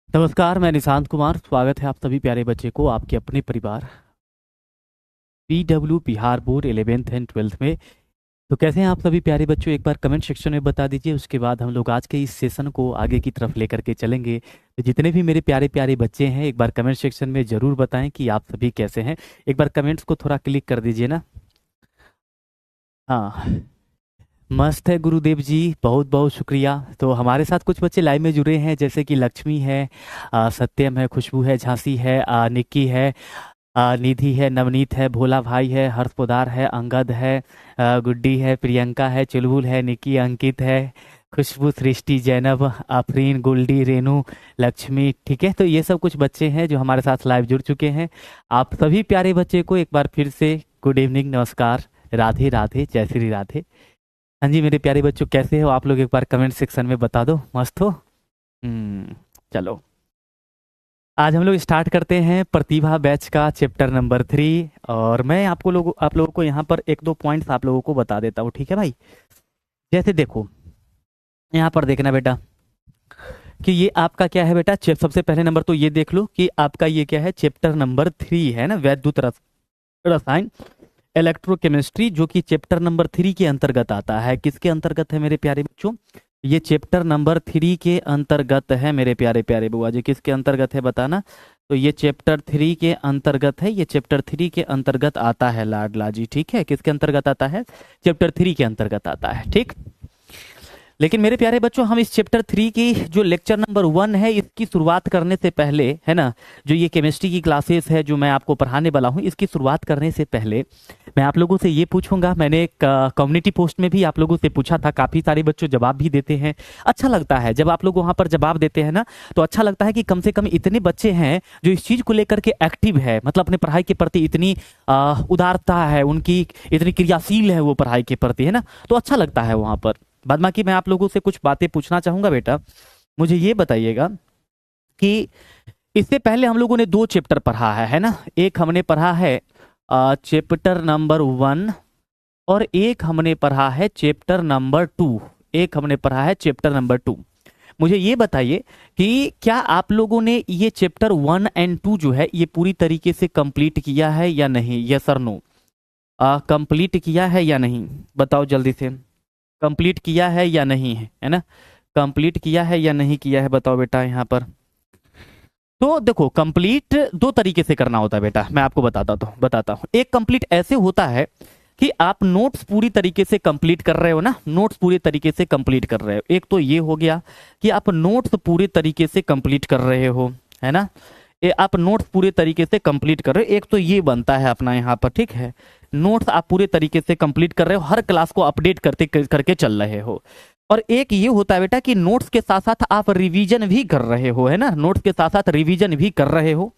नमस्कार, मैं निशांत कुमार। स्वागत है आप सभी प्यारे बच्चे को आपके अपने परिवार PW Bihar board 11th and 12th में। तो कैसे हैं आप सभी प्यारे बच्चों, एक बार कमेंट सेक्शन में बता दीजिए। उसके बाद हम लोग आज के इस सेशन को आगे की तरफ लेकर के चलेंगे। तो जितने भी मेरे प्यारे प्यारे बच्चे हैं, एक बार कमेंट सेक्शन में ज़रूर बताएं कि आप सभी कैसे हैं। एक बार कमेंट्स को थोड़ा क्लिक कर दीजिए ना। हाँ, मस्त है गुरुदेव जी, बहुत बहुत शुक्रिया। तो हमारे साथ कुछ बच्चे लाइव में जुड़े हैं, जैसे कि लक्ष्मी है, सत्यम है, खुशबू है, झांसी है, निक्की है, निधि है, नवनीत है, भोला भाई है, हर्ष पोदार है, अंगद है, गुड्डी है, प्रियंका है, चुलबुल है, निक्की, अंकित है, खुशबू, सृष्टि, जैनब, आफरीन, गुल्डी, रेनू, लक्ष्मी। ठीक है, तो ये सब कुछ बच्चे हैं जो हमारे साथ लाइव जुड़ चुके हैं। आप सभी प्यारे बच्चे को एक बार फिर से गुड इवनिंग, नमस्कार, राधे राधे, जय श्री राधे। हाँ जी मेरे प्यारे बच्चों, कैसे हो आप लोग, एक बार कमेंट सेक्शन में बता दो। मस्त हो? चलो, आज हम लोग स्टार्ट करते हैं प्रतिभा बैच का चैप्टर नंबर 3। और मैं आप लोगों को यहाँ पर एक दो पॉइंट्स आप लोगों को बता देता हूँ, ठीक है भाई। जैसे देखो, यहाँ पर देखना बेटा कि ये आपका क्या है बेटा। सबसे पहले नंबर तो ये देख लो कि आपका ये क्या है, चैप्टर नंबर 3 है ना, वैद्युत रसायन इलेक्ट्रोकेमिस्ट्री, जो कि चैप्टर नंबर 3 के अंतर्गत आता है। किसके अंतर्गत है मेरे प्यारे बच्चों? ये चैप्टर नंबर 3 के अंतर्गत है मेरे प्यारे प्यारे बुआ जी। किसके अंतर्गत है बताना? तो ये चैप्टर 3 के अंतर्गत है, ये चैप्टर 3 के अंतर्गत आता है लाडला जी। ठीक है, किसके अंतर्गत आता है? चैप्टर 3 के अंतर्गत आता है। ठीक, लेकिन मेरे प्यारे बच्चों, हम इस चैप्टर 3 की जो लेक्चर नंबर 1 है, इसकी शुरुआत करने से पहले, है ना, जो ये केमिस्ट्री की क्लासेस है जो मैं आपको पढ़ाने वाला हूँ, इसकी शुरुआत करने से पहले मैं आप लोगों से ये पूछूंगा। मैंने एक कम्युनिटी पोस्ट में भी आप लोगों से पूछा था, काफ़ी सारे बच्चों जवाब भी देते हैं। अच्छा लगता है जब आप लोग वहाँ पर जवाब देते हैं ना, तो अच्छा लगता है कि कम से कम इतने बच्चे हैं जो इस चीज़ को लेकर के एक्टिव है, मतलब अपने पढ़ाई के प्रति इतनी उदारता है उनकी, इतनी क्रियाशील है वो पढ़ाई के प्रति, है ना। तो अच्छा लगता है वहाँ पर। बाद बाकी मैं आप लोगों से कुछ बातें पूछना चाहूंगा बेटा। मुझे ये बताइएगा कि इससे पहले हम लोगों ने 2 चैप्टर पढ़ा है ना। एक हमने पढ़ा है चैप्टर नंबर 1, और एक हमने पढ़ा है चैप्टर नंबर 2। एक हमने पढ़ा है चैप्टर नंबर 2। मुझे ये बताइए कि क्या आप लोगों ने ये चैप्टर 1 एंड 2 जो है, ये पूरी तरीके से कंप्लीट किया है या नहीं? यस और नो, कंप्लीट किया है या नहीं? बताओ जल्दी से, कंप्लीट किया है या नहीं है ना? कंप्लीट किया है या नहीं किया है, बताओ बेटा यहाँ पर। तो देखो, कंप्लीट 2 तरीके से करना होता है बेटा, मैं आपको बताता हूँ। एक कंप्लीट ऐसे होता है कि आप नोट्स पूरी तरीके से कंप्लीट कर रहे हो ना, नोट्स पूरी तरीके से कंप्लीट कर रहे हो। एक तो ये हो गया कि आप नोट्स पूरे तरीके से कंप्लीट कर रहे हो, है ना, ये आप नोट्स पूरे तरीके से कंप्लीट कर रहे हो। एक तो ये बनता है अपना यहाँ पर, ठीक है, नोट्स आप पूरे तरीके से कंप्लीट कर रहे हो, हर क्लास को अपडेट करके चल रहे हो। और एक ये होता है बेटा कि नोट्स के साथ साथ आप रिवीजन भी कर रहे हो, है ना, नोट्स के साथ साथ रिवीजन भी कर रहे हो।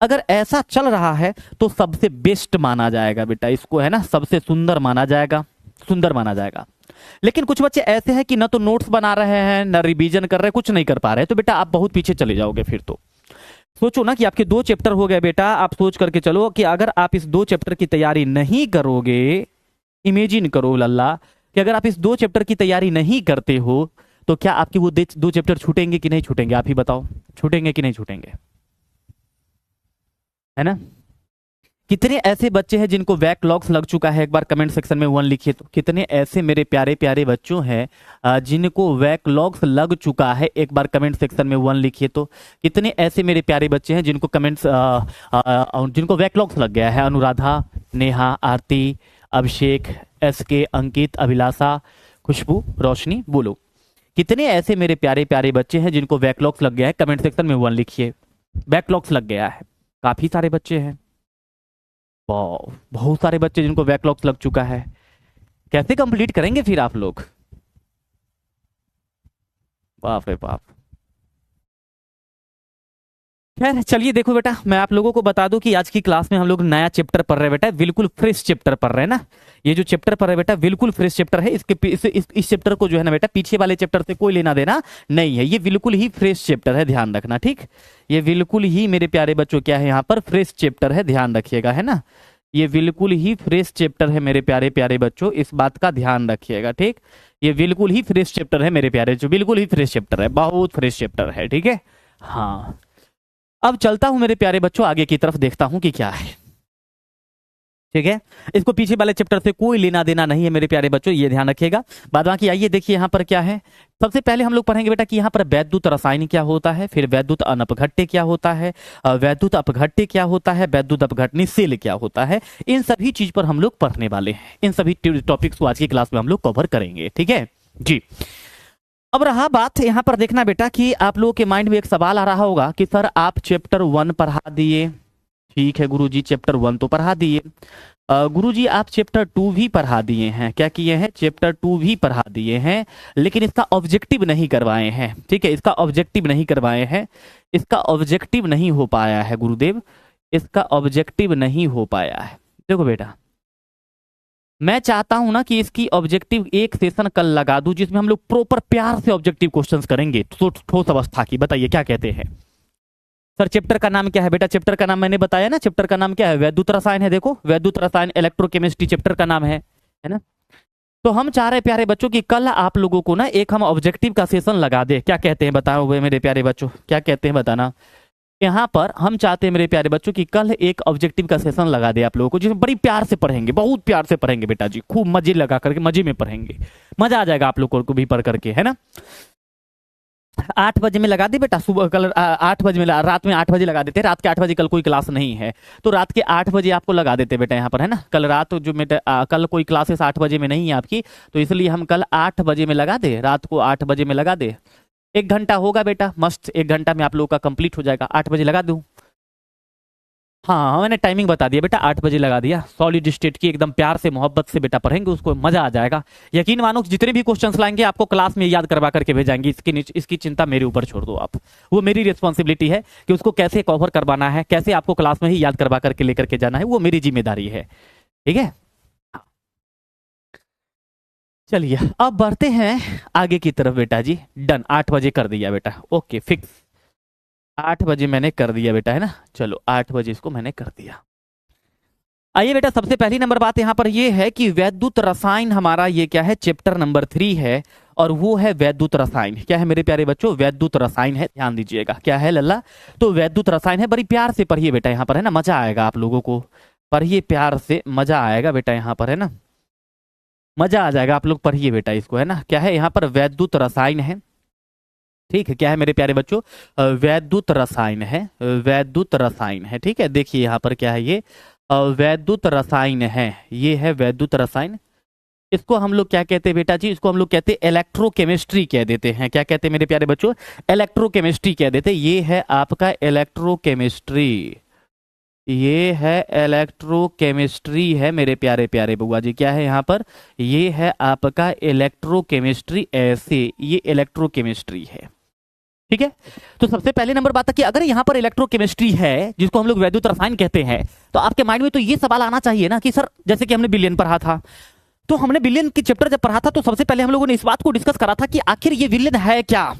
अगर ऐसा चल रहा है तो सबसे बेस्ट माना जाएगा बेटा इसको, है ना, सबसे सुंदर माना जाएगा, सुंदर माना जाएगा। लेकिन कुछ बच्चे ऐसे हैं कि ना तो नोट्स बना रहे हैं, ना रिवीजन कर रहे हैं, कुछ नहीं कर पा रहे, तो बेटा आप बहुत पीछे चले जाओगे। फिर तो सोचो ना कि आपके 2 चैप्टर हो गए बेटा, आप सोच करके चलो कि अगर आप इस 2 चैप्टर की तैयारी नहीं करोगे, इमेजिन करो लल्ला कि अगर आप इस 2 चैप्टर की तैयारी नहीं करते हो, तो क्या आपके वो 2 चैप्टर छूटेंगे कि नहीं छूटेंगे? आप ही बताओ, छूटेंगे कि नहीं छूटेंगे, है ना? कितने ऐसे बच्चे हैं जिनको बैकलॉग्स लग चुका है? एक बार कमेंट सेक्शन में 1 लिखिए तो। कितने ऐसे मेरे प्यारे प्यारे बच्चों हैं जिनको बैकलॉग्स लग चुका है? एक बार कमेंट सेक्शन में 1 लिखिए तो। कितने ऐसे मेरे प्यारे बच्चे हैं जिनको जिनको बैकलॉग्स लग गया है? अनुराधा, नेहा, आरती, अभिषेक, SK, अंकित, अभिलाषा, खुशबू, रोशनी, बोलो कितने ऐसे मेरे प्यारे प्यारे बच्चे हैं जिनको बैकलॉग्स लग गया है? कमेंट सेक्शन में 1 लिखिए। बैकलॉग्स लग गया है, काफी सारे बच्चे हैं, बहुत सारे बच्चे जिनको बैकलॉग्स लग चुका है। कैसे कंप्लीट करेंगे फिर आप लोग? बाप रे बाप। खैर चलिए, देखो बेटा, मैं आप लोगों को बता दूं कि आज की क्लास में हम लोग नया चैप्टर पढ़ रहे हैं बेटा, बिल्कुल फ्रेश चैप्टर पढ़ रहे हैं ना। ये जो चैप्टर पढ़ रहे हैं बेटा, बिल्कुल फ्रेश चैप्टर है। इस चैप्टर को जो है ना बेटा, पीछे वाले चैप्टर से कोई लेना देना नहीं है। ये बिल्कुल ही फ्रेश चैप्टर है, ध्यान रखना, ठीक। ये बिल्कुल ही मेरे प्यारे बच्चों क्या है, यहाँ पर फ्रेश चैप्टर है, ध्यान रखिएगा, है ना। ये बिल्कुल ही फ्रेश चैप्टर है मेरे प्यारे प्यारे बच्चों, इस बात का ध्यान रखिएगा, ठीक। ये बिल्कुल ही फ्रेश चैप्टर है मेरे प्यारे, जो बिल्कुल ही फ्रेश चैप्टर है, बहुत फ्रेश चैप्टर है, ठीक है। हाँ, अब चलता हूं मेरे प्यारे बच्चों आगे की तरफ, देखता हूं कि क्या है, ठीक है। इसको पीछे वाले चैप्टर से कोई लेना देना नहीं है मेरे प्यारे बच्चों, ये ध्यान रखिएगा। बाद बाकी आइए देखिए यहाँ पर क्या है। सबसे पहले हम लोग पढ़ेंगे बेटा कि यहाँ पर वैद्युत रसायन क्या होता है, फिर वैद्युत अनपघट्य क्या होता है, वैद्युत अपघट्य क्या होता है, वैद्युत अपघटनशील क्या होता है। इन सभी चीज पर हम लोग पढ़ने वाले हैं, इन सभी टॉपिक्स को आज की क्लास में हम लोग कवर करेंगे, ठीक है जी। अब रहा बात यहाँ पर देखना बेटा कि आप लोगों के माइंड में एक सवाल आ रहा होगा कि सर आप चैप्टर 1 पढ़ा दिए, ठीक है गुरुजी, चैप्टर 1 तो पढ़ा दिए, गुरुजी आप चैप्टर 2 भी पढ़ा दिए हैं, क्या किए हैं, चैप्टर 2 भी पढ़ा दिए हैं, लेकिन इसका ऑब्जेक्टिव नहीं करवाए हैं, ठीक है, इसका ऑब्जेक्टिव नहीं करवाए हैं, इसका ऑब्जेक्टिव नहीं हो पाया है गुरुदेव, इसका ऑब्जेक्टिव नहीं हो पाया है। देखो बेटा, मैं चाहता हूं ना कि इसकी ऑब्जेक्टिव एक सेशन कल लगा दूं जिसमें हम लोग प्रॉपर प्यार से ऑब्जेक्टिव क्वेश्चंस करेंगे, तो ठोस अवस्था की। बताइए क्या कहते हैं सर। चैप्टर का नाम क्या है बेटा, चैप्टर का नाम मैंने बताया ना, चैप्टर का नाम क्या है, वैद्युत रसायन है। देखो वैद्युत रसायन इलेक्ट्रोकेमिस्ट्री चैप्टर का नाम है ना। तो हम चाह रहे प्यारे बच्चों कि कल आप लोगों को ना एक हम ऑब्जेक्टिव का सेशन लगा दे, क्या कहते हैं बताओ वे मेरे प्यारे बच्चों, क्या कहते हैं बताना। यहाँ पर हम चाहते हैं मेरे प्यारे बच्चों कि कल एक ऑब्जेक्टिव का सेशन लगा दे आप लोगों को, जिसमें बड़ी प्यार से पढ़ेंगे, बहुत प्यार से पढ़ेंगे बेटा जी, खूब मजे लगा करके मजे में पढ़ेंगे, मजा आ जाएगा आप लोगों को भी पढ़ करके, है ना। 8 बजे में लगा दे बेटा, सुबह कल 8 बजे में, रात में 8 बजे लगा देते, रात के 8 बजे कल कोई क्लास नहीं है, तो रात के 8 बजे आपको लगा देते बेटा यहाँ पर, है ना। कल रात जो बेटा कल कोई क्लासेस 8 बजे में नहीं है आपकी, तो इसलिए हम कल 8 बजे में लगा दे, रात को 8 बजे में लगा दे। 1 घंटा होगा बेटा, मस्त, 1 घंटा में आप लोगों का कंप्लीट हो जाएगा। 8 बजे लगा दूं, हाँ मैंने टाइमिंग बता दिया बेटा, 8 बजे लगा दिया। सॉलिड स्टेट की एकदम प्यार से मोहब्बत से बेटा पढ़ेंगे, उसको मजा आ जाएगा। यकीन मानो जितने भी क्वेश्चंस लाएंगे आपको क्लास में याद करवा करके भेजाएंगे, इसकी चिंता मेरे ऊपर छोड़ दो आप, वो मेरी रिस्पॉन्सिबिलिटी है कि उसको कैसे कवर करवाना है, कैसे आपको क्लास में ही याद करवा करके लेकर के जाना है, वो मेरी जिम्मेदारी है, ठीक है। चलिए अब बढ़ते हैं आगे की तरफ बेटा जी। डन, 8 बजे कर दिया बेटा, ओके फिक्स, 8 बजे मैंने कर दिया बेटा, है ना। चलो 8 बजे इसको मैंने कर दिया। आइए बेटा, सबसे पहली नंबर बात यहाँ पर ये है कि वैद्युत रसायन हमारा ये क्या है, चैप्टर नंबर 3 है, और वो है वैद्युत रसायन। क्या है मेरे प्यारे बच्चों, वैद्युत रसायन है, ध्यान दीजिएगा क्या है लल्ला, तो वैद्युत रसायन है। बड़ी प्यार से पढ़िए बेटा यहाँ पर, है ना, मजा आएगा आप लोगों को, पढ़िए प्यार से, मजा आएगा बेटा यहाँ पर, है ना, मजा आ जाएगा, आप लोग पढ़िए बेटा इसको, है ना। क्या है यहाँ पर, वैद्युत रसायन है, ठीक है। क्या है मेरे प्यारे बच्चों, वैद्युत रसायन है, वैद्युत रसायन है, ठीक है। देखिए यहाँ पर क्या है, ये वैद्युत रसायन है, ये है वैद्युत रसायन। इसको हम लोग क्या कहते हैं बेटा जी, इसको हम लोग कहते हैं इलेक्ट्रोकेमिस्ट्री कह देते हैं। क्या कहते हैं मेरे प्यारे बच्चों, इलेक्ट्रोकेमिस्ट्री कह देते हैं। ये है आपका इलेक्ट्रोकेमिस्ट्री, ये है इलेक्ट्रोकेमिस्ट्री है मेरे प्यारे प्यारे बुआ जी। क्या है यहाँ पर, ये है आपका इलेक्ट्रोकेमिस्ट्री, ऐसे ये इलेक्ट्रोकेमिस्ट्री है, ठीक है। तो सबसे पहले नंबर बात है कि अगर यहाँ पर इलेक्ट्रोकेमिस्ट्री है जिसको हम लोग वैद्युत रसायन कहते हैं, तो आपके माइंड में तो ये सवाल आना चाहिए ना कि सर जैसे कि हमने विलयन पढ़ा था, तो हमने विलयन की चैप्टर जब पढ़ा था तो सबसे पहले हम लोगों ने इस बात को डिस्कस करा था कि आखिर ये विलयन है क्या,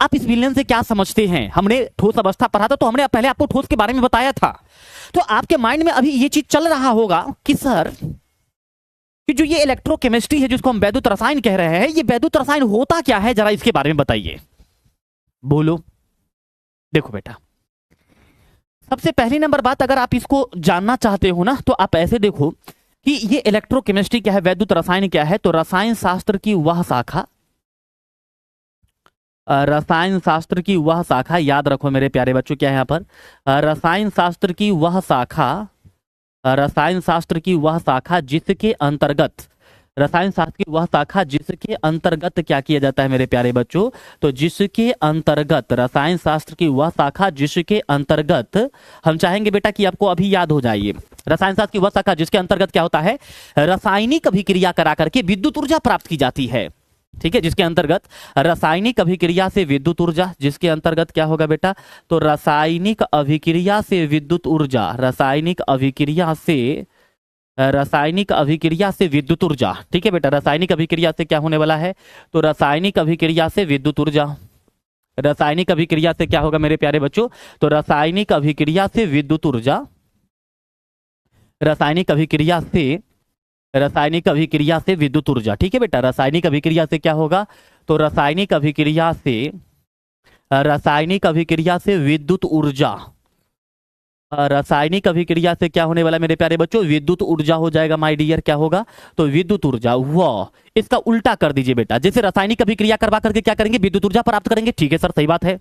आप इस विलयन से क्या समझते हैं। हमने ठोस अवस्था पढ़ा था तो हमने पहले आपको ठोस के बारे में बताया था। तो आपके माइंड में अभी ये चीज चल रहा होगा कि सर कि जो ये इलेक्ट्रोकेमिस्ट्री है जिसको हम वैद्युत रसायन कह रहे हैं, ये वैद्युत रसायन होता क्या है, जरा इसके बारे में बताइए, बोलो। देखो बेटा, सबसे पहली नंबर बात, अगर आप इसको जानना चाहते हो ना, तो आप ऐसे देखो कि ये इलेक्ट्रोकेमिस्ट्री क्या है, वैद्युत रसायन क्या है। तो रसायन शास्त्र की वह शाखा, रसायन शास्त्र की वह शाखा, याद रखो मेरे प्यारे बच्चों, क्या है यहाँ पर, रसायन शास्त्र की वह शाखा, रसायन शास्त्र की वह शाखा जिसके अंतर्गत, रसायन शास्त्र की वह शाखा जिसके अंतर्गत क्या किया जाता है मेरे प्यारे बच्चों, तो जिसके अंतर्गत, रसायन शास्त्र की वह शाखा जिसके अंतर्गत, हम चाहेंगे बेटा कि आपको अभी याद हो जाइए, रसायन शास्त्र की वह शाखा जिसके अंतर्गत क्या होता है, रासायनिक अभिक्रिया करा करके विद्युत ऊर्जा प्राप्त की जाती है, ठीक है। जिसके अंतर्गत रासायनिक अभिक्रिया से विद्युत ऊर्जा, जिसके अंतर्गत क्या होगा बेटा, तो रासायनिक अभिक्रिया से विद्युत ऊर्जा, रासायनिक अभिक्रिया से, रासायनिक अभिक्रिया से विद्युत ऊर्जा, ठीक है बेटा। रासायनिक अभिक्रिया से क्या होने वाला है, तो रासायनिक अभिक्रिया से विद्युत ऊर्जा, रासायनिक अभिक्रिया से क्या होगा मेरे प्यारे बच्चों, तो रासायनिक अभिक्रिया से विद्युत ऊर्जा, रासायनिक अभिक्रिया से, रासायनिक अभिक्रिया से विद्युत ऊर्जा। ठीक है बेटा, रासायनिक अभिक्रिया से क्या होगा, तो रासायनिक अभिक्रिया से, रासायनिक अभिक्रिया से विद्युत ऊर्जा, रासायनिक अभिक्रिया से क्या होने वाला मेरे प्यारे बच्चों, विद्युत ऊर्जा हो जाएगा माय डियर। क्या होगा, तो विद्युत ऊर्जा। वाह, इसका उल्टा कर दीजिए बेटा, जैसे रासायनिक अभिक्रिया करवा करके क्या करेंगे, विद्युत ऊर्जा प्राप्त करेंगे। ठीक है सर, सही बात है।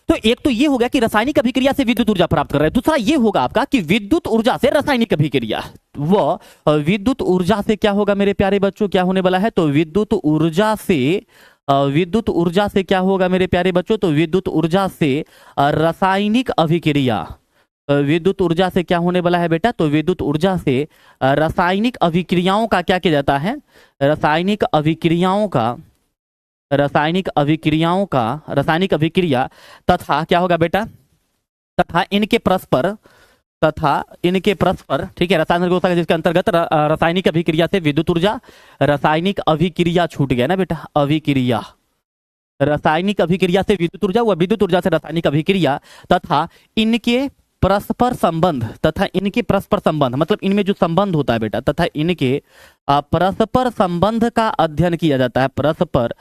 तो एक तो ये हो गया कि रासायनिक अभिक्रिया से विद्युत ऊर्जा प्राप्त कर रहे हैं, दूसरा ये होगा आपका कि विद्युत ऊर्जा से रासायनिक अभिक्रिया। वह विद्युत ऊर्जा से क्या होगा मेरे प्यारे बच्चों, क्या होने वाला है, तो विद्युत ऊर्जा से, विद्युत ऊर्जा से क्या होगा मेरे प्यारे बच्चों, तो विद्युत ऊर्जा से रासायनिक अभिक्रिया, विद्युत ऊर्जा से क्या होने वाला है बेटा, तो विद्युत ऊर्जा से रासायनिक अभिक्रियाओं का क्या किया जाता है, रासायनिक अभिक्रियाओं का, रासायनिक अभिक्रियाओं का, रासायनिक अभिक्रिया तथा क्या होगा बेटा, तथा इनके परस्पर, तथा इनके परस्पर। ठीक है, रासायनिक होता है जिसके अंतर्गत रासायनिक अभिक्रिया से विद्युत ऊर्जा, रासायनिक अभिक्रिया छूट गया ना बेटा, अभिक्रिया, रासायनिक अभिक्रिया से विद्युत ऊर्जा, वह विद्युत ऊर्जा से रासायनिक अभिक्रिया तथा इनके परस्पर संबंध, तथा इनके परस्पर संबंध मतलब इनमें जो संबंध होता है बेटा, तथा इनके परस्पर संबंध का अध्ययन किया जाता है। परस्पर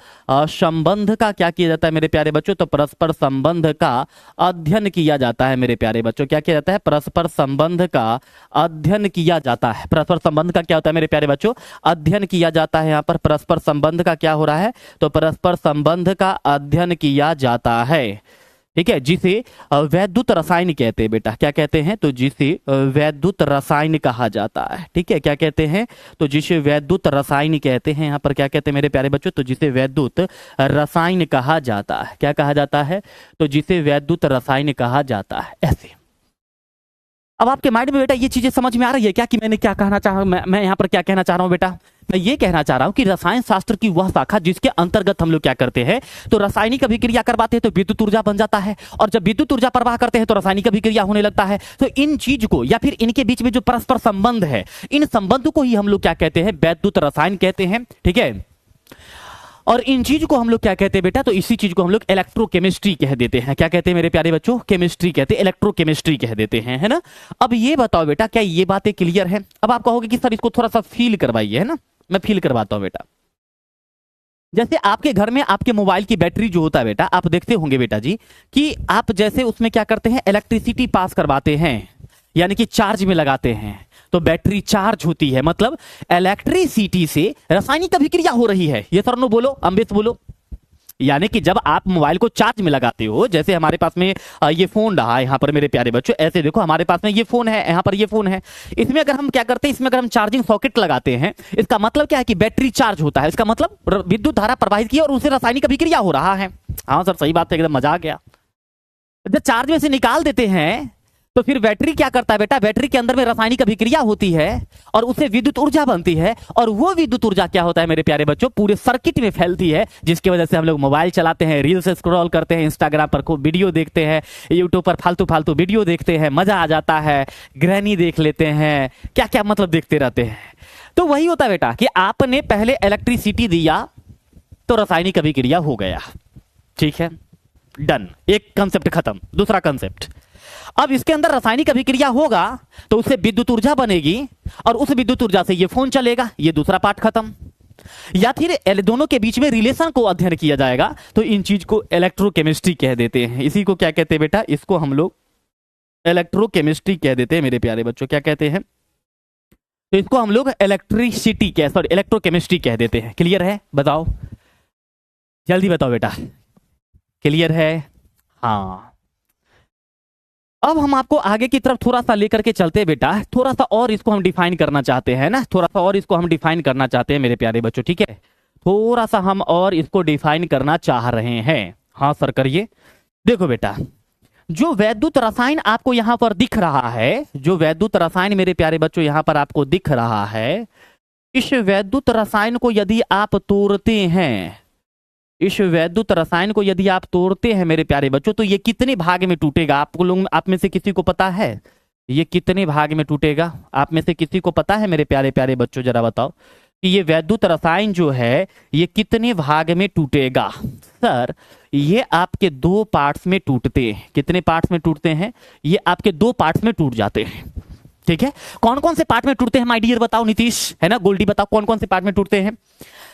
संबंध का क्या किया जाता है मेरे प्यारे बच्चों, तो परस्पर संबंध का अध्ययन किया जाता है मेरे प्यारे बच्चों। क्या किया जाता है, परस्पर संबंध का अध्ययन किया जाता है। परस्पर संबंध का क्या होता है मेरे प्यारे बच्चों, अध्ययन किया जाता है। यहाँ पर परस्पर संबंध का क्या हो रहा है, तो परस्पर संबंध का अध्ययन किया जाता है। ठीक है, जिसे वैद्युत रसायन कहते हैं बेटा। क्या कहते हैं, तो जिसे वैद्युत रसायन कहा जाता है। ठीक है, क्या कहते हैं, तो जिसे वैद्युत रसायन कहते हैं। यहाँ पर क्या कहते हैं मेरे प्यारे बच्चों, तो जिसे वैद्युत रसायन कहा जाता है। क्या कहा जाता है, तो जिसे वैद्युत रसायन कहा जाता है। ऐसे अब आपके माइंड में बेटा ये चीजें समझ में आ रही है क्या, कि मैंने क्या कहना चाहा, मैं यहाँ पर क्या कहना चाह रहा हूँ बेटा, मैं ये कहना चाह रहा हूं कि रसायन शास्त्र की वह शाखा जिसके अंतर्गत हम लोग क्या करते हैं, तो रासायनिक अभिक्रिया करवाते हैं तो विद्युत ऊर्जा बन जाता है, और जब विद्युत ऊर्जा प्रवाह करते हैं तो रासायनिक अभिक्रिया होने लगता है। तो इन चीज को या फिर इनके बीच में जो परस्पर संबंध है, इन संबंध को ही हम लोग क्या कहते हैं, वैद्युत रसायन कहते हैं। ठीक है, और इन चीज को हम लोग क्या कहते हैं बेटा, तो इसी चीज को हम लोग इलेक्ट्रोकेमिस्ट्री कह देते हैं। क्या कहते हैं मेरे प्यारे बच्चों, केमिस्ट्री कहते हैं, इलेक्ट्रोकेमिस्ट्री कह देते हैं, है ना। अब ये बताओ बेटा, क्या ये बातें क्लियर है। अब आप कहोगे कि सर इसको थोड़ा सा फील करवाइए, है ना। मैं फील करवाता हूं बेटा। जैसे आपके घर में आपके मोबाइल की बैटरी जो होता है बेटा, आप देखते होंगे बेटा जी कि आप जैसे उसमें क्या करते हैं, इलेक्ट्रिसिटी पास करवाते हैं, यानी कि चार्ज में लगाते हैं, तो बैटरी चार्ज होती है, मतलब इलेक्ट्रिसिटी से रासायनिक अभिक्रिया हो रही है। ये सर नो बोलो, अम्बेश बोलो। यानी कि जब आप मोबाइल को चार्ज में लगाते हो, जैसे हमारे पास में ये फोन रहा है यहाँ पर मेरे प्यारे बच्चों, ऐसे देखो हमारे पास में ये फोन है, यहाँ पर ये फोन है, इसमें अगर हम क्या करते हैं, इसमें अगर हम चार्जिंग सॉकेट लगाते हैं, इसका मतलब क्या है कि बैटरी चार्ज होता है, इसका मतलब विद्युत धारा प्रवाहित की और उसे रासायनिक अभिक्रिया हो रहा है। हाँ सर सही बात है, एकदम मजा आ गया। जब चार्ज में से निकाल देते हैं तो फिर बैटरी क्या करता है बेटा, बैटरी के अंदर में रासायनिक अभिक्रिया होती है और उससे विद्युत ऊर्जा बनती है, और वो विद्युत ऊर्जा क्या होता है मेरे प्यारे बच्चों, पूरे सर्किट में फैलती है, जिसकी वजह से हम लोग मोबाइल चलाते हैं, रील्स स्क्रॉल करते हैं, इंस्टाग्राम पर खूब वीडियो देखते हैं, यूट्यूब पर फालतू फालतू वीडियो देखते हैं, मजा आ जाता है, ग्रहणी देख लेते हैं, क्या क्या मतलब देखते रहते हैं। तो वही होता है बेटा कि आपने पहले इलेक्ट्रिसिटी दिया तो रासायनिक अभिक्रिया हो गया। ठीक है, डन, एक कंसेप्ट खत्म। दूसरा कंसेप्ट, अब इसके अंदर रासायनिक अभिक्रिया होगा तो उससे विद्युत ऊर्जा बनेगी और उस विद्युत ऊर्जा से ये फोन चलेगा, ये दूसरा पार्ट खत्म। या फिर दोनों के बीच में रिलेशन को अध्ययन किया जाएगा, तो इन चीज को इलेक्ट्रोकेमिस्ट्री कह देते हैं। इसी को क्या कहते हैं बेटा, इसको हम लोग इलेक्ट्रोकेमिस्ट्री कह देते हैं मेरे प्यारे बच्चों। क्या कहते हैं, तो इसको हम लोग इलेक्ट्रिसिटी कह, सॉरी इलेक्ट्रोकेमिस्ट्री कह देते हैं। क्लियर है, बताओ जल्दी बताओ बेटा, क्लियर है। हाँ, अब हम आपको आगे की तरफ थोड़ा सा लेकर के चलते हैं बेटा, थोड़ा सा और इसको हम डिफाइन करना चाहते हैं ना, थोड़ा सा और इसको हम डिफाइन करना चाहते हैं मेरे प्यारे बच्चों। ठीक है, थोड़ा सा हम और इसको डिफाइन करना चाह रहे हैं। हाँ सर करिए। देखो बेटा, जो वैद्युत रसायन आपको यहां पर दिख रहा है, जो वैद्युत रसायन मेरे प्यारे बच्चों यहां पर आपको दिख रहा है, इस वैद्युत रसायन को यदि आप तोड़ते हैं, इस वैद्युत रसायन को यदि आप तोड़ते हैं मेरे प्यारे बच्चों, तो ये कितने भाग में टूटेगा, आपको लोग, आप में से किसी को पता है ये कितने भाग में टूटेगा? आप में से किसी को पता है मेरे प्यारे प्यारे बच्चों, जरा बताओ कि ये वैद्युत रसायन जो है ये कितने भाग में टूटेगा? सर ये आपके दो पार्ट्स में टूटते हैं। कितने पार्ट्स में टूटते हैं? ये आपके दो पार्ट्स में टूट जाते हैं। ठीक है, कौन कौन से पार्ट में टूटते हैं माय डियर बताओ, नीतीश है ना, गोल्डी बताओ कौन कौन से पार्ट में टूटते हैं।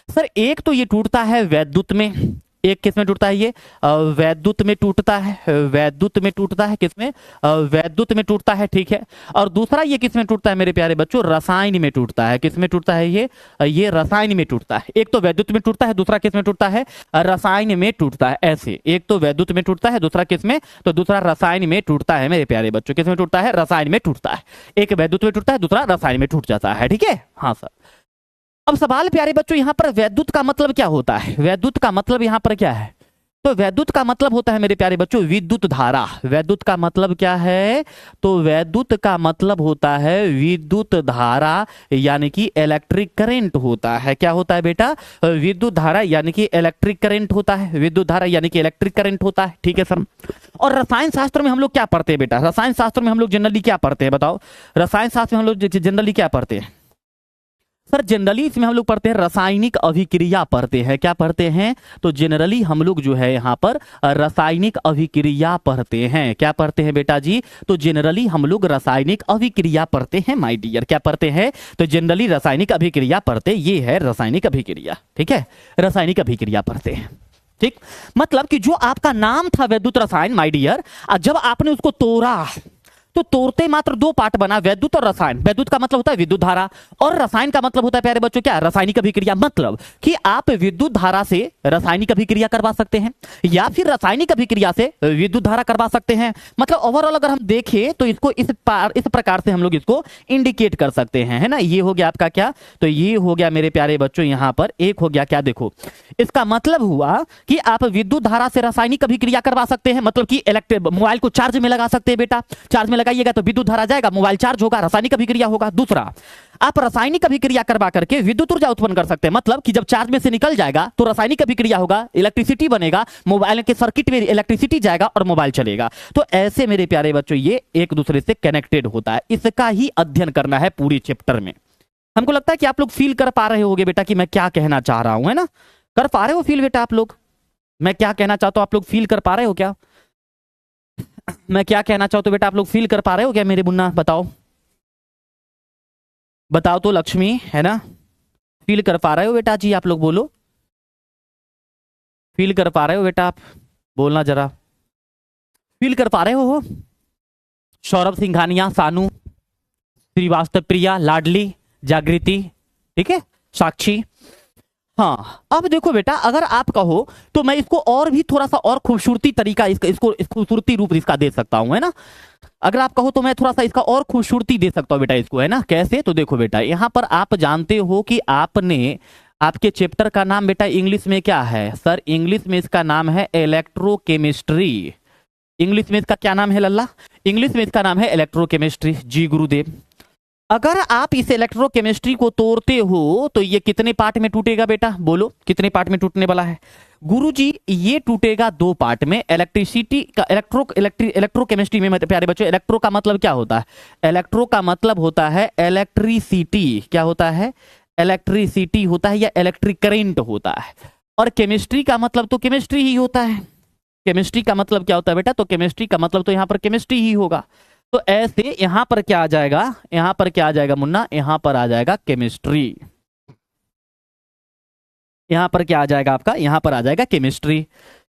सर एक तो ये टूटता है वैद्युत में, एक किस में टूटता है ये, वैद्युत में टूटता है, वैद्युत में टूटता है, किसमें, वैद्युत में टूटता है, ठीक है। और दूसरा ये किस में टूटता है मेरे प्यारे बच्चों, रसायन में टूटता है। किस में टूटता है ये रसायन में टूटता है। एक तो वैद्युत में टूटता है, दूसरा किस में टूटता है, रसायन में टूटता है। ऐसे एक तो वैद्युत में टूटता है, दूसरा किस में, तो दूसरा रसायन में टूटता है मेरे प्यारे बच्चों। किस में टूटता है, रसायन में टूटता है। एक वैद्युत में टूटता है, दूसरा रसायन में टूट जाता है, ठीक है। हाँ सर, अब सवाल प्यारे बच्चों यहाँ पर वैद्युत का मतलब क्या होता है, वैद्युत का मतलब यहाँ पर क्या है, तो वैद्युत का मतलब होता है मेरे प्यारे बच्चों विद्युत धारा। वैद्युत का मतलब क्या है, तो वैद्युत का मतलब होता है विद्युत धारा, यानी कि इलेक्ट्रिक करंट होता है। क्या होता है बेटा, विद्युत धारा यानी कि इलेक्ट्रिक करंट होता है, विद्युत धारा यानी कि इलेक्ट्रिक करंट होता है, ठीक है सर। और रसायन शास्त्र में हम लोग क्या पढ़ते हैं बेटा, रसायन शास्त्र में हम लोग जनरली क्या पढ़ते हैं बताओ, रसायन शास्त्र में हम लोग जनरली क्या पढ़ते हैं सर, जनरली इसमें हम लोग पढ़ते हैं रासायनिक अभिक्रिया पढ़ते हैं। क्या पढ़ते हैं, तो जनरली हम लोग जो है यहाँ पर रासायनिक अभिक्रिया पढ़ते हैं। क्या पढ़ते हैं बेटा जी, तो जनरली हम लोग रासायनिक अभिक्रिया पढ़ते हैं माय डियर। क्या पढ़ते हैं, तो जनरली रासायनिक अभिक्रिया पढ़ते, ये है रासायनिक अभिक्रिया, ठीक है, रासायनिक अभिक्रिया पढ़ते हैं। ठीक, मतलब कि जो आपका नाम था वैद्युत रसायन माय डियर, जब आपने उसको तोड़ा तो तोड़ते मात्र दो पार्ट बना, वैद्युत और रसायन। वैद्युत का मतलब होता है विद्युत धारा, और रसायन का मतलब होता है प्यारे बच्चों क्या, रासायनिक अभिक्रिया। मतलब कि आप विद्युत धारा से रासायनिक अभिक्रिया करवा सकते हैं, या फिर रासायनिक अभिक्रिया से विद्युत धारा करवा सकते हैं। मतलब ओवरऑल अगर हम देखें तो इसको इस प्रकार से हम लोग इसको इंडिकेट कर सकते हैं, है ना। ये हो गया आपका क्या, तो ये हो गया मेरे प्यारे बच्चों यहाँ पर एक हो गया क्या, देखो इसका मतलब हुआ कि आप विद्युत धारा से रासायनिक अभिक्रिया करवा सकते हैं। मतलब कि मोबाइल को चार्ज में लगा सकते हैं बेटा, चार्ज में लगाइएगा तो विद्युत धारा जाएगा, मोबाइल चार्ज होगा, रासायनिक अभिक्रिया होगा। दूसरा, आप रासायनिक अभिक्रिया करवा करके विद्युत ऊर्जा उत्पन्न कर सकते हैं। मतलब कि जब चार्ज में से निकल जाएगा तो रासायनिक अभिक्रिया होगा, इलेक्ट्रिसिटी बनेगा, मोबाइल के सर्किट में इलेक्ट्रिसिटी जाएगा और मोबाइल चलेगा। तो ऐसे मेरे प्यारे बच्चों ये एक दूसरे से कनेक्टेड होता है। इसका ही अध्ययन करना है पूरी चैप्टर में। हमको लगता है कि आप लोग फील कर पा रहे होगे बेटा कि मैं क्या कहना चाह रहा हूं, है ना। कर पा रहे हो फील बेटा आप लोग, मैं क्या कहना चाहता हूं आप लोग फील कर पा रहे हो क्या, मैं क्या कहना चाहता हूं बेटा आप लोग फील कर पा रहे हो क्या मेरे मुन्ना, बताओ बताओ तो लक्ष्मी, है ना, फील कर पा रहे हो बेटा जी, आप लोग बोलो, फील कर पा रहे हो बेटा, आप बोलना जरा, फील कर पा रहे हो। सौरभ सिंघानिया, सानू श्रीवास्तव, प्रिया, लाडली, जागृति, ठीक है, साक्षी। हाँ, अब देखो बेटा अगर आप कहो तो मैं इसको और भी थोड़ा सा और खूबसूरती तरीका इसको खूबसूरती रूप इसका दे सकता हूं, है ना। अगर आप कहो तो मैं थोड़ा सा इसका और खूबसूरती दे सकता हूं बेटा इसको, है ना। कैसे, तो देखो बेटा यहां पर आप जानते हो कि आपने आपके चैप्टर का नाम बेटा इंग्लिश में क्या है सर, इंग्लिश में इसका नाम है इलेक्ट्रोकेमिस्ट्री। इंग्लिश में इसका क्या नाम है लल्ला, इंग्लिश में इसका नाम है इलेक्ट्रोकेमिस्ट्री। जी गुरुदेव, अगर आप इस इलेक्ट्रोकेमिस्ट्री को तोड़ते हो तो ये कितने पार्ट में टूटेगा बेटा, बोलो कितने पार्ट में टूटने वाला है। गुरुजी ये टूटेगा दो पार्ट में। इलेक्ट्रिसिटी का इलेक्ट्रोकेमिस्ट्री में प्यारे बच्चों इलेक्ट्रो का मतलब क्या होता है, इलेक्ट्रो का मतलब होता है इलेक्ट्रिसिटी। क्या होता है, इलेक्ट्रिसिटी होता है या इलेक्ट्रिक करंट होता है। और केमिस्ट्री का मतलब तो केमिस्ट्री ही होता है। केमिस्ट्री का मतलब क्या होता है बेटा, तो केमिस्ट्री का मतलब तो यहाँ पर केमिस्ट्री ही होगा। तो ऐसे यहां पर क्या आ जाएगा, यहां पर क्या आ जाएगा मुन्ना, यहां पर आ जाएगा केमिस्ट्री। यहां पर क्या आ जाएगा आपका, यहां पर आ जाएगा केमिस्ट्री।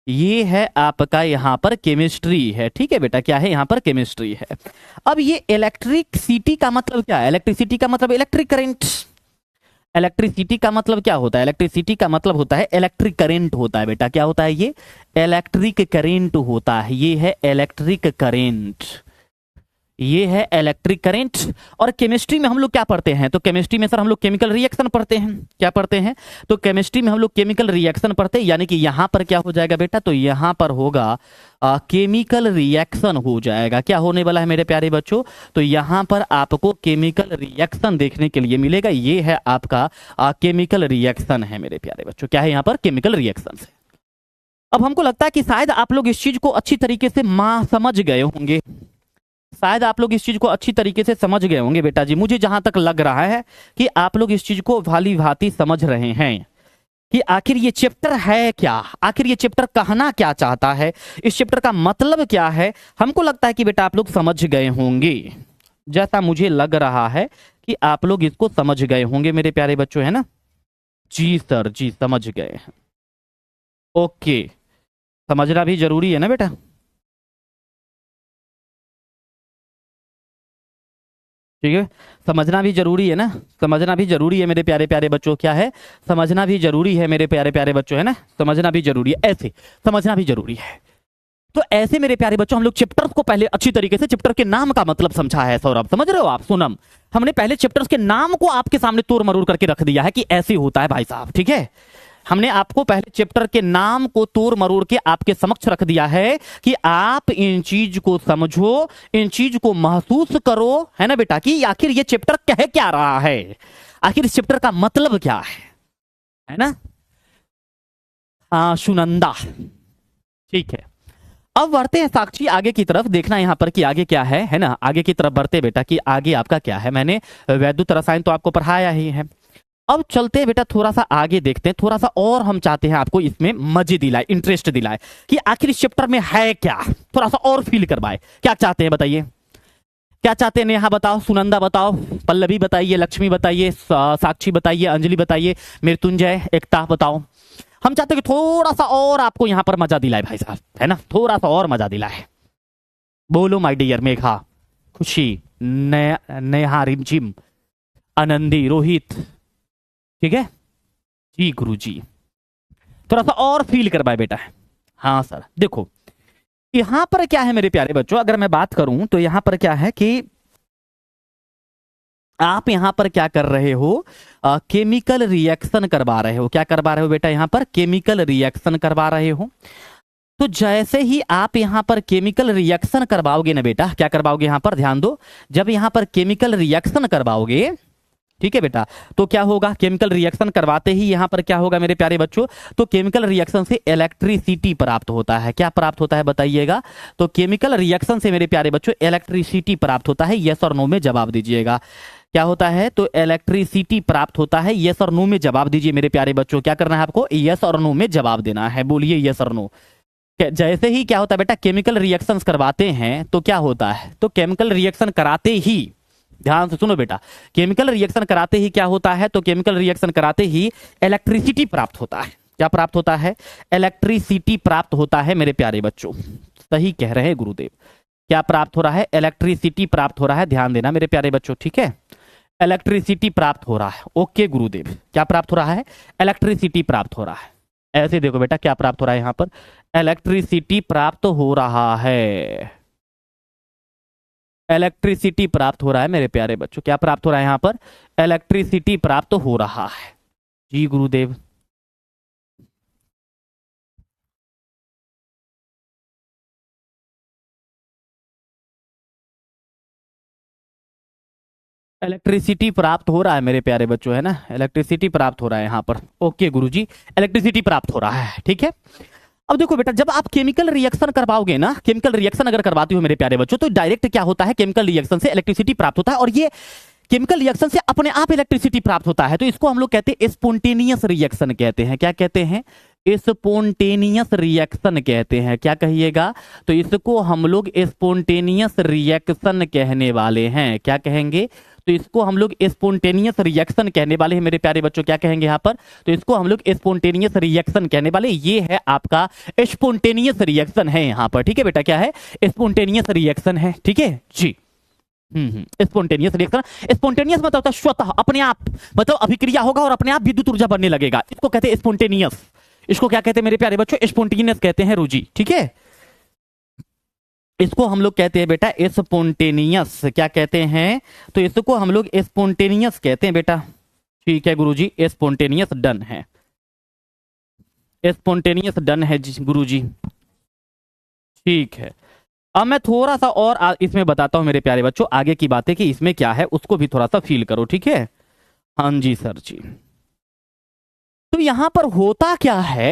ये है आपका यहां पर केमिस्ट्री है, ठीक है बेटा, क्या है यहां पर केमिस्ट्री है। अब ये इलेक्ट्रिसिटी का मतलब क्या है, इलेक्ट्रिसिटी का मतलब इलेक्ट्रिक करंट। इलेक्ट्रिसिटी का मतलब क्या होता है, इलेक्ट्रिसिटी का मतलब होता है इलेक्ट्रिक करंट होता है बेटा। क्या होता है ये, इलेक्ट्रिक करंट होता है, ये है इलेक्ट्रिक करंट, ये है इलेक्ट्रिक करंट। और केमिस्ट्री में हम लोग क्या पढ़ते हैं, तो केमिस्ट्री में सर हम लोग केमिकल रिएक्शन पढ़ते हैं। क्या पढ़ते हैं, तो केमिस्ट्री में हम लोग केमिकल रिएक्शन पढ़ते हैं। यानी कि यहां पर क्या हो जाएगा बेटा, तो यहां पर होगा केमिकल रिएक्शन हो जाएगा। क्या होने वाला है मेरे प्यारे बच्चों, तो यहां पर आपको केमिकल रिएक्शन देखने के लिए मिलेगा। ये है आपका केमिकल रिएक्शन है मेरे प्यारे बच्चों, क्या है यहाँ पर केमिकल रिएक्शन है। अब हमको लगता है कि शायद आप लोग इस चीज को अच्छी तरीके से समझ गए होंगे, शायद आप लोग इस चीज को अच्छी तरीके से समझ गए होंगे बेटा जी। मुझे जहां तक लग रहा है कि आप लोग इस चीज को भाली भांति समझ रहे हैं कि आखिर ये चैप्टर है क्या, आखिर ये चैप्टर कहना क्या चाहता है, इस चैप्टर का मतलब क्या है। हमको लगता है कि बेटा आप लोग समझ गए होंगे, जैसा मुझे लग रहा है कि आप लोग इसको समझ गए होंगे मेरे प्यारे बच्चों, है ना? जी सर जी, समझ गए। ओके, समझना भी जरूरी है ना बेटा। ठीक है, समझना भी जरूरी है ना, समझना भी जरूरी है मेरे प्यारे प्यारे बच्चों। क्या है? समझना भी जरूरी है मेरे प्यारे प्यारे बच्चों, है ना? समझना भी जरूरी है, ऐसे समझना भी जरूरी है। तो ऐसे मेरे प्यारे बच्चों हम लोग चैप्टर्स को पहले अच्छी तरीके से, चैप्टर के नाम का मतलब समझा है सौरभ, समझ रहे हो आप सोनम? हमने पहले चैप्टर्स के नाम को आपके सामने तोड़ मरोड़ करके रख दिया है कि ऐसे होता है भाई साहब, ठीक है? हमने आपको पहले चैप्टर के नाम को तोड़ मरोड़ के आपके समक्ष रख दिया है कि आप इन चीज को समझो, इन चीज को महसूस करो, है ना बेटा, कि आखिर ये चैप्टर कह क्या रहा है, आखिर इस चैप्टर का मतलब क्या है ना? हाँ सुनंदा, ठीक है। अब बढ़ते हैं साक्षी आगे की तरफ, देखना यहाँ पर कि आगे क्या है ना? आगे की तरफ बढ़ते बेटा कि आगे आपका क्या है। मैंने वैद्युत रसायन तो आपको पढ़ाया ही है। अब चलते हैं बेटा थोड़ा सा आगे देखते हैं, थोड़ा सा और हम चाहते हैं आपको इसमें मजे दिलाए, इंटरेस्ट दिलाए कि आखिर इस चैप्टर में है क्या, थोड़ा सा और फील करवाए। क्या चाहते हैं बताइए, क्या चाहते हैं? नेहा बताओ, सुनंदा बताओ, पल्लवी बताइए, लक्ष्मी बताइए, साक्षी बताइए, अंजलि बताइए, मृत्युंजय, एकता बताओ। हम चाहते हैं कि थोड़ा सा और आपको यहां पर मजा दिलाए भाई साहब, है ना? थोड़ा सा और मजा दिलाए। बोलो माय डियर। मेघा, खुशी, नेहा, रिमझिम, आनंदी, रोहित, ठीक है जी गुरु जी। थोड़ा सा और फील करवाए बेटा। हाँ सर, देखो यहां पर क्या है मेरे प्यारे बच्चों, अगर मैं बात करूं तो यहां पर क्या है कि आप यहां पर क्या कर रहे हो, केमिकल रिएक्शन करवा रहे हो। क्या करवा रहे हो बेटा? यहां पर केमिकल रिएक्शन करवा रहे हो। तो जैसे ही आप यहां पर केमिकल रिएक्शन करवाओगे ना बेटा, क्या करवाओगे यहां पर, ध्यान दो, जब यहां पर केमिकल रिएक्शन करवाओगे, ठीक है बेटा, तो क्या होगा? केमिकल रिएक्शन करवाते ही यहां पर क्या होगा मेरे प्यारे बच्चों? तो केमिकल रिएक्शन से इलेक्ट्रिसिटी प्राप्त होता है। क्या प्राप्त होता है बताइएगा? तो केमिकल रिएक्शन से मेरे प्यारे बच्चों इलेक्ट्रिसिटी प्राप्त होता है। यस और नो में जवाब दीजिएगा। क्या होता है? तो इलेक्ट्रिसिटी प्राप्त होता है। यस और नो में जवाब दीजिए मेरे प्यारे बच्चों। क्या करना है आपको? यस और नो में जवाब देना है। बोलिए यस और नो। जैसे ही क्या होता है बेटा, केमिकल रिएक्शंस करवाते हैं तो क्या होता है? तो केमिकल रिएक्शन कराते ही, ध्यान से सुनो बेटा, केमिकल रिएक्शन कराते ही क्या होता है? तो केमिकल रिएक्शन कराते ही इलेक्ट्रिसिटी प्राप्त होता है। क्या प्राप्त होता है? इलेक्ट्रिसिटी प्राप्त होता है मेरे प्यारे बच्चों। सही कह रहे हैं गुरुदेव। क्या प्राप्त हो रहा है? इलेक्ट्रिसिटी प्राप्त हो रहा है। ध्यान देना मेरे प्यारे बच्चों, ठीक है? इलेक्ट्रिसिटी प्राप्त हो रहा है। ओके गुरुदेव, क्या प्राप्त हो रहा है? इलेक्ट्रिसिटी प्राप्त हो रहा है। ऐसे देखो बेटा, क्या प्राप्त हो रहा है यहां पर? इलेक्ट्रिसिटी प्राप्त हो रहा है। इलेक्ट्रिसिटी प्राप्त हो रहा है मेरे प्यारे बच्चों। क्या प्राप्त हो रहा है यहां पर? इलेक्ट्रिसिटी प्राप्त हो रहा है। जी गुरुदेव। इलेक्ट्रिसिटी प्राप्त हो रहा है मेरे प्यारे बच्चों, है ना? इलेक्ट्रिसिटी प्राप्त हो रहा है यहां पर। ओके गुरुजी, इलेक्ट्रिसिटी प्राप्त हो रहा है, ठीक है। अब देखो बेटा, जब आप केमिकल रिएक्शन करवाओगे ना, केमिकल रिएक्शन अगर करवाते हो मेरे प्यारे बच्चों, तो डायरेक्ट क्या होता है? केमिकल रिएक्शन से इलेक्ट्रिसिटी प्राप्त होता है, और ये केमिकल रिएक्शन से अपने आप इलेक्ट्रिसिटी प्राप्त होता है। तो इसको हम लोग कहते हैं स्पोंटेनियस रिएक्शन कहते हैं। क्या कहते हैं? स्पोंटेनियस रिएक्शन कहते हैं। क्या कहिएगा? तो इसको हम लोग स्पोंटेनियस रिएक्शन कहने वाले हैं। क्या कहेंगे? तो इसको हम लोग स्पोंटेनियस रिएक्शन कहने वाले हैं मेरे प्यारे बच्चों। क्या कहेंगे यहाँ पर? तो इसको हम लोग स्पोंटेनियस रिएक्शन कहने वाले। ये है आपका स्पोंटेनियस रिएक्शन है यहाँ पर, ठीक है बेटा? क्या है? स्पोंटेनियस रिएक्शन है, ठीक है जी। स्पोंटेनियस रिएक्शन, स्पोंटेनियस मतलब होता है स्वतः, अपने आप, मतलब अभिक्रिया होगा और अपने आप विद्युत ऊर्जा बनने लगेगा। इसको कहते हैं स्पोंटेनियस। इसको क्या कहते हैं मेरे प्यारे बच्चों? स्पोंटेनियस कहते हैं रुचि, ठीक है? इसको हम लोग कहते हैं बेटा स्पोंटेनियस। क्या कहते हैं? तो इसको हम लोग स्पोंटेनियस कहते हैं बेटा, ठीक है गुरुजी? स्पोंटेनियस डन है, स्पोंटेनियस डन है गुरुजी, ठीक है। अब मैं थोड़ा सा और इसमें बताता हूं मेरे प्यारे बच्चों आगे की बातें कि इसमें क्या है, उसको भी थोड़ा सा फील करो, ठीक है? हाँ जी सर जी। तो यहां पर होता क्या है,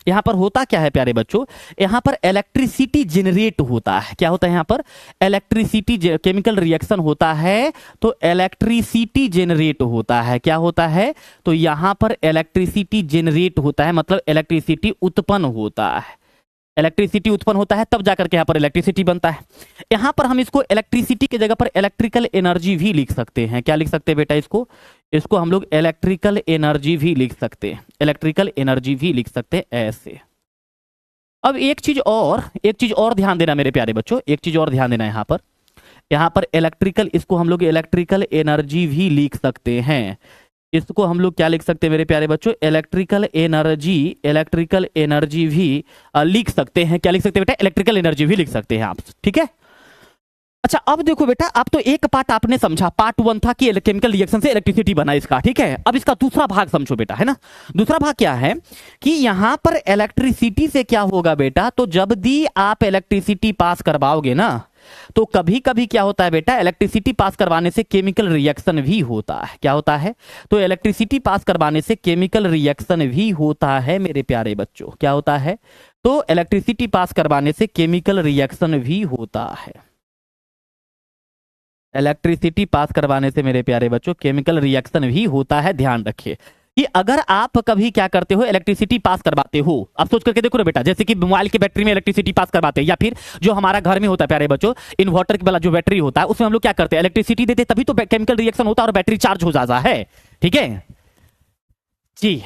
यहां पर होता क्या है प्यारे बच्चों? यहां पर इलेक्ट्रिसिटी जनरेट होता है। क्या होता है यहां पर? इलेक्ट्रिसिटी, केमिकल रिएक्शन होता है तो इलेक्ट्रिसिटी जनरेट होता है। क्या होता है? तो यहां पर इलेक्ट्रिसिटी जनरेट होता है, मतलब इलेक्ट्रिसिटी उत्पन्न होता है। इलेक्ट्रिसिटी उत्पन्न होता है तब जाकर के यहाँ पर इलेक्ट्रिसिटी बनता है। यहाँ पर हम इसको इलेक्ट्रिसिटी की जगह पर इलेक्ट्रिकल एनर्जी भी लिख सकते हैं। क्या लिख सकते हैं बेटा? इसको हम लोग इलेक्ट्रिकल एनर्जी भी लिख सकते हैं, इलेक्ट्रिकल एनर्जी भी लिख सकते हैं ऐसे। अब एक चीज और ध्यान देना मेरे प्यारे बच्चों, एक चीज और ध्यान देना यहाँ पर इलेक्ट्रिकल, इसको हम लोग इलेक्ट्रिकल एनर्जी भी लिख सकते हैं। इसको हम लोग क्या लिख सकते हैं मेरे प्यारे बच्चों? इलेक्ट्रिकल एनर्जी भी लिख सकते हैं। क्या लिख सकते हैं बेटा? इलेक्ट्रिकल एनर्जी भी लिख सकते हैं आप, ठीक है। अच्छा अब देखो बेटा, अब तो एक पार्ट आपने समझा, पार्ट 1 था कि केमिकल रिएक्शन से इलेक्ट्रिसिटी बना इसका, ठीक है। अब इसका दूसरा भाग समझो बेटा, है ना। दूसरा भाग क्या है कि यहां पर इलेक्ट्रिसिटी से क्या होगा बेटा, तो जब भी आप इलेक्ट्रिसिटी पास करवाओगे ना, तो कभी कभी क्या होता है बेटा, इलेक्ट्रिसिटी पास करवाने से केमिकल रिएक्शन भी होता है। क्या होता है? तो इलेक्ट्रिसिटी पास करवाने से केमिकल रिएक्शन भी होता है मेरे प्यारे बच्चों। क्या होता है? तो इलेक्ट्रिसिटी पास करवाने से केमिकल रिएक्शन भी होता है। इलेक्ट्रिसिटी पास करवाने से मेरे प्यारे बच्चों केमिकल रिएक्शन भी होता है। ध्यान रखिए कि अगर आप कभी क्या करते हो, इलेक्ट्रिसिटी पास करवाते हो, आप सोच करके देखो ना बेटा, जैसे कि मोबाइल की बैटरी में इलेक्ट्रिसिटी पास करवाते हैं, या फिर जो हमारा घर में होता है प्यारे बच्चों, इन्वर्टर वाला जो बैटरी होता है, उसमें हम लोग क्या करते हैं, इलेक्ट्रिसिटी देते तभी तो केमिकल रिएक्शन होता है और बैटरी चार्ज हो जाता है, ठीक है जी।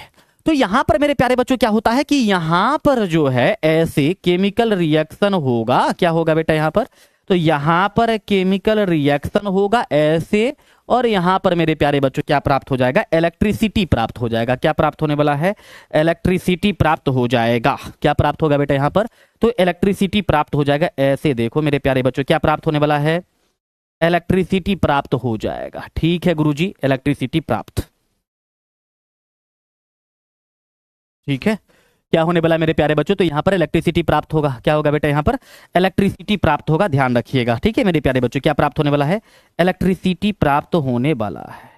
तो यहां पर मेरे प्यारे बच्चों क्या होता है कि यहां पर जो है ऐसे केमिकल रिएक्शन होगा। क्या होगा बेटा यहां पर? तो यहां पर केमिकल रिएक्शन होगा ऐसे, और यहां पर मेरे प्यारे बच्चों क्या प्राप्त हो जाएगा? इलेक्ट्रिसिटी प्राप्त हो जाएगा। क्या प्राप्त होने वाला है? इलेक्ट्रिसिटी प्राप्त हो जाएगा। क्या प्राप्त होगा बेटा यहां पर? तो इलेक्ट्रिसिटी प्राप्त हो जाएगा ऐसे। देखो मेरे प्यारे बच्चों क्या प्राप्त होने वाला है? इलेक्ट्रिसिटी प्राप्त हो जाएगा। ठीक है गुरुजी, इलेक्ट्रिसिटी प्राप्त, ठीक है। क्या होने वाला है मेरे प्यारे बच्चों? तो यहां पर इलेक्ट्रिसिटी प्राप्त होगा। क्या होगा बेटा यहां पर? इलेक्ट्रिसिटी प्राप्त होगा। ध्यान रखिएगा, ठीक है मेरे प्यारे बच्चों। क्या प्राप्त होने वाला है? इलेक्ट्रिसिटी प्राप्त होने वाला है,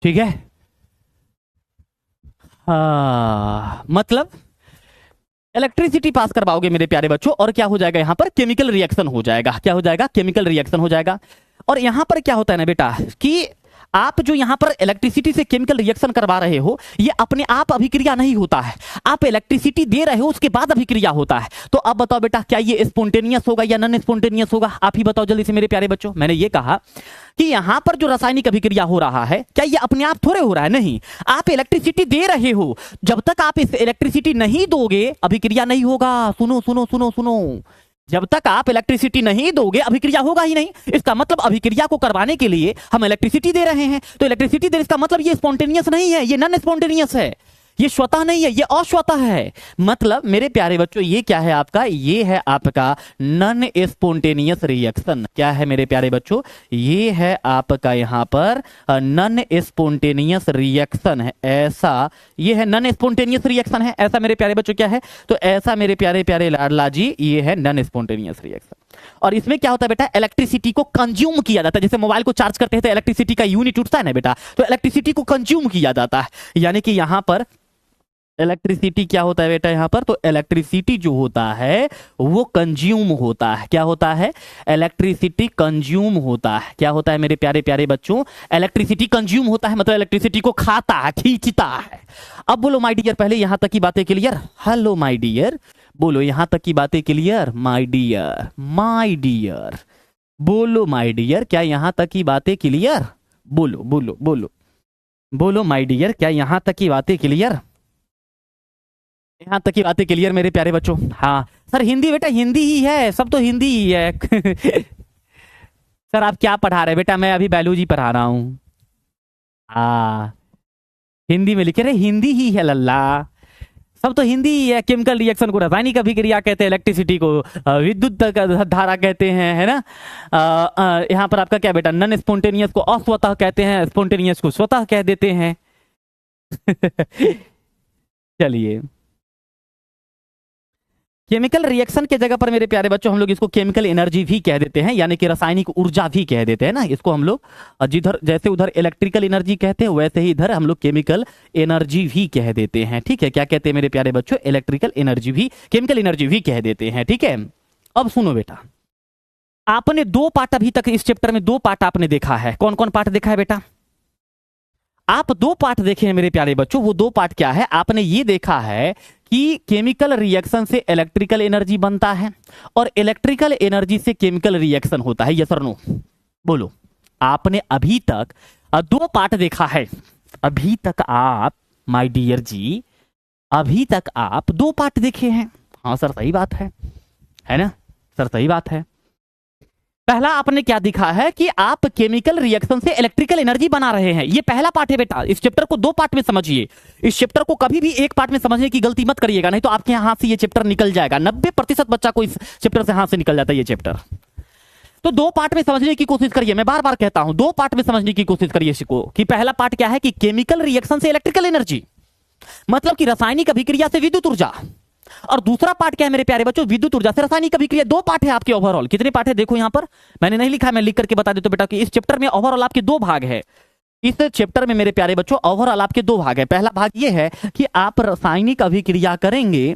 ठीक है। मतलब इलेक्ट्रिसिटी पास करवाओगे मेरे प्यारे बच्चों, और क्या हो जाएगा यहां पर? केमिकल रिएक्शन हो जाएगा। क्या हो जाएगा? केमिकल रिएक्शन हो जाएगा। और यहां पर क्या होता है ना बेटा कि आप जो यहां पर इलेक्ट्रिसिटी से केमिकल रिएक्शन करवा रहे हो, ये अपने आप अभिक्रिया नहीं होता है, आप इलेक्ट्रिसिटी दे रहे हो उसके बाद अभिक्रिया होता है। तो अब बताओ बेटा, क्या ये स्पॉन्टेनियस होगा या नॉन स्पॉन्टेनियस होगा? आप ही बताओ जल्दी से मेरे प्यारे बच्चों। मैंने ये कहा कि यहां पर जो रासायनिक अभिक्रिया हो रहा है, क्या ये अपने आप थोड़े हो रहा है? नहीं, आप इलेक्ट्रिसिटी दे रहे हो। जब तक आप इस इलेक्ट्रिसिटी नहीं दोगे अभिक्रिया नहीं होगा। सुनो सुनो सुनो सुनो, जब तक आप इलेक्ट्रिसिटी नहीं दोगे अभिक्रिया होगा ही नहीं। इसका मतलब अभिक्रिया को करवाने के लिए हम इलेक्ट्रिसिटी दे रहे हैं, तो इलेक्ट्रिसिटी देने इसका मतलब ये स्पॉन्टेनियस नहीं है, ये नॉन स्पॉन्टेनियस है, ये स्वतः नहीं है, ये अस्वतः है। मतलब मेरे प्यारे बच्चों ये क्या है आपका? ये है आपका नॉन स्पॉन्टेनियस रिएक्शन। क्या है मेरे प्यारे बच्चों? ये है आपका यहां पर नॉन स्पॉन्टेनियस रिएक्शन है। ऐसा ये है नॉन स्पॉन्टेनियस रिएक्शन है। ऐसा मेरे प्यारे बच्चों क्या है? तो ऐसा मेरे प्यारे प्यारे लाडला जी ये है नॉन स्पॉन्टेनियस रिएक्शन। और इसमें क्या होता है बेटा? इलेक्ट्रिसिटी को कंज्यूम किया जाता है। जैसे मोबाइल को चार्ज करते हैं तो इलेक्ट्रिसिटी का यूनिट उठता है ना बेटा, तो इलेक्ट्रिसिटी को कंज्यूम किया जाता है। यानी कि यहां पर इलेक्ट्रिसिटी क्या होता है बेटा यहां पर? तो इलेक्ट्रिसिटी जो होता है वो कंज्यूम होता है। क्या होता है? इलेक्ट्रिसिटी कंज्यूम होता है। क्या होता है मेरे प्यारे प्यारे बच्चों? इलेक्ट्रिसिटी कंज्यूम होता है, मतलब इलेक्ट्रिसिटी को खाता है, खींचता है। अब बोलो माय डियर, पहले यहां तक की बातें क्लियर? हेलो माय डियर, बोलो यहां तक की बातें clear? My dear, my dear, बोलो माय डियर, क्या यहां तक की बातें क्लियर? बोलो बोलो बोलो बोलो माय डियर, क्या यहां तक की बातें क्लियर? यहां तक की बातें क्लियर मेरे प्यारे बच्चों? हाँ सर, हिंदी बेटा हिंदी ही है, सब तो हिंदी ही है। सर आप क्या पढ़ा रहे बेटा? मैं अभी बायोलॉजी पढ़ा रहा हूँ। हाँ हिंदी में लिखे रहे, हिंदी ही है लल्ला, सब तो हिंदी ही है। केमिकल रिएक्शन को रासायनिक अभिक्रिया कहते हैं, इलेक्ट्रिसिटी को विद्युत धारा कहते हैं, है ना। यहाँ पर आपका क्या बेटा? नॉन स्पॉन्टेनियस को अस्वतः कहते हैं, स्पॉन्टेनियस को स्वतः कह देते हैं। चलिए, केमिकल रिएक्शन के जगह पर मेरे प्यारे बच्चों हम लोग इसको केमिकल एनर्जी भी कह देते हैं, यानी कि रासायनिक ऊर्जा भी कह देते हैं ना इसको हम लोग। जिधर जैसे उधर इलेक्ट्रिकल एनर्जी कहते हैं, वैसे ही इधर हम लोग केमिकल एनर्जी भी कह देते हैं। ठीक है, क्या कहते हैं मेरे प्यारे बच्चों? इलेक्ट्रिकल एनर्जी भी, केमिकल एनर्जी भी कह देते हैं। ठीक है, अब सुनो बेटा, आपने दो पार्ट अभी तक इस चैप्टर में, दो पार्ट आपने देखा है। कौन कौन पार्ट देखा है बेटा? आप दो पार्ट देखे हैं मेरे प्यारे बच्चों। वो दो पार्ट क्या है? आपने ये देखा है कि केमिकल रिएक्शन से इलेक्ट्रिकल एनर्जी बनता है और इलेक्ट्रिकल एनर्जी से केमिकल रिएक्शन होता है, यस और नो? बोलो। आपने अभी तक दो पार्ट देखा है, अभी तक आप माय डियर जी, अभी तक आप दो पार्ट देखे हैं। हाँ सर सही बात है ना सर, सही बात है। पहला आपने क्या दिखा है कि आप केमिकल रिएक्शन से इलेक्ट्रिकल एनर्जी बना रहे हैं, ये पहला पार्ट है बेटा। इस चैप्टर को दो पार्ट में समझिए, इस चैप्टर को कभी भी एक पार्ट में समझने की गलती मत करिएगा, नहीं तो आपके हाथ से ये चैप्टर निकल जाएगा। 90% बच्चा को इस चैप्टर से हाथ से निकल जाता है ये चैप्टर। तो दो पार्ट में समझने की कोशिश करिए, मैं बार बार कहता हूं दो पार्ट में समझने की कोशिश करिए इसको। कि पहला पार्ट क्या है कि केमिकल रिएक्शन से इलेक्ट्रिकल एनर्जी, मतलब कि रासायनिक अभिक्रिया से विद्युत ऊर्जा। और दूसरा पार्ट क्या है मेरे प्यारे बच्चों? विद्युत ऊर्जा से रासायनिक अभिक्रिया। दो पार्ट है आपके ओवरऑल। कितने पार्ट है देखो यहां पर, मैंने नहीं लिखा है, मैं लिख करके बता देता हूं बेटा कि इस चैप्टर में ओवरऑल आपके दो भाग है। इस चैप्टर में मेरे प्यारे बच्चों ओवरऑल आपके दो भाग है। पहला भाग ये है कि आप रासायनिक अभिक्रिया करेंगे,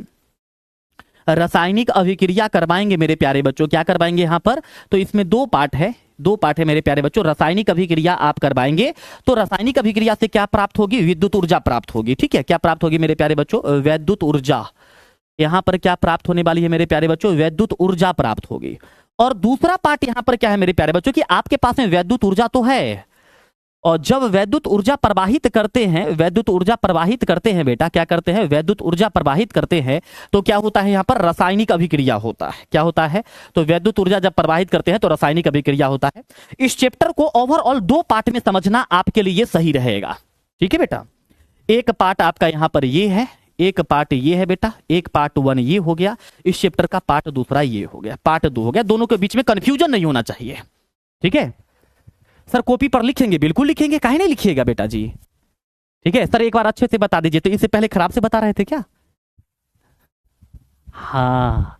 रासायनिक अभिक्रिया करवाएंगे मेरे प्यारे बच्चों। क्या करवाएंगे यहां पर? तो इसमें दो पार्ट है, दो पार्ट है मेरे प्यारे बच्चों। रासायनिक अभिक्रिया आप करवाएंगे तो रासायनिक अभिक्रिया से क्या प्राप्त होगी? विद्युत ऊर्जा प्राप्त होगी। ठीक है, क्या प्राप्त होगी मेरे प्यारे बच्चों? विद्युत ऊर्जा। यहां पर क्या प्राप्त होने वाली है मेरे प्यारे बच्चों? विद्युत ऊर्जा प्राप्त होगी। और दूसरा पार्ट यहां पर क्या है मेरे प्यारे बच्चों कि आपके पास में विद्युत ऊर्जा तो है, और जब विद्युत ऊर्जा प्रवाहित करते हैं, विद्युत ऊर्जा प्रवाहित करते हैं बेटा, क्या करते हैं? विद्युत ऊर्जा प्रवाहित करते हैं तो क्या होता है? यहां पर रासायनिक अभिक्रिया होता है। क्या होता है? तो विद्युत ऊर्जा जब प्रवाहित करते हैं तो रासायनिक अभिक्रिया होता है। इस चैप्टर को ओवरऑल दो पार्ट में समझना आपके लिए सही रहेगा। ठीक है बेटा, एक पार्ट आपका यहां पर ये है, एक पार्ट ये है बेटा, एक पार्ट 1 ये हो गया, इस चैप्टर का पार्ट दूसरा ये हो गया, पार्ट 2 हो गया। दोनों के बीच में कंफ्यूजन नहीं होना चाहिए। ठीक है सर, कॉपी पर लिखेंगे? बिल्कुल लिखेंगे, काहे नहीं लिखिएगा बेटा जी। ठीक है सर, एक बार अच्छे से बता दीजिए। तो इससे पहले खराब से बता रहे थे क्या? हाँ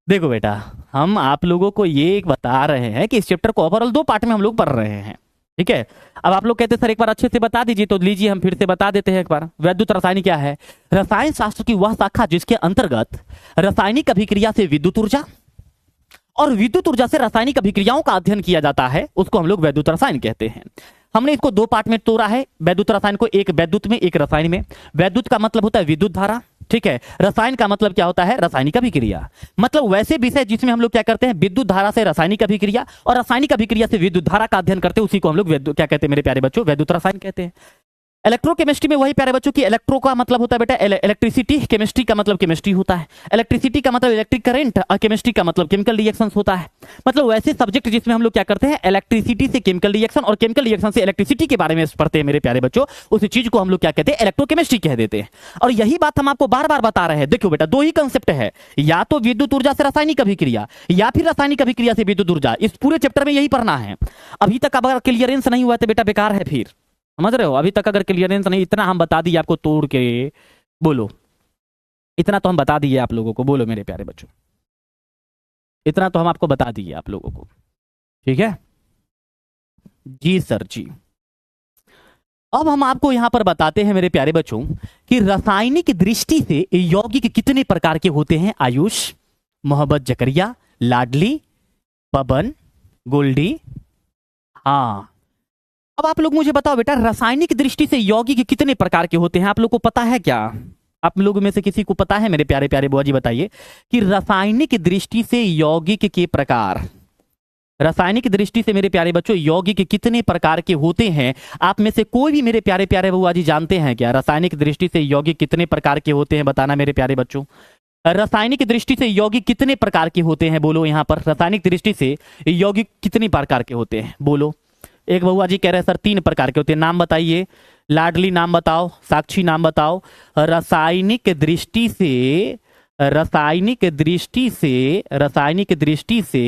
देखो बेटा, हम आप लोगों को ये बता रहे हैं कि इस चैप्टर को ओवरऑल दो पार्ट में हम लोग पढ़ रहे हैं। ठीक है, अब आप लोग कहते हैं सर एक बार अच्छे से बता दीजिए, तो लीजिए हम फिर से बता देते हैं एक बार। वैद्युत रसायन क्या है? रसायन शास्त्र की वह शाखा जिसके अंतर्गत रासायनिक अभिक्रिया से विद्युत ऊर्जा और विद्युत ऊर्जा से रासायनिक अभिक्रियाओं का अध्ययन किया जाता है, उसको हम लोग वैद्युत रसायन कहते हैं। हमने इसको दो पार्ट में तोड़ा है वैद्युत रसायन को, एक वैद्युत में एक रसायन में। वैद्युत का मतलब होता है विद्युत धारा, ठीक है। रसायन का मतलब क्या होता है? रासायनिक अभिक्रिया। मतलब वैसे विषय जिसमें हम लोग क्या करते हैं? विद्युत धारा से रासायनिक अभिक्रिया और रासायनिक अभिक्रिया से विद्युत धारा का अध्ययन करते हैं, उसी को हम लोग क्या कहते हैं मेरे प्यारे बच्चों? वैद्युत रसायन कहते हैं। इलेक्ट्रोकेमिस्ट्री में वही प्यारे बच्चों की, इलेक्ट्रो का मतलब होता है बेटा इलेक्ट्रिसिटी, केमिस्ट्री का मतलब केमिस्ट्री होता है, इलेक्ट्रिसिटी का मतलब इलेक्ट्रिक करंट और केमिस्ट्री का मतलब केमिकल रिएक्शंस होता है। मतलब वैसे सब्जेक्ट जिसमें हम लोग क्या करते हैं? इलेक्ट्रिसिटी से केमिकल रिएक्शन और केमिकल रिएक्शन से इलेक्ट्रिसिटी के बारे में पढ़ते हैं मेरे प्यारे बच्चों, उस चीज को हम लोग क्या कहते हैं? इलेक्ट्रोकेमिस्ट्री कह देते हैं। और यही बात हम आपको बार बार बता रहे हैं। देखो बेटा, दो ही कंसेप्ट है, या तो विद्युत ऊर्जा से रासायनिक अभिक्रिया या फिर रासायनिक अभिक्रिया से विद्युत ऊर्जा। इस पूरे चैप्टर में यही पढ़ना है। अभी तक अगर क्लियरेंस नहीं हुआ तो बेटा बेकार है, फिर समझ रहे हो? अभी तक अगर क्लियरेंस नहीं, इतना हम बता दिए आपको तोड़ के, बोलो इतना तो हम बता दिए आप लोगों को, बोलो मेरे प्यारे बच्चों, इतना तो हम आपको बता दिए आप लोगों को। ठीक है जी सर जी। अब हम आपको यहां पर बताते हैं मेरे प्यारे बच्चों कि रासायनिक दृष्टि से यौगिक कितने प्रकार के होते हैं। आयुष, मोहब्बत, जकरिया, लाडली, पवन, गोल्डी। हाँ, अब आप लोग मुझे बताओ बेटा, रासायनिक दृष्टि से यौगिक कितने प्रकार के होते हैं? आप लोग को पता है क्या? आप लोगों में से किसी को पता है? मेरे प्यारे प्यारे बुआ जी बताइए कि रासायनिक दृष्टि से यौगिक के प्रकार, रासायनिक दृष्टि से मेरे प्यारे बच्चों यौगिक कितने प्रकार के होते हैं? आप में से कोई भी मेरे प्यारे प्यारे बुआ जी जानते हैं क्या? रासायनिक दृष्टि से यौगिक कितने प्रकार के होते हैं, बताना मेरे प्यारे बच्चों। रासायनिक दृष्टि से यौगिक कितने प्रकार के होते हैं? बोलो यहां पर, रासायनिक दृष्टि से यौगिक कितने प्रकार के होते हैं? बोलो। एक बउआ जी कह रहे हैं सर 3 प्रकार के होते हैं, नाम बताइए। लाडली नाम बताओ, साक्षी नाम बताओ। रासायनिक दृष्टि से, रासायनिक दृष्टि से, रासायनिक दृष्टि से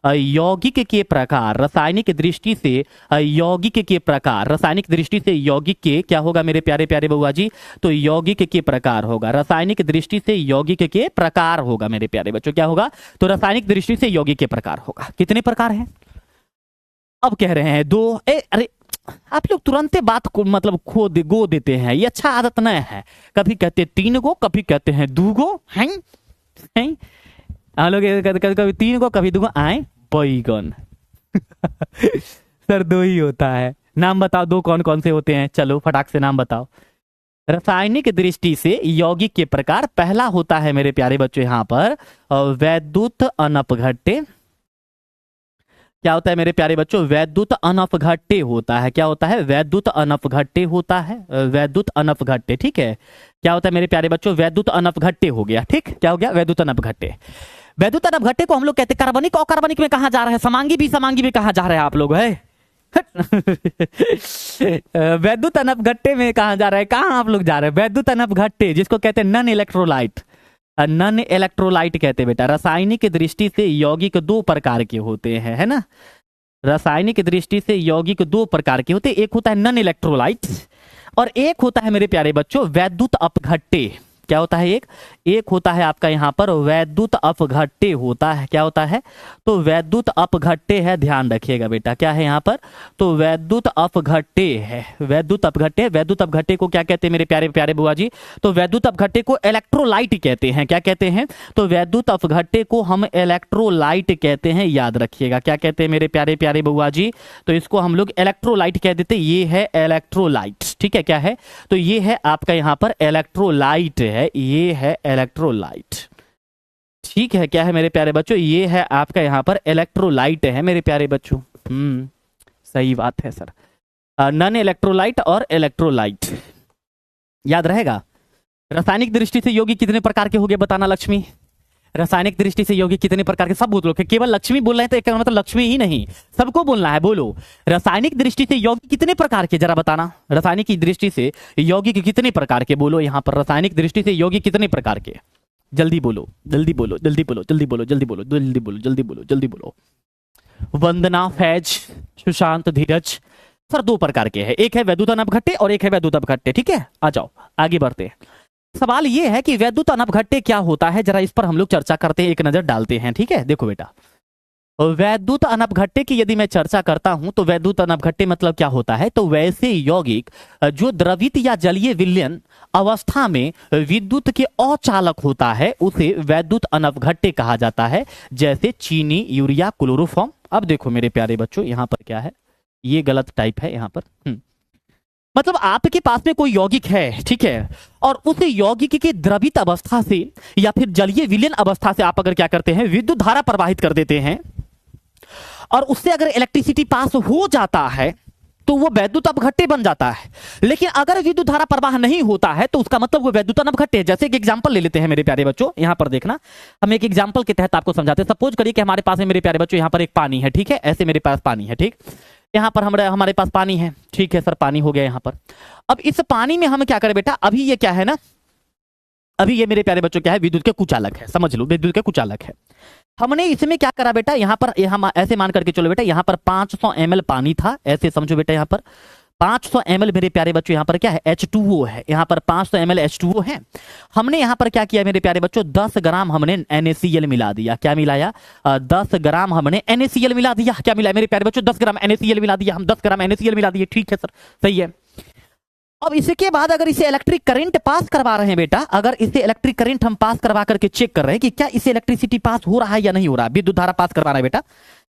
यौगिक के प्रकार, रासायनिक दृष्टि से यौगिक के प्रकार, रासायनिक दृष्टि से यौगिक के क्या होगा मेरे प्यारे प्यारे बउआ जी? तो यौगिक के प्रकार होगा। रासायनिक दृष्टि से यौगिक के प्रकार होगा मेरे प्यारे बच्चों। क्या होगा? तो रासायनिक दृष्टि से यौगिक के प्रकार होगा। कितने प्रकार हैं? अब कह रहे हैं 2। अरे आप लोग तुरंत बात को मतलब गो देते हैं, ये अच्छा आदत नहीं है। कभी कहते हैं 3 गो, कभी कहते हैं 2 गो, हैं हम लोग कभी 3 गो, कभी 2 गो। आए बैगन सर 2 ही होता है। नाम बताओ 2 कौन कौन से होते हैं? चलो फटाक से नाम बताओ। रासायनिक दृष्टि से यौगिक के प्रकार पहला होता है मेरे प्यारे बच्चों यहाँ पर वैद्युत अनपघट्य। क्या होता है मेरे प्यारे बच्चों? वैद्युत अनपघट्य होता है। क्या होता है? वैद्युत अनपघट्य होता है। वैद्युत अनपघट्य, ठीक है। क्या होता है मेरे प्यारे बच्चों? वैद्युत अनपघट्य हो गया। ठीक, क्या हो गया? वैद्युत अनपघट्य। वैद्युत अनपघट्य को हम लोग कहते हैं कार्बनिक अकार्बनिक में कहा जा रहा है, समांगी भी कहा जा रहा है आप लोग है। वैद्युत अनपघट्य में कहा जा रहा है? कहाँ आप लोग जा रहे हैं? वैद्युत अनपघट्य जिसको कहते हैं नन इलेक्ट्रोलाइट। नन इलेक्ट्रोलाइट कहते हैं बेटा। रासायनिक दृष्टि से यौगिक दो प्रकार के होते हैं, है ना। रासायनिक दृष्टि से यौगिक दो प्रकार के होते हैं, एक होता है नन इलेक्ट्रोलाइट और एक होता है मेरे प्यारे बच्चों वैद्युत अपघट्य। क्या होता है? एक होता है आपका यहाँ पर वैद्युत अपघट्य होता है। क्या होता है? तो वैद्युत अपघट्य है, ध्यान रखिएगा बेटा। क्या है यहाँ पर? तो वैद्युत अपघट्य है। वैद्युत अपघट्य। वैद्युत अपघट्य को क्या कहते हैं मेरे प्यारे प्यारे बुआ जी? तो वैद्युत अपघट्य को इलेक्ट्रोलाइट कहते हैं। क्या कहते हैं? तो वैद्युत अपघट्य को हम इलेक्ट्रोलाइट कहते हैं, याद रखिएगा। क्या कहते हैं मेरे प्यारे प्यारे बुआ जी? तो इसको हम लोग इलेक्ट्रोलाइट कह देते हैं। ये है इलेक्ट्रोलाइट, ठीक है। क्या है? तो ये है आपका यहाँ पर इलेक्ट्रोलाइट है। ये है इलेक्ट्रोलाइट, ठीक है। क्या है मेरे प्यारे बच्चों? ये है आपका यहाँ पर इलेक्ट्रोलाइट है मेरे प्यारे बच्चों। सही बात है सर। नन इलेक्ट्रोलाइट और इलेक्ट्रोलाइट याद रहेगा। रासायनिक दृष्टि से यौगिक कितने प्रकार के हो गए बताना लक्ष्मी? रासायनिक दृष्टि से यौगिक कितने प्रकार के? सब बोल लो। केवल लक्ष्मी बोल रहे हैं तो एक मतलब लक्ष्मी ही नहीं, सबको बोलना है। बोलो, रासायनिक दृष्टि से यौगिक कितने प्रकार के, जरा बताना। रासायनिक की दृष्टि से यौगिक कितने प्रकार के? बोलो यहाँ पर रासायनिक दृष्टि से यौगिक कितने प्रकार के? जल्दी बोलो, जल्दी बोलो, जल्दी बोलो, जल्दी बोलो, जल्दी बोलो, जल्दी बोलो, जल्दी बोलो, जल्दी बोलो। वंदना, फैज, सुशांत, धीरज। सर दो प्रकार के हैं, एक है वैद्युत अनपघट्य और एक है वैद्युत अपघट्य। ठीक है, आ जाओ आगे बढ़ते हैं। सवाल ये है कि वैद्युत अनपघट्य क्या होता है, जरा इस पर हम लोग चर्चा करते हैं, एक नजर डालते हैं। ठीक है, देखो बेटा, वैद्युत अनपघट्य की यदि मैं चर्चा करता हूं तो वैद्युत अनपघट्य मतलब क्या होता है? तो वैसे यौगिक जो द्रवित या जलीय विलयन अवस्था में विद्युत के अचालक होता है उसे वैद्युत अनपघट्य कहा जाता है, जैसे चीनी, यूरिया, क्लोरोफॉर्म। अब देखो मेरे प्यारे बच्चों, यहां पर क्या है, ये गलत टाइप है यहां पर। मतलब आपके पास में कोई यौगिक है, ठीक है, और उस यौगिक के द्रवित अवस्था से या फिर जलीय विलयन अवस्था से आप अगर क्या करते हैं, विद्युत धारा प्रवाहित कर देते हैं और उससे अगर इलेक्ट्रिसिटी पास हो जाता है तो वो वैद्युत अपघट्य बन जाता है। लेकिन अगर विद्युत धारा प्रवाह नहीं होता है तो उसका मतलब वो वैद्युत अनपघट्य है। जैसे एक एग्जांपल ले लेते हैं मेरे प्यारे बच्चों, यहां पर देखना, हम एक एग्जांपल के तहत आपको समझाते हैं। सपोज करिए कि हमारे पास में मेरे प्यारे बच्चों यहां पर एक पानी है, ठीक है, ऐसे मेरे पास पानी है, ठीक, यहां पर हमारे पास पानी है, ठीक है सर, पानी हो गया यहां पर। अब इस पानी में हम क्या करें बेटा, अभी ये क्या है ना, अभी ये मेरे प्यारे बच्चों क्या है, विद्युत के कुचालक है, समझ लो विद्युत के कुचालक है। हमने इसमें क्या करा बेटा, यहाँ पर हम ऐसे मान करके चलो बेटा, यहाँ पर 500 ml पानी था, ऐसे समझो बेटा, यहाँ पर 500 ml मेरे प्यारे बच्चों यहाँ पर क्या है, H2O है, यहाँ पर 500 ml H2O है। हमने यहाँ पर क्या किया मेरे प्यारे बच्चों, 10 ग्राम हमने NaCl मिला दिया। क्या मिलाया? 10 ग्राम हमने NaCl मिला दिया। क्या मिला मेरे प्यारे बच्चों? 10 ग्राम NaCl मिला दिया, हम 10 ग्राम NaCl मिला दिए, ठीक है सर, सही है। अब इसके बाद अगर इसे इलेक्ट्रिक करंट पास करवा रहे हैं बेटा, अगर इसे इलेक्ट्रिक करंट हम पास करवा करके चेक कर रहे हैं कि क्या इसे इलेक्ट्रिसिटी पास हो रहा है या नहीं हो रहा है, विद्युत धारा पास करवा रहा है बेटा,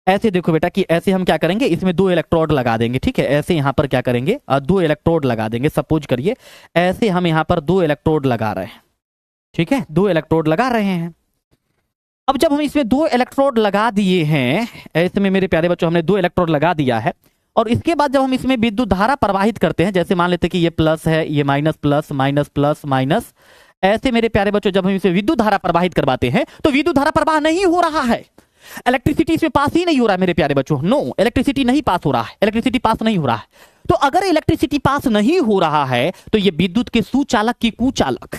ऐसे देखो बेटा कि ऐसे हम क्या करेंगे, इसमें 2 इलेक्ट्रोड लगा देंगे, ठीक है, ऐसे यहां पर क्या करेंगे, 2 इलेक्ट्रोड लगा देंगे। सपोज करिए ऐसे हम यहां पर 2 इलेक्ट्रोड लगा रहे हैं, ठीक है, 2 इलेक्ट्रोड लगा रहे हैं। अब जब हम इसमें 2 इलेक्ट्रोड लगा दिए हैं, ऐसे में मेरे प्यारे बच्चों हमने 2 इलेक्ट्रोड लगा दिया है, और इसके बाद जब हम इसमें विद्युत धारा प्रवाहित करते हैं, जैसे मान लेते हैं कि ये प्लस है, ये minus plus minus plus minus, ऐसे मेरे प्यारे बच्चों जब हम इसमें विद्युत धारा प्रवाहित करवाते हैं तो विद्युत धारा प्रवाह नहीं हो रहा है, इलेक्ट्रिसिटी इसमें पास ही नहीं हो रहा है मेरे प्यारे बच्चों, नो, इलेक्ट्रिसिटी नहीं पास हो रहा है, इलेक्ट्रिसिटी पास नहीं हो रहा है। तो अगर इलेक्ट्रिसिटी पास नहीं हो रहा है तो ये विद्युत के सुचालक की कुचालक,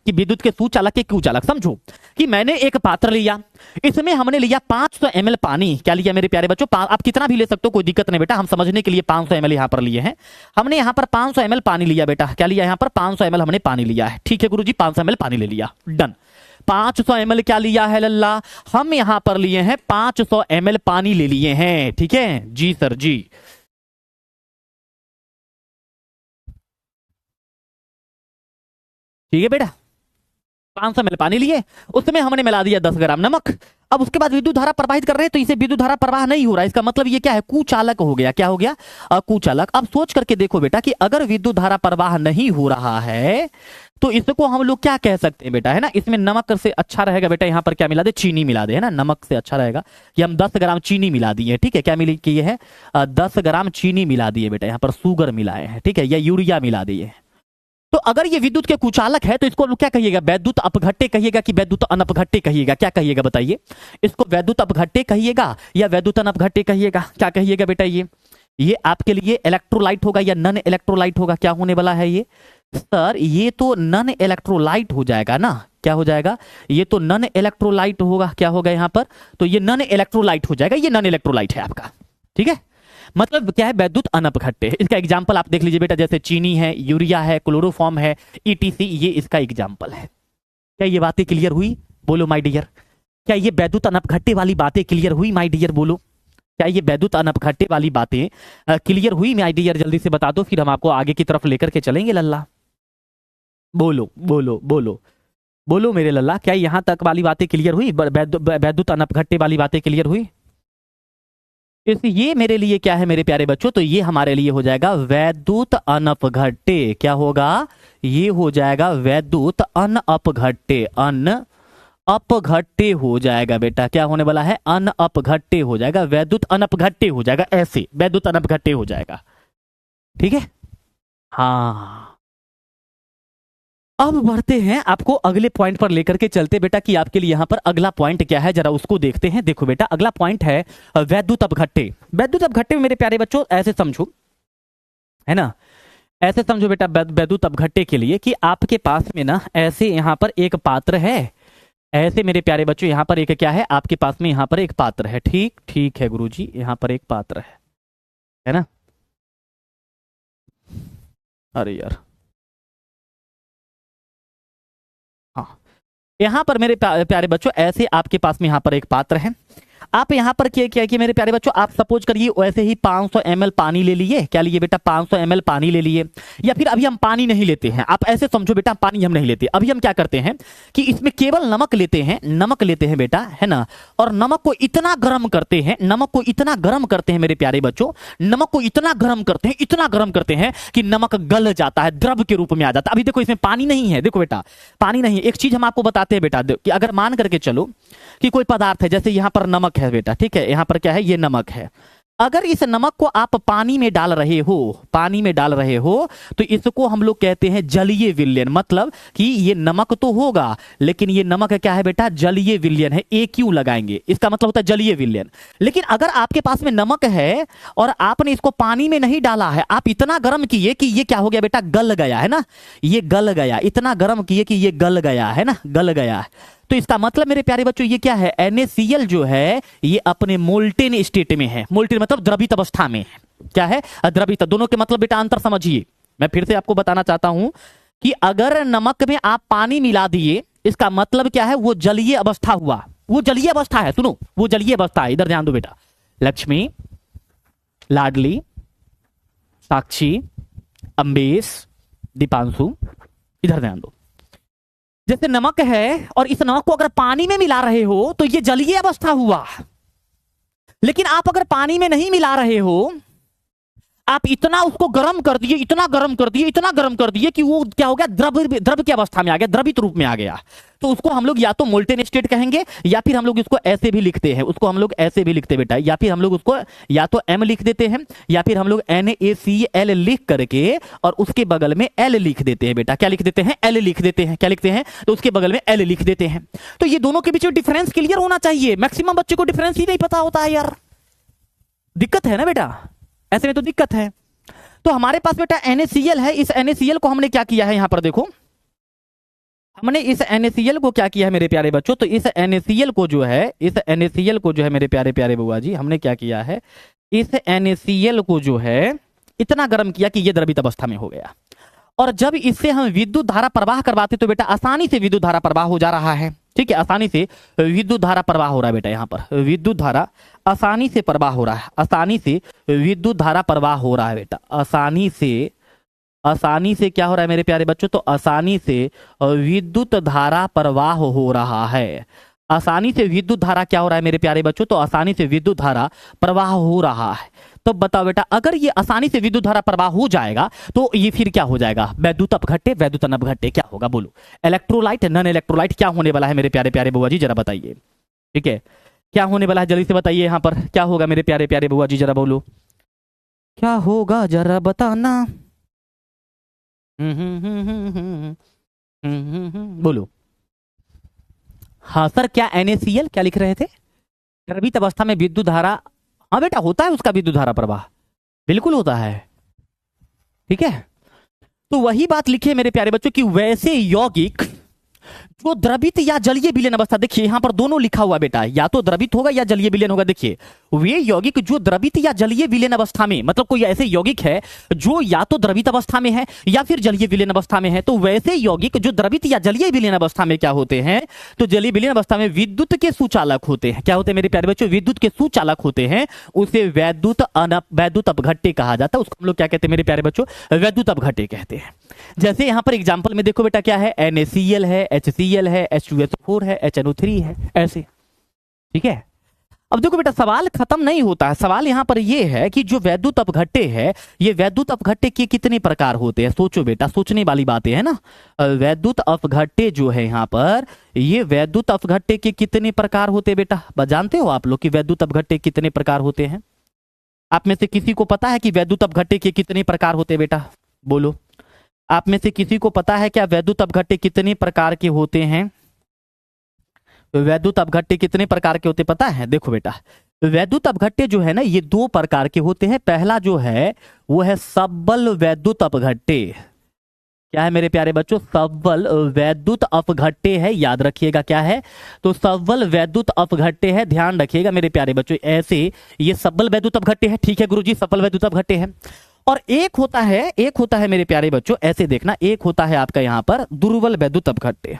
कि विद्युत के सुचालक के कुचालक, समझो कि मैंने एक पात्र लिया, इसमें हमने लिया 500 ml पानी। क्या लिया मेरे प्यारे बच्चों? आप कितना भी ले सकते हो, कोई दिक्कत नहीं बेटा, हम समझने के लिए 500 ml यहां पर लिए हैं। हमने यहां पर 500 ml पानी लिया बेटा, क्या लिया यहां पर? 500 ml हमने पानी लिया है, ठीक है गुरुजी, 500 ml पानी ले लिया, डन। 500 ml क्या लिया है लल्ला? हम यहां पर लिए हैं 500 ml पानी ले लिए हैं, ठीक है जी सर जी। ठीक है बेटा, 500 ml पानी लिए, उसमें हमने मिला दिया 10 ग्राम नमक। अब उसके बाद विद्युत धारा प्रवाहित कर रहे हैं, तो इसे विद्युत धारा प्रवाह नहीं हो रहा है। इसका मतलब ये क्या है, कुचालक हो गया। क्या हो गया, कुचालक। अब सोच करके देखो बेटा कि अगर विद्युत धारा प्रवाह नहीं हो रहा है तो इसको हम लोग क्या कह सकते हैं बेटा, है ना। इसमें नमक से अच्छा रहेगा बेटा, यहाँ पर क्या मिला दे, चीनी मिला दे, है ना। नमक से अच्छा रहेगा कि हम 10 ग्राम चीनी मिला दिए, ठीक है। क्या मिली किए है, 10 ग्राम चीनी मिला दिए बेटा, यहाँ पर शुगर मिलाए हैं, ठीक है, या यूरिया मिला दिए। तो अगर ये विद्युत के कुचालक है तो इसको क्या कहिएगा, वैद्युत अपघट्य कहिएगा कि वैद्युत अनपघट्य कहिएगा, क्या कहिएगा बताइए। इसको वैद्युत अपघट्य कहिएगा या वैद्युत अनपघट्य कहिएगा, क्या कहिएगा बेटा। ये आपके लिए इलेक्ट्रोलाइट होगा या नन इलेक्ट्रोलाइट होगा, क्या होने वाला है ये सर, ये तो नन इलेक्ट्रोलाइट हो जाएगा ना। क्या हो जाएगा, ये तो नन इलेक्ट्रोलाइट होगा। क्या होगा यहाँ पर, तो ये नन इलेक्ट्रोलाइट हो जाएगा, ये नन इलेक्ट्रोलाइट है आपका, ठीक है। मतलब क्या है, वैद्युत अनपघट्य। इसका एग्जांपल आप देख लीजिए बेटा, जैसे चीनी है, यूरिया है, क्लोरोफॉर्म है, ईटीसी, ये इसका एग्जांपल है। क्या ये बातें क्लियर हुई, बोलो माय डियर। क्या ये वैद्युत अनपघट्य वाली बातें क्लियर हुई माय डियर, बोलो। क्या ये वैद्युत अनपघट्य वाली बातें क्लियर हुई माय डियर, जल्दी से बता दो, फिर हम आपको आगे की तरफ लेकर के चलेंगे लल्ला। बोलो बोलो बोलो बोलो मेरे लल्ला, क्या यहाँ तक वाली बातें क्लियर हुई, वैद्युत अनपघट्य वाली बातें क्लियर हुई। ये मेरे लिए क्या है मेरे प्यारे बच्चों, तो ये हमारे लिए हो जाएगा वैद्युत अनपघट्य। क्या होगा, ये हो जाएगा वैद्युत अनपघट्य, अनपघट्य हो जाएगा बेटा। क्या होने वाला है, अनपघट्य हो जाएगा, वैद्युत अनपघट्य हो जाएगा, ऐसे वैद्युत अनपघट्य हो जाएगा, ठीक है। हाँ, अब बढ़ते हैं, आपको अगले पॉइंट पर लेकर के चलते बेटा कि आपके लिए यहां पर अगला पॉइंट क्या है, जरा उसको देखते हैं। देखो बेटा, अगला पॉइंट है वैद्युत अपघट्य। वैद्युत अपघट्य में मेरे प्यारे बच्चों ऐसे समझो, है ना, ऐसे समझो बेटा वैद्युत अपघट्य के लिए कि आपके पास में ना ऐसे यहां पर एक पात्र है। ऐसे मेरे प्यारे बच्चों यहां पर एक क्या है, आपके पास में यहां पर एक पात्र है, ठीक ठीक है गुरुजी, यहां पर एक पात्र है ना। अरे यार, हाँ, यहां पर मेरे प्यारे बच्चों ऐसे आपके पास में यहां पर एक पात्र है। आप यहां पर क्या कि मेरे प्यारे बच्चों, आप सपोज करिए वैसे ही 500 ml पानी ले लिए। क्या लिए बेटा, 500 ml पानी ले लिए। या फिर अभी हम पानी नहीं लेते हैं, आप ऐसे समझो बेटा, पानी हम नहीं लेते, अभी हम क्या करते हैं कि इसमें केवल नमक लेते हैं, नमक लेते हैं बेटा, है ना। और नमक को इतना गर्म करते हैं, नमक को इतना गर्म करते हैं मेरे प्यारे बच्चों, नमक को इतना गर्म करते हैं, इतना गर्म करते हैं कि नमक गल जाता है, द्रव के रूप में आ जाता है। अभी देखो इसमें पानी नहीं है, देखो बेटा पानी नहीं है। एक चीज हम आपको बताते हैं बेटा कि अगर मान करके चलो कि कोई पदार्थ है, जैसे यहां पर नमक है बेटा, ठीक है, यहां पर क्या है, ये नमक है। अगर इस नमक को आप पानी में डाल रहे हो, पानी में डाल रहे हो, तो इसको हम लोग कहते हैं जलीय विलयन। मतलब कि ये नमक तो होगा लेकिन ये नमक क्या है बेटा, जलीय विलयन है, AQ लगाएंगे, इसका मतलब होता है जलीय विलयन। लेकिन अगर आपके पास में नमक है और आपने इसको पानी में नहीं डाला है, आप इतना गर्म किए कि ये क्या हो गया बेटा, गल गया, है ना, ये गल गया, इतना गर्म किए कि ये गल गया, है ना, गल गया। तो इसका मतलब मेरे प्यारे बच्चों ये क्या है, NaCl जो है ये अपने मोल्टेन स्टेट में है। मोल्टेन मतलब द्रवित अवस्था में है। क्या है, द्रवित। दोनों के मतलब बेटा अंतर समझिए। मैं फिर से आपको बताना चाहता हूं कि अगर नमक में आप पानी मिला दिए, इसका मतलब क्या है, वो जलीय अवस्था हुआ, वो जलीय अवस्था है। सुनो, वो जलीय अवस्था है। इधर ध्यान दो बेटा, लक्ष्मी, लाडली, साक्षी, अम्बेश, दीपांशु, इधर ध्यान दो। जैसे नमक है और इस नमक को अगर पानी में मिला रहे हो तो ये जलीय अवस्था हुआ। लेकिन आप अगर पानी में नहीं मिला रहे हो, आप इतना उसको गर्म कर दिए, इतना गर्म कर दिए, इतना गर्म कर दिए कि वो क्या हो गया, द्रव की अवस्था में आ गया, द्रवित रूप में आ गया। तो उसको हम लोग या तो मोल्टेन स्टेट कहेंगे या फिर हम लोग इसको ऐसे भी लिखते हैं, उसको हम लोग ऐसे भी लिखते बेटा, या फिर हम लोग उसको या तो M लिख देते हैं या फिर हम लोग NaCl लिख करके और उसके बगल में L लिख देते हैं बेटा। क्या लिख देते हैं, L लिख देते हैं। क्या लिखते हैं, तो उसके बगल में L लिख देते हैं। तो ये दोनों के बीच में डिफरेंस क्लियर होना चाहिए। मैक्सिमम बच्चे को डिफरेंस ही नहीं पता होता है यार, दिक्कत है ना बेटा, ऐसे में तो दिक्कत है। तो हमारे पास बेटा NaCl है, इस NaCl को हमने क्या किया है, यहां पर देखो, हमने इस NaCl को क्या किया है मेरे प्यारे बच्चों, तो इस NaCl को जो है, इस NaCl को जो है मेरे प्यारे प्यारे बुआ जी, हमने क्या किया है, इस NaCl को जो है इतना गर्म किया कि ये द्रवित अवस्था में हो गया। और जब इससे हम विद्युत धारा प्रवाह करवाते तो बेटा आसानी से विद्युत धारा प्रवाह हो जा रहा है। ठीक है, आसानी से विद्युत धारा प्रवाह हो रहा है बेटा, यहाँ पर विद्युत धारा आसानी से प्रवाह हो रहा है, आसानी से विद्युत धारा प्रवाह हो रहा है बेटा, आसानी से आसानी से क्या हो रहा है मेरे प्यारे बच्चों, तो आसानी से विद्युत धारा प्रवाह हो रहा है। आसानी से विद्युत धारा क्या हो रहा है मेरे प्यारे बच्चों, तो आसानी से विद्युत धारा प्रवाह हो रहा है। तो बताओ बेटा, अगर ये आसानी से विद्युत धारा प्रवाह हो जाएगा तो ये फिर क्या हो जाएगा, वैद्युत अपघट्य वैद्युत अनपघट्य क्या होगा बोलो। इलेक्ट्रोलाइट नॉन इलेक्ट्रोलाइट क्या होने वाला है मेरे प्यारे प्यारे बुआ जी, जरा बताइए। ठीक है, क्या होने वाला है जल्दी से बताइए, यहाँ पर क्या होगा मेरे प्यारे प्यारे बुआ जी, जरा बोलो क्या होगा जरा बताना। बोलो। हाँ सर, क्या NaCl क्या लिख रहे थे, द्रवित अवस्था में विद्युत धारा, हाँ बेटा होता है उसका विद्युत धारा प्रवाह, बिल्कुल होता है। ठीक है, तो वही बात लिखिए मेरे प्यारे बच्चों कि वैसे यौगिक जो द्रवित या जलीय विलयन अवस्था, देखिए यहां पर दोनों लिखा हुआ बेटा, या तो द्रवित होगा या जलीय विलयन होगा। देखिए वे यौगिक जो द्रवित या जलीय विलयन अवस्था में, मतलब कोई ऐसे यौगिक है जो या तो द्रवित अवस्था में है या फिर जलीय विलयन अवस्था में है, तो वैसे यौगिक जो द्रवित या जलीय विलयन अवस्था में क्या होते हैं, तो जलीय विलयन अवस्था में विद्युत के सुचालक होते हैं। क्या होते हैं मेरे प्यारे बच्चों, विद्युत के सुचालक होते हैं। उसे वैद्युत अपघट्य कहा जाता है। उसको हम लोग क्या कहते हैं मेरे प्यारे बच्चों, वैद्युत अपघट्य कहते हैं। जैसे यहां पर एग्जांपल में देखो बेटा, क्या है, NaCl है, HCl है, H2SO4 है, HNO3 है, ऐसे। ठीक है, अब देखो बेटा सवाल खत्म नहीं होता है। सवाल यहां पर यह है कि जो वैद्युत अपघट्य है, ये वैद्युत अपघट्य के कितने प्रकार होते हैं। सोचो बेटा, सोचने वाली बातें है ना। वैद्युत अपघट्य जो है यहां पर, ये वैद्युत अपघट्य के कितने प्रकार होते हैं बेटा, जानते हो आप लोग कि वैद्युत अपघट्य कितने प्रकार होते हैं। आप में से किसी को पता है कि वैद्युत अपघट्य के कितने प्रकार होते हैं बेटा, बोलो। आप में से किसी को पता है क्या वैद्युत अपघट्य कितने प्रकार के होते हैं, वैद्युत अपघट्य कितने प्रकार के होते पता है। देखो बेटा, वैद्युत अपघट्य जो है ना, ये दो प्रकार के होते हैं। पहला जो है वो है सबल वैद्युत अपघट्य। क्या है मेरे प्यारे बच्चों, सबल वैद्युत अपघट्य है, याद रखिएगा क्या है, तो सबल वैद्युत अपघट्य है, ध्यान रखिएगा मेरे प्यारे बच्चों। ऐसे ये सबल वैद्युत अपघट्य है। ठीक है गुरुजी, सबल वैद्युत अपघट्य है। और एक होता है मेरे प्यारे बच्चों, ऐसे देखना, एक होता है आपका यहां पर दुर्बल वैद्युत अपघट्य।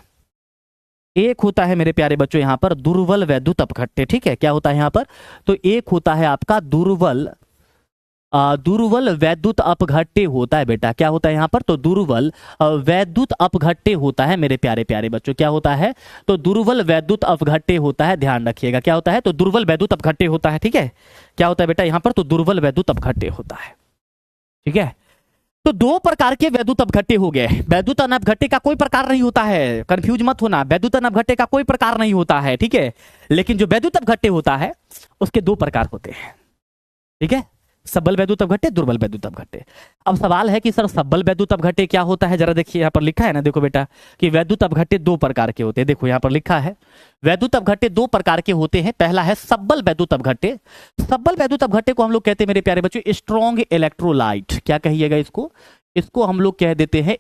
एक होता है मेरे प्यारे बच्चों यहां पर दुर्बल वैद्युत अपघट्य। ठीक है, क्या होता है यहां पर, तो एक होता है आपका दुर्बल वैद्युत अपघट्य होता है बेटा। क्या होता है यहां पर, तो दुर्बल वैद्युत अपघट्य होता है मेरे प्यारे प्यारे बच्चों। क्या होता है, तो दुर्बल वैद्युत अपघट्य होता है, ध्यान रखिएगा क्या होता है, तो दुर्बल वैद्युत अपघट्य होता है। ठीक है, क्या होता है बेटा यहां पर, तो दुर्बल वैद्युत अपघट्य होता है। ठीक है, तो दो प्रकार के वैद्युत अपघट्य हो गए। वैद्युत अनपघट्य का कोई प्रकार नहीं होता है, कंफ्यूज मत होना, वैद्युत अनपघट्य का कोई प्रकार नहीं होता है। ठीक है, लेकिन जो वैद्युत अपघट्य होता है उसके दो प्रकार होते हैं। ठीक है, सबल वैद्युत अपघट्य, दुर्बल वैद्युत अपघट्य। अब सवाल है कि सर सबल वैद्युत अपघट्य क्या होता है, जरा देखिए यहां पर लिखा है ना, देखो बेटा कि वैद्युत अपघट्य दो प्रकार के होते हैं। देखो यहां पर लिखा है वैद्युत अपघट्य दो प्रकार के होते हैं। पहला है सबल वैद्युत अपघट्य। सबल वैद्युत अपघट्य को हम लोग कहते हैं मेरे प्यारे बच्चों स्ट्रॉन्ग इलेक्ट्रोलाइट। क्या कहिएगा इसको, इसको हम लोग कह देते हैं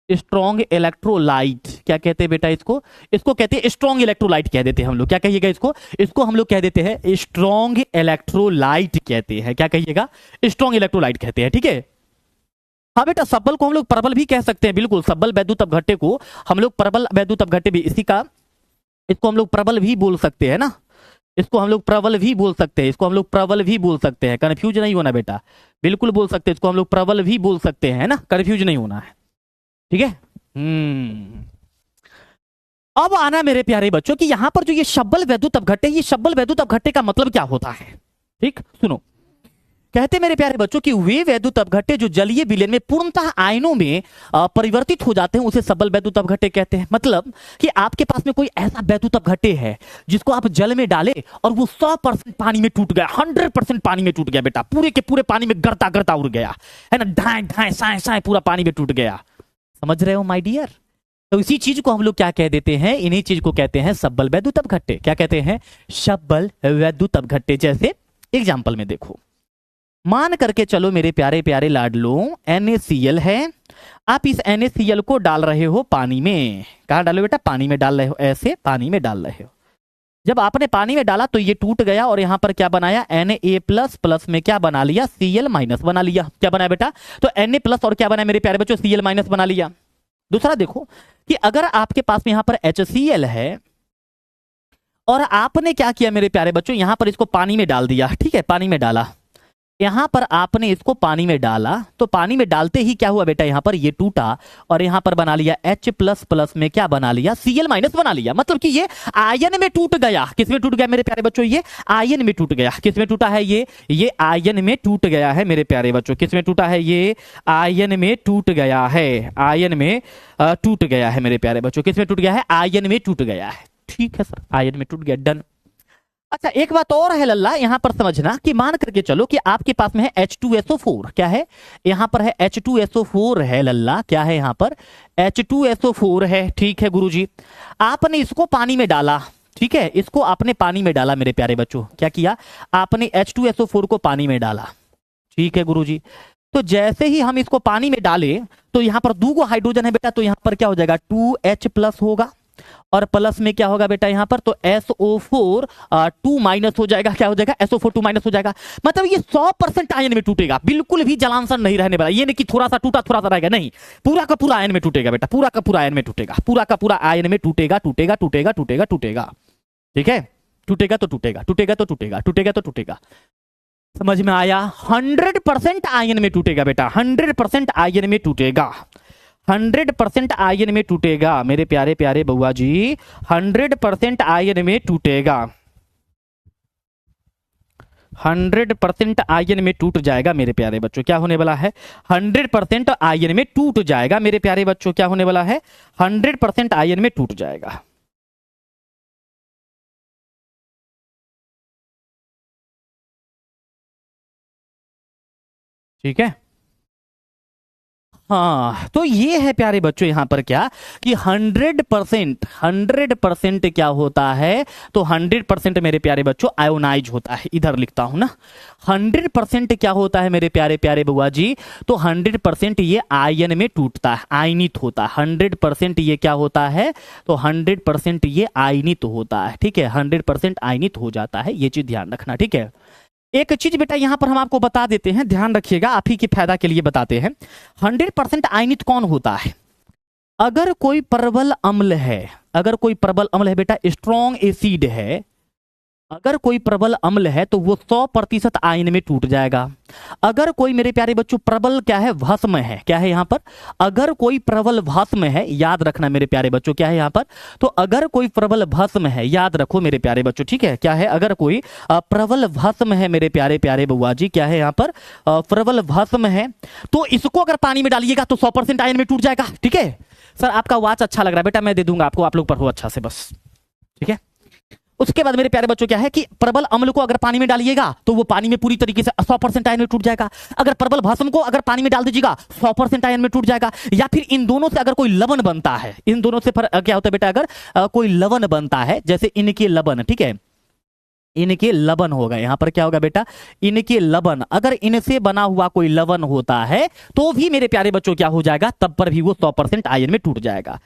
स्ट्रॉन्ग इलेक्ट्रोलाइट। क्या कहते हैं बेटा इसको, इसको कहते हैं स्ट्रॉन्ग इलेक्ट्रोलाइट कह देते हैं हम लोग। क्या कहिएगा इसको हम लोग कह देते हैं स्ट्रॉन्ग इलेक्ट्रोलाइट कहते हैं। क्या कहिएगा, स्ट्रॉन्ग इलेक्ट्रोलाइट कहते हैं। ठीक है, हाँ बेटा सबल को हम लोग प्रबल भी कह सकते हैं, बिल्कुल। सबल वैद्युत अपघट्य को हम लोग प्रबल वैद्युत अपघट्य भी, इसको हम लोग प्रबल भी बोल सकते हैं ना, इसको हम लोग प्रबल भी बोल सकते हैं, इसको हम लोग प्रबल भी बोल सकते हैं। कंफ्यूज नहीं होना बेटा, बिल्कुल बोल सकते हैं, इसको हम लोग प्रबल भी बोल सकते हैं ना, कंफ्यूज नहीं होना है। ठीक है, अब आना मेरे प्यारे बच्चों कि यहां पर जो ये सबल वैद्युत अपघट्य, ये सबल वैद्युत अपघट्य का मतलब क्या होता है। ठीक, सुनो, कहते मेरे प्यारे बच्चों कि वे वैद्युत अपघट्य जो जलीय विलयन में पूर्णतः आयनों में परिवर्तित हो जाते हैं, उसे सबल वैद्युत अपघट्य कहते हैं। मतलब कि आपके पास में कोई ऐसा वैद्युत अपघट्य है जिसको आप जल में डाले और वो 100% पानी में टूट गया, 100% पानी में टूट गया बेटा, पूरे के पूरे पानी में गरता गरता उड़ गया है ना, ढाए ढाए साए साए पूरा पानी में टूट गया। समझ रहे हो माय डियर, तो इसी चीज को हम लोग क्या कह देते हैं, इन्हीं चीज को कहते हैं सबल वैद्युत अपघट्य। क्या कहते हैं, सबल वैद्युत अपघट्य। जैसे एग्जांपल में देखो, मान करके चलो मेरे प्यारे प्यारे लाडलो, NaCl है, आप इस NaCl को डाल रहे हो पानी में। कहाँ डालो बेटा, पानी में डाल रहे हो, ऐसे पानी में डाल रहे हो। जब आपने पानी में डाला तो ये टूट गया और यहां पर क्या बनाया, Na++ में क्या बना लिया, Cl- बना लिया। क्या बनाया बेटा, तो Na+ और क्या बनाया मेरे प्यारे बच्चों, Cl- बना लिया। दूसरा देखो कि अगर आपके पास में यहां पर HCl है और आपने क्या किया मेरे प्यारे बच्चों, यहां पर इसको पानी में डाल दिया। ठीक है, पानी में डाला, यहां पर आपने इसको पानी में डाला, तो पानी में डालते ही क्या हुआ बेटा, यहां पर ये टूटा और यहां पर बना लिया H प्लस प्लस में क्या बना लिया, Cl माइनस बना लिया। मतलब कि ये आयन में टूट गया। किस में टूट गया मेरे प्यारे बच्चों, ये आयन में टूट गया। किस में टूटा है ये आयन में टूट गया है मेरे प्यारे बच्चों। किस में टूटा है, ये आयन में टूट गया है। आयन में टूट गया है मेरे प्यारे बच्चों। किस में टूट गया है, आयन में टूट गया है। ठीक है सर, आयन में टूट गया, डन। अच्छा एक बात और है लल्ला, यहां पर समझना कि मान करके चलो कि आपके पास में है H2SO4। क्या है, यहां पर है H2SO4 है लल्ला। क्या है यहां पर, H2SO4 है। ठीक है गुरुजी, आपने इसको पानी में डाला। ठीक है, इसको आपने पानी में डाला मेरे प्यारे बच्चों। क्या किया, आपने H2SO4 को पानी में डाला। ठीक है गुरुजी, तो जैसे ही हम इसको पानी में डाले तो यहां पर 2 हाइड्रोजन है बेटा, तो यहां पर क्या हो जाएगा, 2H प्लस होगा और प्लस में क्या होगा बेटा यहां पर, तो SO4 2 माइनस हो जाएगा। क्या हो जाएगा, SO4 2 माइनस हो जाएगा। मतलब ये 100% आयन में टूटेगा, बिल्कुल भी जलांशन नहीं रहने वाला। ये नहीं कि थोड़ा सा टूटा थोड़ा सा रहेगा, नहीं, पूरा का पूरा आयन में टूटेगा बेटा, पूरा का पूरा आयन में टूटेगा, पूरा का पूरा आयन में टूटेगा टूटेगा टूटेगा टूटेगा टूटेगा। ठीक है, टूटेगा तो टूटेगा, टूटेगा तो टूटेगा, टूटेगा तो टूटेगा। समझ में आया, 100% आयन में टूटेगा बेटा, 100% आयन में टूटेगा, 100% आयन में टूटेगा मेरे प्यारे प्यारे बउआ जी, 100% आयन में टूटेगा, 100% आयन में टूट जाएगा मेरे प्यारे बच्चों। क्या होने वाला है, 100% आयन में टूट जाएगा मेरे प्यारे बच्चों। क्या होने वाला है, 100% आयन में टूट जाएगा। ठीक है, हाँ, तो ये है प्यारे बच्चों यहां पर क्या कि 100% क्या होता है, तो 100% मेरे प्यारे बच्चों आयोनाइज होता है। इधर लिखता हूं ना, 100% क्या होता है मेरे प्यारे प्यारे बुआ जी, तो 100% ये आयन में टूटता है, आयनित होता है। 100% ये क्या होता है, तो 100% ये आयनित होता है। ठीक है, 100% आयनित हो जाता है, ये चीज ध्यान रखना। ठीक है, एक चीज बेटा यहां पर हम आपको बता देते हैं, ध्यान रखिएगा, आप ही के फायदा के लिए बताते हैं। 100% आयनित कौन होता है, अगर कोई प्रबल अम्ल है, अगर कोई प्रबल अम्ल है बेटा, स्ट्रॉन्ग एसिड है, अगर कोई प्रबल अम्ल है तो वो 100% आयन में टूट जाएगा। अगर कोई मेरे प्यारे बच्चों प्रबल क्या है, भस्म है, क्या है यहां पर, अगर कोई प्रबल भस्म है, याद रखना मेरे प्यारे बच्चों, क्या है यहां पर, तो अगर कोई प्रबल भस्म है, याद रखो मेरे प्यारे बच्चों। ठीक है, क्या है, अगर कोई प्रबल भस्म है मेरे प्यारे प्यारे बुआ जी, क्या है यहां पर, प्रबल भस्म है, तो इसको अगर पानी में डालिएगा तो 100% आयन में टूट जाएगा। ठीक है सर, आपका वाच अच्छा लग रहा है बेटा, मैं दे दूंगा आपको, आप लोग पढ़ो अच्छा से बस। ठीक है, उसके बाद मेरे प्यारे बच्चों क्या है कि प्रबल अम्ल को अगर पानी में डालिएगा तो वो पानी में पूरी तरीके से 100% आयन में टूट जाएगा। अगर प्रबल भस्म को अगर पानी में डाल दीजिएगा 100% आयन में टूट जाएगा। या फिर इन दोनों से अगर कोई लवण बनता है, इन दोनों से क्या होता है बेटा, अगर कोई लवण बनता है, जैसे इनके लवण, ठीक है, इनके लवण होगा, यहां पर क्या होगा बेटा, इनके लवण, अगर इनसे बना हुआ कोई लवण होता है तो भी मेरे प्यारे बच्चों क्या हो जाएगा, तब पर भी वो 100% आयन में टूट जाएगा।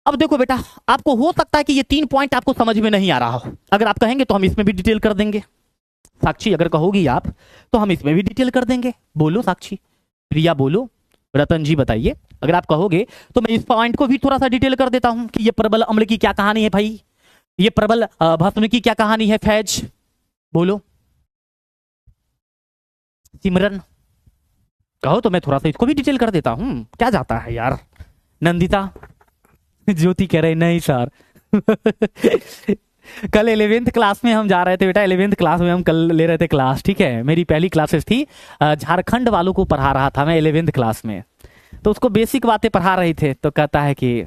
अब देखो बेटा, आपको हो सकता है कि ये 3 पॉइंट आपको समझ में नहीं आ रहा हो, अगर आप कहेंगे तो हम इसमें भी डिटेल कर देंगे। साक्षी अगर कहोगी आप तो हम इसमें भी डिटेल कर देंगे। बोलो साक्षी, प्रिया बोलो, रतन जी बताइए, अगर आप कहोगे तो मैं इस पॉइंट को भी थोड़ा सा डिटेल कर देता हूं कि ये प्रबल अम्ल की क्या कहानी है भाई, ये प्रबल भस्म की क्या कहानी है। फैज बोलो, सिमरन कहो तो मैं थोड़ा सा इसको भी डिटेल कर देता हूं, क्या जाता है यार। नंदिता, ज्योति कह रहे नहीं सर कल 11th क्लास में हम जा रहे थे बेटा, 11th क्लास में हम कल ले रहे थे क्लास। ठीक है, मेरी पहली क्लासेस थी, झारखंड वालों को पढ़ा रहा था मैं 11th क्लास में, तो उसको बेसिक बातें पढ़ा रहे थे, तो कहता है कि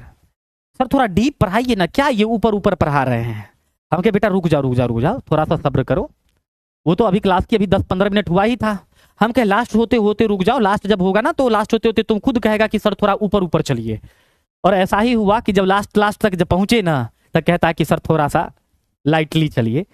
सर थोड़ा डीप पढ़ाइए ना, क्या ये ऊपर ऊपर पढ़ा रहे हैं। हम कहे बेटा रुक जाओ रुक जाओ रुक जाओ, थोड़ा सा सब्र करो, वो तो अभी क्लास की अभी 10-15 मिनट हुआ ही था। हम कहे लास्ट होते होते रुक जाओ, लास्ट जब होगा ना तो लास्ट होते होते तुम खुद कहेगा कि सर थोड़ा ऊपर ऊपर चलिए। और ऐसा ही हुआ कि जब लास्ट तक जब पहुंचे ना, तब कहता है कि सर थोड़ा सा लाइटली चलिए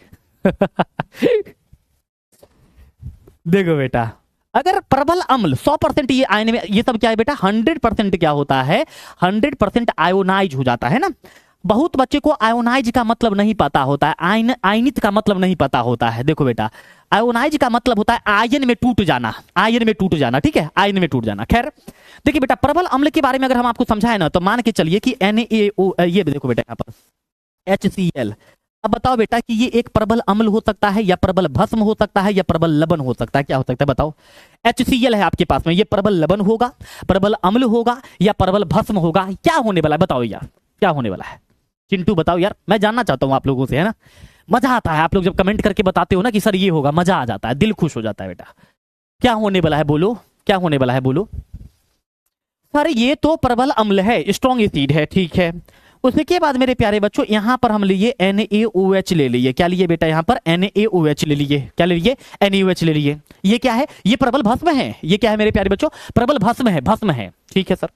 देखो बेटा, अगर प्रबल अम्ल 100% ये आयन में, ये सब क्या है बेटा, 100% क्या होता है, 100% आयोनाइज हो जाता है ना। बहुत बच्चे को आयोनाइज का मतलब नहीं पता होता है, आयनित का मतलब नहीं पता होता है। देखो बेटा, आयोनाइज का मतलब होता है आयन में टूट जाना, आयन में टूट जाना। ठीक है, आयन में टूट जाना। खैर देखिए बेटा, प्रबल अम्ल के बारे में अगर हम आपको समझाए ना, तो मान के चलिए कि NaO, ये देखो बेटा यहाँ पर HCl, अब बताओ बेटा कि ये एक प्रबल अम्ल हो सकता है या प्रबल भस्म हो सकता है या प्रबल लवण हो सकता है, क्या हो सकता है बताओ। HCl है आपके पास में, ये प्रबल लवण होगा, प्रबल अम्ल होगा या प्रबल भस्म होगा, क्या होने वाला है बताओ यार, क्या होने वाला है। चिंटू बताओ यार, मैं जानना चाहता हूँ आप लोगों से, है ना। मजा आता है आप लोग जब कमेंट करके बताते हो ना कि सर ये होगा, मजा आ जाता है, दिल खुश हो जाता है बेटा। क्या होने वाला है बोलो, क्या होने वाला है बोलो। सर ये तो प्रबल अम्ल है, स्ट्रॉन्ग एसिड है, ठीक है। उसके बाद मेरे प्यारे बच्चों यहां पर हम लिए NaOH ले लिए, क्या लिए बेटा यहां पर NaOH ले लिए, क्या ले लिए NaOH ले लिए। ये क्या है, ये प्रबल भस्म है, ये क्या है मेरे प्यारे बच्चों, प्रबल भस्म है, भस्म है, ठीक है सर।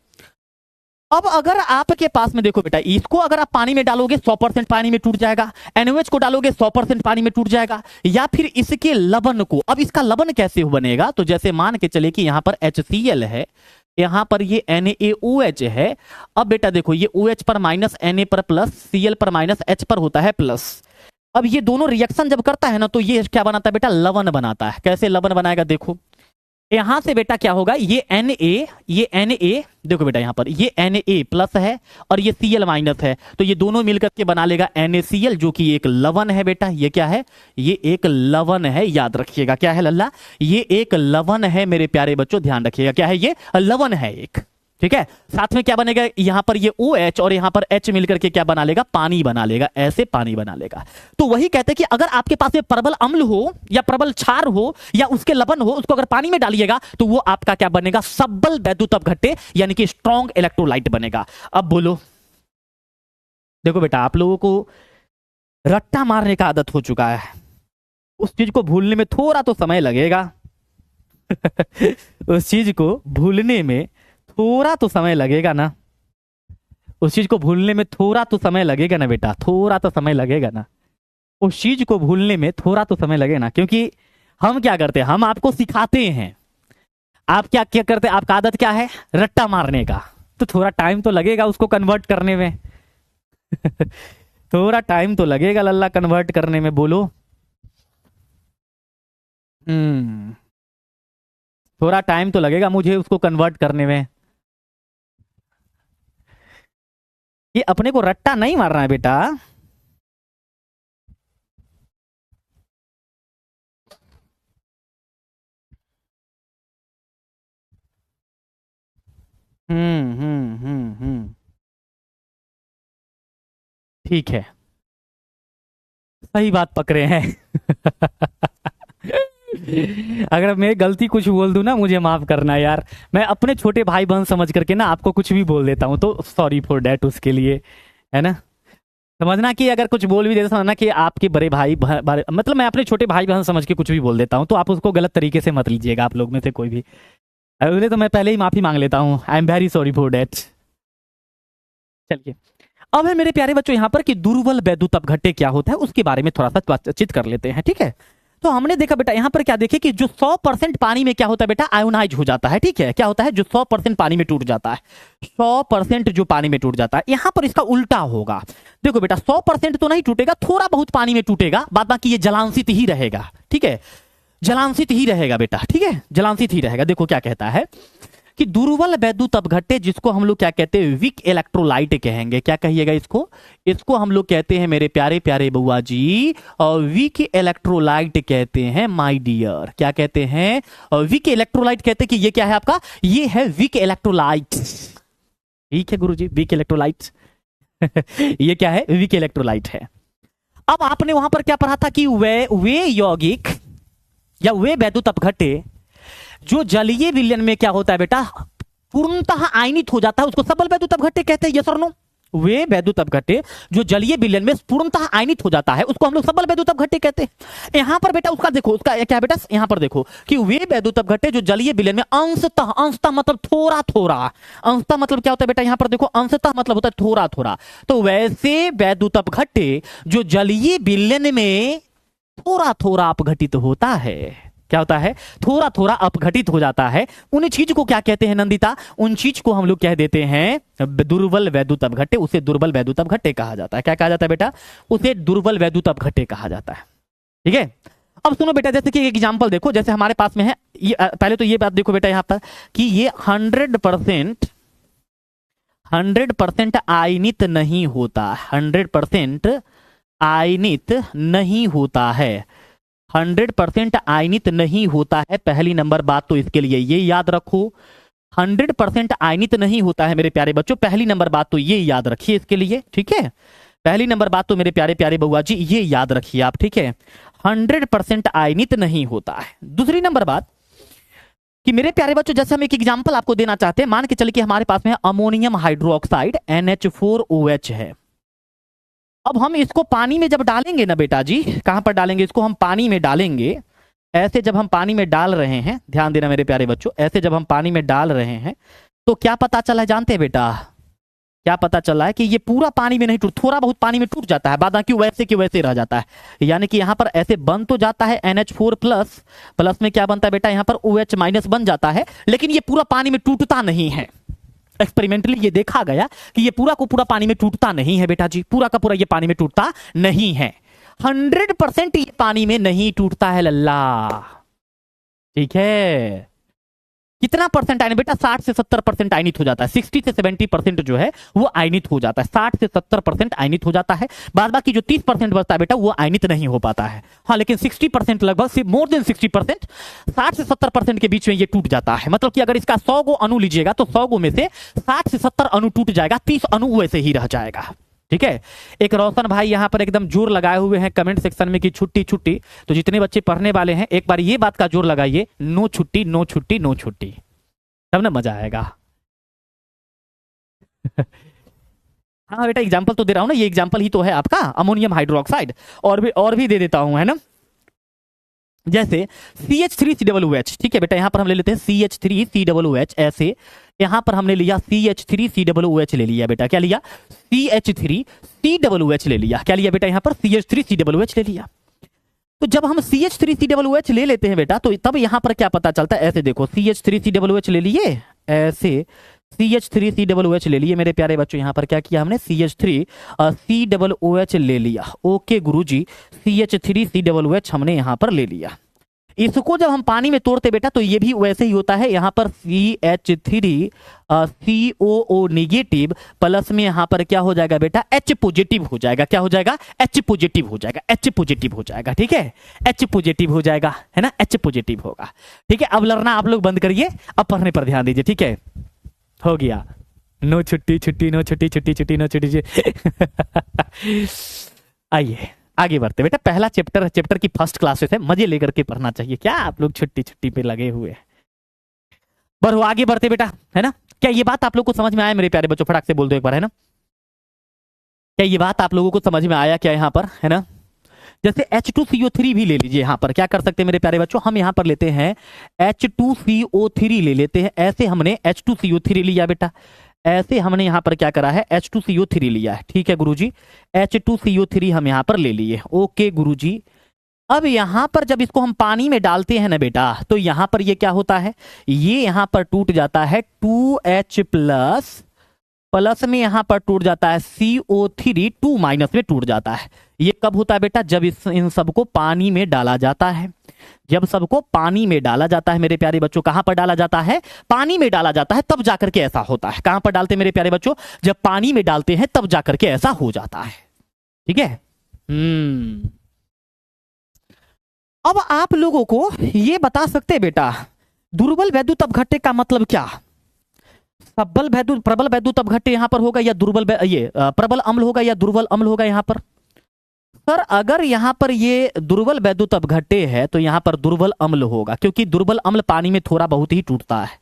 अब अगर आपके पास में देखो बेटा, इसको अगर आप पानी में डालोगे 100% पानी में टूट जाएगा, NaOH को डालोगे 100% पानी में टूट जाएगा, या फिर इसके लवण को, अब इसका लवण कैसे बनेगा, तो जैसे मान के चले कि यहां पर HCl है, यहां पर ये NaOH है। अब बेटा देखो ये OH पर माइनस Na पर प्लस, Cl पर माइनस H पर होता है प्लस। अब ये दोनों रिएक्शन जब करता है ना तो ये क्या बनाता है बेटा, लवण बनाता है। कैसे लवण बनाएगा देखो, यहां से बेटा क्या होगा, ये Na देखो बेटा यहां पर ये Na प्लस है और ये Cl माइनस है, तो ये दोनों मिलकर के बना लेगा NaCl, जो कि एक लवण है बेटा। ये क्या है, ये एक लवण है, याद रखिएगा क्या है लल्ला, ये एक लवण है मेरे प्यारे बच्चों, ध्यान रखिएगा क्या है, ये लवण है एक, ठीक है। साथ में क्या बनेगा, यहां पर ये OH और यहां पर H मिलकर के क्या बना लेगा, पानी बना लेगा, ऐसे पानी बना लेगा। तो वही कहते हैं कि अगर आपके पास में प्रबल अम्ल हो या प्रबल क्षार हो या उसके लवण हो, उसको अगर पानी में डालिएगा तो वो आपका क्या बनेगा, सबल वैद्युत अपघट्य यानी कि स्ट्रॉन्ग इलेक्ट्रोलाइट बनेगा। अब बोलो, देखो बेटा आप लोगों को रट्टा मारने का आदत हो चुका है, उस चीज को भूलने में थोड़ा तो समय लगेगा उस चीज को भूलने में थोड़ा तो समय लगेगा ना, उस चीज को भूलने में थोड़ा तो समय लगेगा ना बेटा, थोड़ा तो समय लगेगा ना, उस चीज को भूलने में थोड़ा तो समय लगेगा ना। क्योंकि हम क्या करते हैं, हम आपको सिखाते हैं, आप क्या क्या करते हैं, आपका आदत क्या है, रट्टा मारने का, तो थोड़ा टाइम तो लगेगा उसको कन्वर्ट करने में थोड़ा टाइम तो लगेगा लल्ला कन्वर्ट करने में, बोलो। थोड़ा टाइम तो लगेगा मुझे उसको कन्वर्ट करने में। ये अपने को रट्टा नहीं मारना है बेटा, ठीक है, सही बात पकड़े हैं अगर मैं गलती कुछ बोल दूं ना मुझे माफ करना यार, मैं अपने छोटे भाई बहन समझ करके ना आपको कुछ भी बोल देता हूं, तो सॉरी फॉर डैट उसके लिए, है ना। समझना कि अगर कुछ बोल भी देता, समझना कि आपके बड़े भाई मतलब मैं अपने छोटे भाई बहन समझ के कुछ भी बोल देता हूं, तो आप उसको गलत तरीके से मत लीजिएगा, आप लोग में से कोई भी। अगले तो मैं पहले ही माफी मांग लेता हूँ, I am very sorry for that. चलिए, अब है मेरे प्यारे बच्चों यहाँ पर कि दुर्बल वैद्युत अपघट्य क्या होता है उसके बारे में थोड़ा सा बातचीत कर लेते हैं, ठीक है। तो हमने देखा बेटा यहाँ पर क्या देखे कि जो 100% पानी में क्या होता है बेटा, आयोनाइज हो जाता है, ठीक है। क्या होता है, जो 100% पानी में टूट जाता है, 100% जो पानी में टूट जाता है, यहाँ पर इसका उल्टा होगा। देखो बेटा 100% तो नहीं टूटेगा, थोड़ा बहुत पानी में टूटेगा, बाद बाकी ये जलांशित ही रहेगा, ठीक है, जलांशित ही रहेगा बेटा, ठीक है, जलांशित ही रहेगा। देखो क्या कहता है कि दुर्बल वैद्युत अपघट्य, जिसको हम लोग क्या कहते हैं, वीक इलेक्ट्रोलाइट कहेंगे, क्या कहिएगा इसको, इसको हम लोग कहते हैं मेरे प्यारे प्यारे बउआ जी, और वीक इलेक्ट्रोलाइट कहते हैं माय डियर, क्या कहते हैं, और वीक इलेक्ट्रोलाइट कहते हैं कि ये क्या है आपका, ये है वीक इलेक्ट्रोलाइट, ठीक है गुरुजी, वीक इलेक्ट्रोलाइट ये क्या है, वीक इलेक्ट्रोलाइट है। अब आपने वहां पर क्या पढ़ा था कि वे यौगिक या वे वैद्युत अपघट्य जो जलीय विलयन में क्या होता है बेटा, पूर्णतः आयनित हो जाता है, उसको सबल वैद्युत अपघट्य कहते हैं, यस और नो। वे वैद्युत अपघट्य जो जलीय विलयन में पूर्णतः आयनित हो जाता है उसको हम लोग सबल वैद्युत अपघट्य कहते हैं। यहां पर बेटा उसका देखो, उसका क्या है बेटा, यहां पर देखो कि वे वैद्युत अपघट्य जो जलीय विलयन में अंशतः, अंशतः मतलब थोड़ा थोड़ा, अंशतः मतलब क्या होता है बेटा, यहां पर देखो अंशतः मतलब होता है थोड़ा थोड़ा, तो वैसे वैद्युत अपघट्य जो जलीय विलयन में थोड़ा थोड़ा अपघटित होता है, क्या होता है, थोड़ा थोड़ा अपघटित हो जाता है, उन चीज को क्या कहते हैं नंदिता, उन चीज को हम लोग कह देते हैं दुर्बल वैद्युत अपघट्य, उसे दुर्बल वैद्युत अपघट्य कहा जाता है। क्या कहा जाता है बेटा, उसे दुर्बल वैद्युत अपघट्य कहा जाता है, ठीक है। अब सुनो बेटा, जैसे कि एग्जांपल देखो, जैसे हमारे पास में है ये, पहले तो ये बात देखो बेटा यहां पर कि ये 100% आयनित नहीं होता, 100% आयनित नहीं होता है। 100% आयनित नहीं होता है। पहली नंबर बात तो इसके लिए ये याद रखो, 100% आयनित नहीं होता है मेरे प्यारे बच्चों। पहली नंबर बात तो ये याद रखिए इसके लिए, ठीक है। पहली नंबर बात तो मेरे प्यारे प्यारे बउआ जी ये याद रखिए आप, ठीक है। 100% आयनित नहीं होता है। दूसरी नंबर बात कि मेरे प्यारे बच्चों, जैसे हम एक एग्जांपल आपको देना चाहते हैं, मान के चलिए कि हमारे पास में अमोनियम हाइड्रोक्साइड NH4OH है। अब हम इसको पानी में जब डालेंगे ना बेटा जी, कहां पर डालेंगे इसको, हम पानी में डालेंगे। ऐसे जब हम पानी में डाल रहे हैं, ध्यान देना मेरे प्यारे बच्चों, ऐसे जब हम पानी में डाल रहे हैं तो क्या पता चला है जानते हैं बेटा, क्या पता चला है कि ये पूरा पानी में नहीं टूट, थोड़ा बहुत पानी में टूट जाता है, बाकी वैसे की वैसे रह जाता है। यानी कि यहां पर ऐसे बन तो जाता है NH4 प्लस, प्लस में क्या बनता है बेटा, यहां पर OH माइनस बन जाता है, लेकिन ये पूरा पानी में टूटता नहीं है। एक्सपेरिमेंटली ये देखा गया कि ये पूरा को पूरा पानी में टूटता नहीं है बेटा जी, पूरा का पूरा ये पानी में टूटता नहीं है। 100% ये पानी में नहीं टूटता है लल्ला, ठीक है। कितना परसेंट आयनित बेटा, 60 से 70% आयनित हो जाता है। 60 से 70% जो है वो आयनित हो जाता है, 60 से 70% आयनित हो जाता है। बाद बाकी जो 30% बचता है बेटा वो आयनित नहीं हो पाता है। हाँ, लेकिन 60% लगभग, मोर देन 60%, 60 से 70% के बीच में ये टूट जाता है। मतलब कि अगर इसका 100 गो अणु लीजिएगा तो 100 गो में से 60 से 70 अणु टूट जाएगा, 30 अणु वैसे ही रह जाएगा, ठीक है। एक रोशन भाई यहाँ पर एकदम जोर लगाए हुए हैं कमेंट सेक्शन में कि छुट्टी छुट्टी। तो जितने बच्चे पढ़ने वाले हैं एक बार ये बात का जोर लगाइए, नो छुट्टी नो छुट्टी नो छुट्टी, तब ना मजा आएगा। हाँ बेटा एग्जाम्पल तो दे रहा हूं ना, ये एग्जाम्पल ही तो है आपका अमोनियम हाइड्रोक्साइड। और भी दे देता हूं, है ना। जैसे CH3COOH, ठीक है बेटा, यहां पर हम ले लेते हैं CH3COOH। ऐसे यहां पर हमने लिया CH3COOH ले लिया बेटा, क्या लिया, CH3COOH ले लिया, क्या लिया बेटा, यहां पर CH3COOH ले लिया। तो जब हम CH3COOH ले लेते हैं बेटा तो तब यहां पर क्या पता चलता है, ऐसे देखो CH3COOH ले लिए, ऐसे CH3COOH ले लिए मेरे प्यारे बच्चों। यहां पर क्या किया हमने, CH3COOH ले लिया। ओके गुरुजी, CH3COOH हमने यहां पर ले लिया। इसको जब हम पानी में तोड़ते बेटा तो ये भी वैसे ही होता है। यहां पर CH3COO नेगेटिव प्लस में यहां पर क्या हो जाएगा बेटा, H पॉजिटिव हो जाएगा। क्या हो जाएगा, H पॉजिटिव हो जाएगा, H पॉजिटिव हो जाएगा, ठीक है, H पॉजिटिव हो जाएगा, है ना, H पॉजिटिव होगा, ठीक है। अब लड़ना आप लोग बंद करिए, अब पढ़ने पर ध्यान दीजिए, ठीक है। हो गया, नो छुट्टी छुट्टी नो छुट्टी छुट्टी छुट्टी नो छुट्टी। आइए आगे बढ़ते बेटा, पहला चैप्टर की फर्स्ट क्लासेस है, मजे लेकर के पढ़ना चाहिए। क्या आप लोग छुट्टी छुट्टी पे लगे हुए हैं, बढ़ो आगे बढ़ते बेटा, है ना। क्या ये बात आप लोग को समझ में आया मेरे प्यारे बच्चों, फटाक से बोल दो एक बार, है ना। क्या ये बात आप लोगों को समझ में आया क्या यहाँ पर, है ना। जैसे H2CO3 भी ले लीजिए, यहां पर क्या कर सकते हैं मेरे प्यारे बच्चों, हम यहां पर लेते हैं H2CO3 ले लेते हैं। ऐसे हमने H2CO3 लिया बेटा, ऐसे हमने यहां पर क्या करा है, H2CO3 लिया है, ठीक है गुरुजी। H2CO3 हम यहां पर ले लिए, ओके गुरुजी। अब यहां पर जब इसको हम पानी में डालते हैं ना बेटा तो यहां पर ये क्या होता है, ये यहां पर टूट जाता है 2H प्लस, प्लस में यहां पर टूट जाता है CO3, 2 माइनस में टूट जाता है। ये कब होता है बेटा, जब इन सबको पानी में डाला जाता है। जब सबको पानी में डाला जाता है मेरे प्यारे बच्चों, कहां पर डाला जाता है, पानी में डाला जाता है, तब जाकर के ऐसा होता है। कहां पर डालते हैं मेरे प्यारे बच्चों, जब पानी में डालते हैं तब जाकर के ऐसा हो जाता है, ठीक है। अब आप लोगों को ये बता सकते हैं बेटा, दुर्बल वैद्युत अपघट्य का मतलब क्या, सबल वैद्युत प्रबल वैद्युत अपघट्य यहां पर होगा या दुर्बल, ये प्रबल अम्ल होगा या दुर्बल अम्ल होगा यहां पर। सर अगर यहां पर ये दुर्बल वैद्युत अपघट्य है तो यहां पर दुर्बल अम्ल होगा, क्योंकि दुर्बल अम्ल पानी में थोड़ा बहुत ही टूटता है।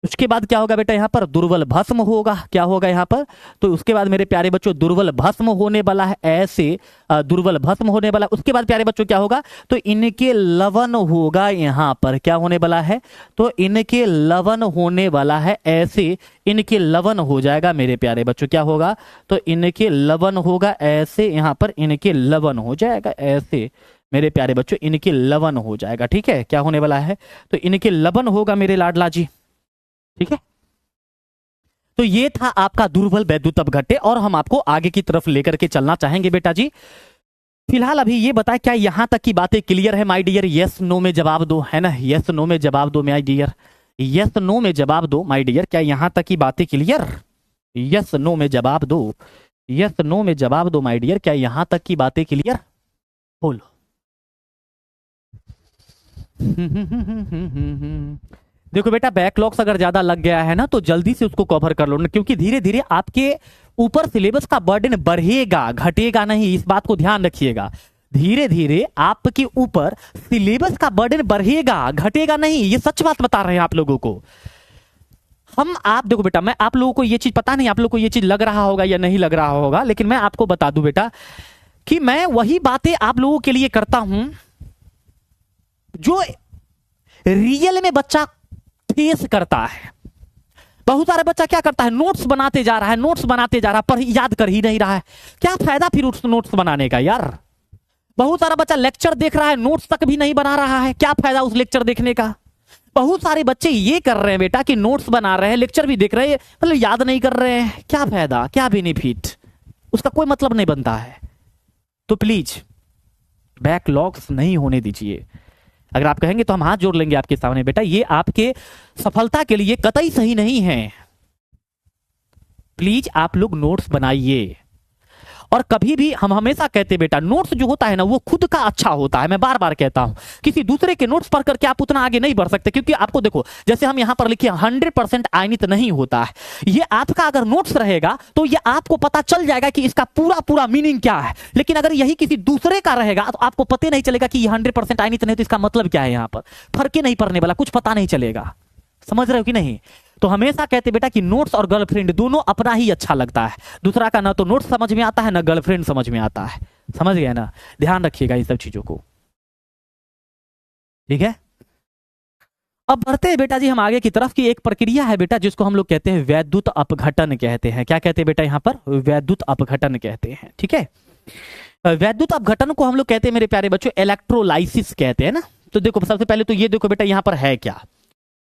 उसके बाद क्या होगा बेटा, यहां पर दुर्बल भस्म होगा, क्या होगा यहां पर, तो उसके बाद मेरे प्यारे बच्चों दुर्बल भस्म होने वाला है, ऐसे दुर्बल भस्म होने वाला। उसके बाद प्यारे बच्चों क्या होगा, तो इनके लवण होगा, यहां पर क्या होने वाला है, तो इनके लवण होने वाला है, ऐसे इनके लवण हो जाएगा मेरे प्यारे बच्चों। क्या होगा, तो इनके लवण होगा, ऐसे यहां पर इनके लवण हो जाएगा, ऐसे मेरे प्यारे बच्चों इनके लवण हो जाएगा, ठीक है। क्या होने वाला है, तो इनके लवण होगा मेरे लाडला जी, ठीक है। तो ये था आपका दुर्बल वैद्युत अपघट्य, और हम आपको आगे की तरफ लेकर के चलना चाहेंगे बेटा जी। फिलहाल अभी ये बताएं, क्या यहां तक की बातें क्लियर है माय डियर, यस नो में जवाब दो, है ना, यस नो में जवाब दो माय डियर, यस नो में जवाब दो माय डियर। क्या यहां तक की बातें क्लियर, यस नो में जवाब दो, यस नो में जवाब दो माय डियर। क्या यहां तक की बातें क्लियर? बोलो। देखो बेटा, बैकलॉग्स अगर ज्यादा लग गया है ना तो जल्दी से उसको कवर कर लो ना, क्योंकि धीरे धीरे आपके ऊपर सिलेबस का बर्डन बढ़ेगा, घटेगा नहीं। इस बात को ध्यान रखिएगा, धीरे धीरे आपके ऊपर सिलेबस का बर्डन बढ़ेगा, घटेगा नहीं। ये सच बात बता रहे हैं आप लोगों को हम। आप देखो बेटा, मैं आप लोगों को ये चीज, पता नहीं आप लोगों को ये चीज लग रहा होगा या नहीं लग रहा होगा, लेकिन मैं आपको बता दूं बेटा कि मैं वही बातें आप लोगों के लिए करता हूं जो रियल में बच्चा फेस करता है। बहुत सारे बच्चा क्या करता है, नोट्स बनाते जा रहा है, नोट्स बनाते जा रहा है, पर याद कर ही नहीं रहा है। क्या फायदा फिर उस नोट्स बनाने का यार? बहुत सारा बच्चा लेक्चर देख रहा है, नोट्स तक भी नहीं बना रहा है। क्या फायदा उस लेक्चर देखने का? बहुत सारे बच्चे ये कर रहे हैं बेटा कि नोट्स बना रहे हैं, लेक्चर भी देख रहे हैं, मतलब याद नहीं कर रहे हैं। क्या फायदा, क्या बेनिफिट? उसका कोई मतलब नहीं बनता है। तो प्लीज बैकलॉग्स नहीं होने दीजिए। अगर आप कहेंगे तो हम हाथ जोड़ लेंगे आपके सामने बेटा, ये आपके सफलता के लिए कतई सही नहीं है। प्लीज आप लोग नोट्स बनाइए। और कभी भी हम हमेशा कहते बेटा, नोट्स जो होता है ना वो खुद का अच्छा होता है। मैं बार बार कहता हूं, किसी दूसरे के नोट्स पढ़ करके आप उतना आगे नहीं बढ़ सकते, क्योंकि आपको देखो, जैसे हम यहां पर लिखे 100% आयनित नहीं होता है। ये आपका अगर नोट्स रहेगा तो ये आपको पता चल जाएगा कि इसका पूरा पूरा मीनिंग क्या है। लेकिन अगर यही किसी दूसरे का रहेगा तो आपको पता नहीं चलेगा कि ये 100% आयनित नहीं, तो इसका मतलब क्या है। यहां पर फर्क ही नहीं पड़ने वाला, कुछ पता नहीं चलेगा। समझ रहे हो कि नहीं? तो हमेशा कहते बेटा कि नोट्स और गर्लफ्रेंड दोनों अपना ही अच्छा लगता है। दूसरा का ना तो नोट्स समझ में आता है ना गर्लफ्रेंड समझ में आता है। समझ गया ना? ध्यान रखिएगा इन सब चीजों को, ठीक है? अब बढ़ते हैं बेटा जी हम आगे की तरफ। की एक प्रक्रिया है बेटा जिसको हम लोग कहते हैं वैद्युत अपघटन कहते हैं। क्या कहते हैं बेटा? यहां पर वैद्युत अपघटन कहते हैं, ठीक है? वैद्युत अपघटन को हम लोग कहते हैं मेरे प्यारे बच्चों इलेक्ट्रोलाइसिस कहते हैं ना। तो देखो सबसे पहले तो ये देखो बेटा, यहां पर है क्या,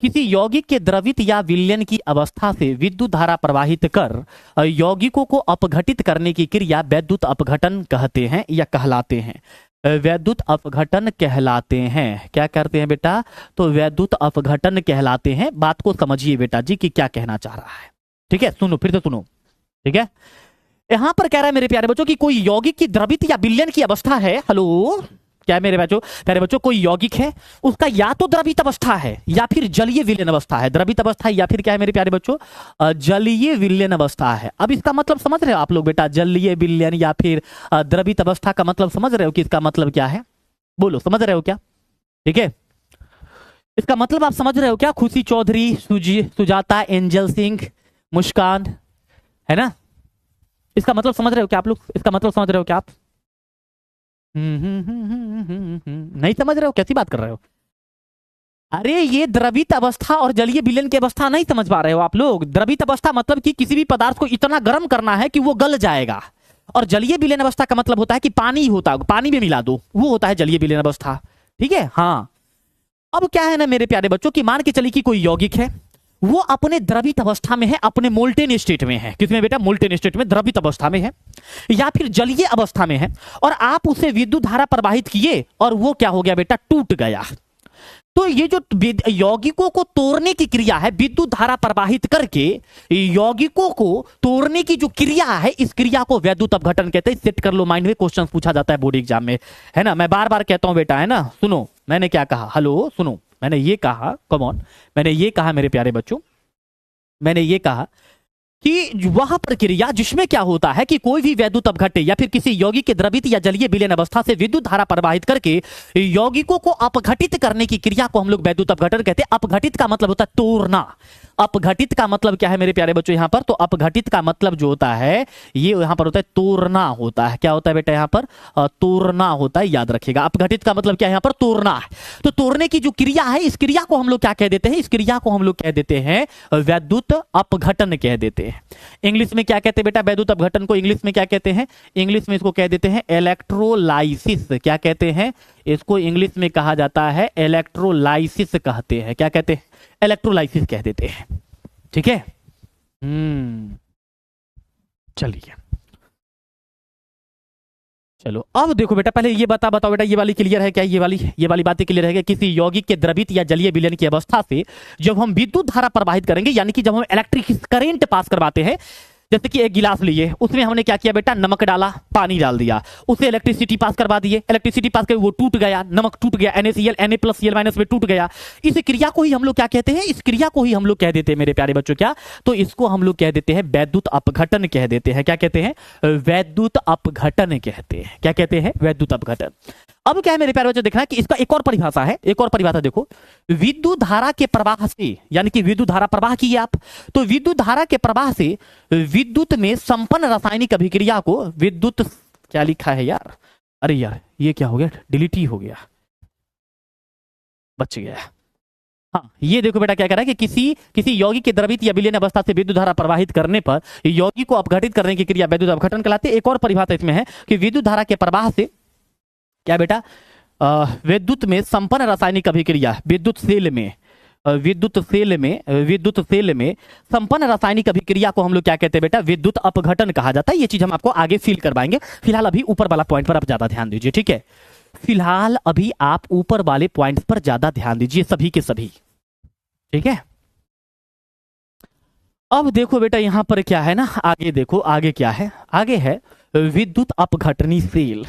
किसी यौगिक के द्रवित या विलयन की अवस्था से विद्युत धारा प्रवाहित कर यौगिकों को अपघटित करने की क्रिया वैद्युत अपघटन कहते हैं या कहलाते हैं। वैद्युत अपघटन कहलाते हैं। क्या करते हैं बेटा? तो वैद्युत अपघटन कहलाते हैं। बात को समझिए बेटा जी कि क्या कहना चाह रहा है, ठीक है? सुनो, फिर से सुनो, ठीक है? यहां पर कह रहा है मेरे प्यारे बच्चों कि कोई यौगिक की द्रवित या विलयन की अवस्था है। हेलो, क्या है मेरे बच्चों? प्यारे बच्चों, कोई यौगिक है, उसका या तो द्रवित अवस्था है या फिर जलीय विलयन अवस्था है। द्रवित अवस्था है या फिर क्या है मेरे प्यारे बच्चों? जलीय विलयन अवस्था है। अब इसका मतलब समझ रहे हो आप लोग बेटा? जलीय विलयन या फिर द्रवित अवस्था का मतलब समझ रहे हो कि इसका मतलब क्या है? बोलो, समझ रहे हो क्या? ठीक है, इसका मतलब आप समझ रहे हो क्या? खुशी चौधरी, सुजाता, एंजल सिंह, मुस्कान, है ना? इसका मतलब समझ रहे हो क्या आप लोग? इसका मतलब समझ रहे हो क्या आप? नहीं समझ रहे हो? कैसी बात कर रहे हो? अरे ये द्रवित अवस्था और जलीय विलयन की अवस्था नहीं समझ पा रहे हो आप लोग? द्रवित अवस्था मतलब कि किसी भी पदार्थ को इतना गर्म करना है कि वो गल जाएगा, और जलीय विलयन अवस्था का मतलब होता है कि पानी होता है, पानी में मिला दो, वो होता है जलीय विलयन अवस्था, ठीक है? हाँ। अब क्या है ना मेरे प्यारे बच्चों कि मान के चलिए कि कोई यौगिक है, वो अपने द्रवित अवस्था में है, अपने मोल्टेन स्टेट में है। किसमें बेटा? मोल्टेन स्टेट में, द्रवित अवस्था में है या फिर जलीय अवस्था में है, और आप उसे विद्युत धारा प्रवाहित किए और वो क्या हो गया बेटा? टूट गया। तो ये जो यौगिकों को तोड़ने की क्रिया है, विद्युत धारा प्रवाहित करके यौगिकों को तोड़ने की जो क्रिया है, इस क्रिया को वैद्युत अपघटन कहते हैं। सेट कर लो माइंड में, क्वेश्चन पूछा जाता है बोर्ड एग्जाम में, है ना? मैं बार बार कहता हूं बेटा, है ना? सुनो मैंने क्या कहा, हेलो सुनो, मैंने ये कहा, कम ऑन, मैंने ये कहा मेरे प्यारे बच्चों, मैंने ये कहा कि वह प्रक्रिया जिसमें क्या होता है कि कोई भी वैद्युत अपघट्य या फिर किसी यौगिक के द्रवित या जलीय विलयन अवस्था से विद्युत धारा प्रवाहित करके यौगिकों को अपघटित करने की क्रिया को हम लोग वैद्युत अपघटन कहते हैं। अपघटित का मतलब होता है तोड़ना। अपघटित का मतलब क्या है मेरे प्यारे बच्चों यहां पर? तो अपघटित का मतलब जो होता है ये यहां पर होता है तोड़ना होता है। क्या होता है बेटा? यहां पर तोड़ना होता है, याद रखिएगा। अपघटित का मतलब क्या है? यहां पर तोड़ना है। तो तोड़ने की जो क्रिया है, इस क्रिया को हम लोग क्या कह देते हैं? इस क्रिया को हम लोग कह देते हैं वैद्युत अपघटन कह देते हैं। इंग्लिश में क्या कहते हैं बेटा वैद्युत अपघटन को? इंग्लिश में क्या कहते हैं? इंग्लिश में इसको कह देते हैं इलेक्ट्रोलाइसिस। क्या कहते हैं इसको? इंग्लिश में कहा जाता है इलेक्ट्रोलाइसिस कहते हैं। क्या कहते हैं? इलेक्ट्रोलाइसिस कह देते हैं, ठीक है? चलिए, चलो अब देखो बेटा, पहले ये बताओ बेटा, ये वाली क्लियर है क्या? ये वाली बातें क्लियर है क्या? किसी यौगिक के द्रवित या जलीय विलयन की अवस्था से जब हम विद्युत धारा प्रवाहित करेंगे, यानी कि जब हम इलेक्ट्रिक करंट पास करवाते हैं, जैसे कि एक गिलास लिए, उसमें हमने क्या किया बेटा, नमक डाला, पानी डाल दिया, उसे इलेक्ट्रिसिटी पास करवा दिए, इलेक्ट्रिसिटी पास कर वो टूट गया, नमक टूट गया, NaCl Na+Cl- में टूट गया। इस क्रिया को ही हम लोग क्या कहते हैं, इस क्रिया को ही हम लोग कह देते हैं मेरे प्यारे बच्चों, क्या, तो इसको हम लोग कह देते हैं वैद्युत अपघटन कह देते हैं। क्या कहते हैं, वैद्युत अपघटन कहते हैं। क्या कहते हैं, वैद्युत अपघटन। अब क्या है मेरे प्यारे बच्चों, देखना कि इसका एक और परिभाषा है, एक और परिभाषा देखो, विद्युत धारा के प्रवाह से, यानी कि विद्युत धारा प्रवाह की आप, तो विद्युत धारा के प्रवाह से विद्युत में संपन्न रासायनिक अभिक्रिया को विद्युत, क्या लिखा है यार, अरे यार ये क्या हो गया, डिलीट ही हो गया, बच गया। हाँ ये देखो बेटा क्या कह रहा है कि किसी यौगिक के द्रवित या विलीन अवस्था से विद्युत धारा प्रवाहित करने पर यौगिक को अपघटित करने की क्रिया विद्युत अपघटन कहलाती है। एक और परिभाषा इसमें है कि विद्युत धारा के प्रवाह से क्या बेटा, विद्युत में संपन्न रासायनिक अभिक्रिया, विद्युत सेल में संपन्न रासायनिक अभिक्रिया को हम लोग क्या कहते हैं बेटा, विद्युत अपघटन कहा जाता है। ये चीज हम आपको आगे फील करवाएंगे। फिलहाल अभी ऊपर वाला पॉइंट पर आप ज्यादा ध्यान दीजिए, ठीक है, फिलहाल अभी आप ऊपर वाले पॉइंट्स पर ज्यादा ध्यान दीजिए, सभी के सभी, ठीक है। अब देखो बेटा यहां पर क्या है ना, आगे देखो, आगे क्या है, आगे है विद्युत अपघटनी सेल।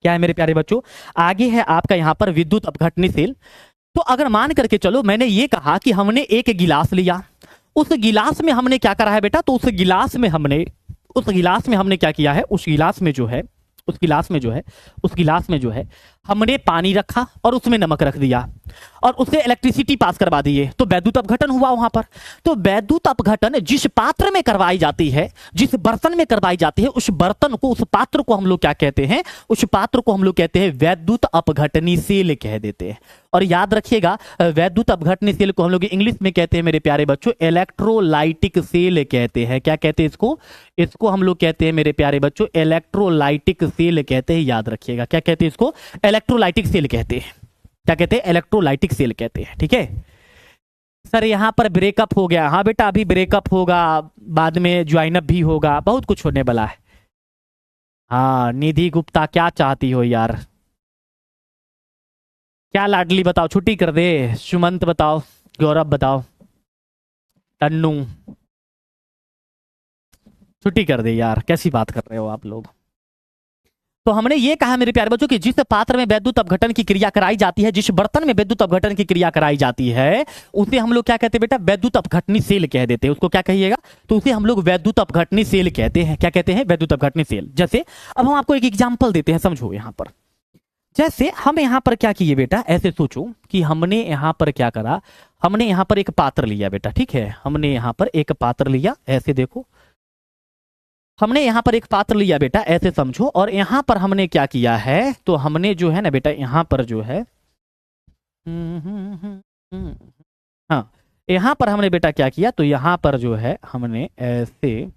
क्या है मेरे प्यारे बच्चों, आगे है आपका यहां पर विद्युत अपघटनी सेल। तो अगर मान करके चलो, मैंने ये कहा कि हमने एक गिलास लिया, उस गिलास में हमने क्या करा है बेटा, तो उस गिलास में हमने क्या किया है, उस गिलास में जो है हमने पानी रखा और उसमें नमक रख दिया और उससे इलेक्ट्रिसिटी पास करवा दिए, तो वैद्युत अपघटन हुआ वहां पर। तो वैद्युत अपघटन जिस पात्र में करवाई जाती है, जिस बर्तन में करवाई जाती है, उस बर्तन को, उस पात्र को हम लोग क्या कहते हैं, उस पात्र को हम लोग कहते हैं वैद्युत अपघटनी सेल कह देते हैं। और याद रखिएगा, वैद्युत अपघटनी सेल को हम लोग इंग्लिश में कहते हैं मेरे प्यारे बच्चों, इलेक्ट्रोलाइटिक सेल कहते हैं। क्या कहते हैं इसको हम लोग कहते हैं मेरे प्यारे बच्चों, इलेक्ट्रोलाइटिक सेल कहते हैं। याद रखिएगा, क्या कहते हैं इसको, इलेक्ट्रोलाइटिक सेल कहते हैं। क्या कहते हैं, इलेक्ट्रोलाइटिक सेल कहते हैं, ठीक है। सर यहां पर ब्रेकअप हो गया, हाँ बेटा अभी ब्रेकअप होगा, बाद में ज्वाइन अप भी होगा, बहुत कुछ होने वाला है। हाँ निधि गुप्ता क्या चाहती हो यार, क्या लाडली बताओ, छुट्टी कर दे। सुमंत बताओ, गौरव बताओ, तन्नू छुट्टी कर दे यार, कैसी बात कर रहे हो आप लोग। तो हमने ये कहा मेरे प्यारे बच्चों कि जिस पात्र में विद्युत अपघटन की क्रिया कराई जाती है, जिस बर्तन में विद्युत अपघटन की क्रिया कराई जाती है, उसे हम लोग क्या कहते हैं बेटा, वैद्युत अपघटनी सेल कह देते हैं। उसको क्या कहिएगा, तो उसे हम लोग वैद्युत अपघटनी सेल कहते हैं। क्या कहते हैं, वैद्युत अपघटनी सेल। जैसे अब हम आपको एक एग्जांपल देते हैं, समझो यहां पर, जैसे हम यहां पर क्या किए बेटा, ऐसे सोचो कि हमने यहां पर क्या करा, हमने यहां पर एक पात्र लिया बेटा, ठीक है, हमने यहां पर एक पात्र लिया, ऐसे देखो, हमने यहां पर एक पात्र लिया बेटा, ऐसे समझो, और यहां पर हमने क्या किया है, तो हमने जो है ना बेटा, यहां पर जो है, हाँ यहां पर हमने बेटा क्या किया, तो यहां पर जो है हमने ऐसे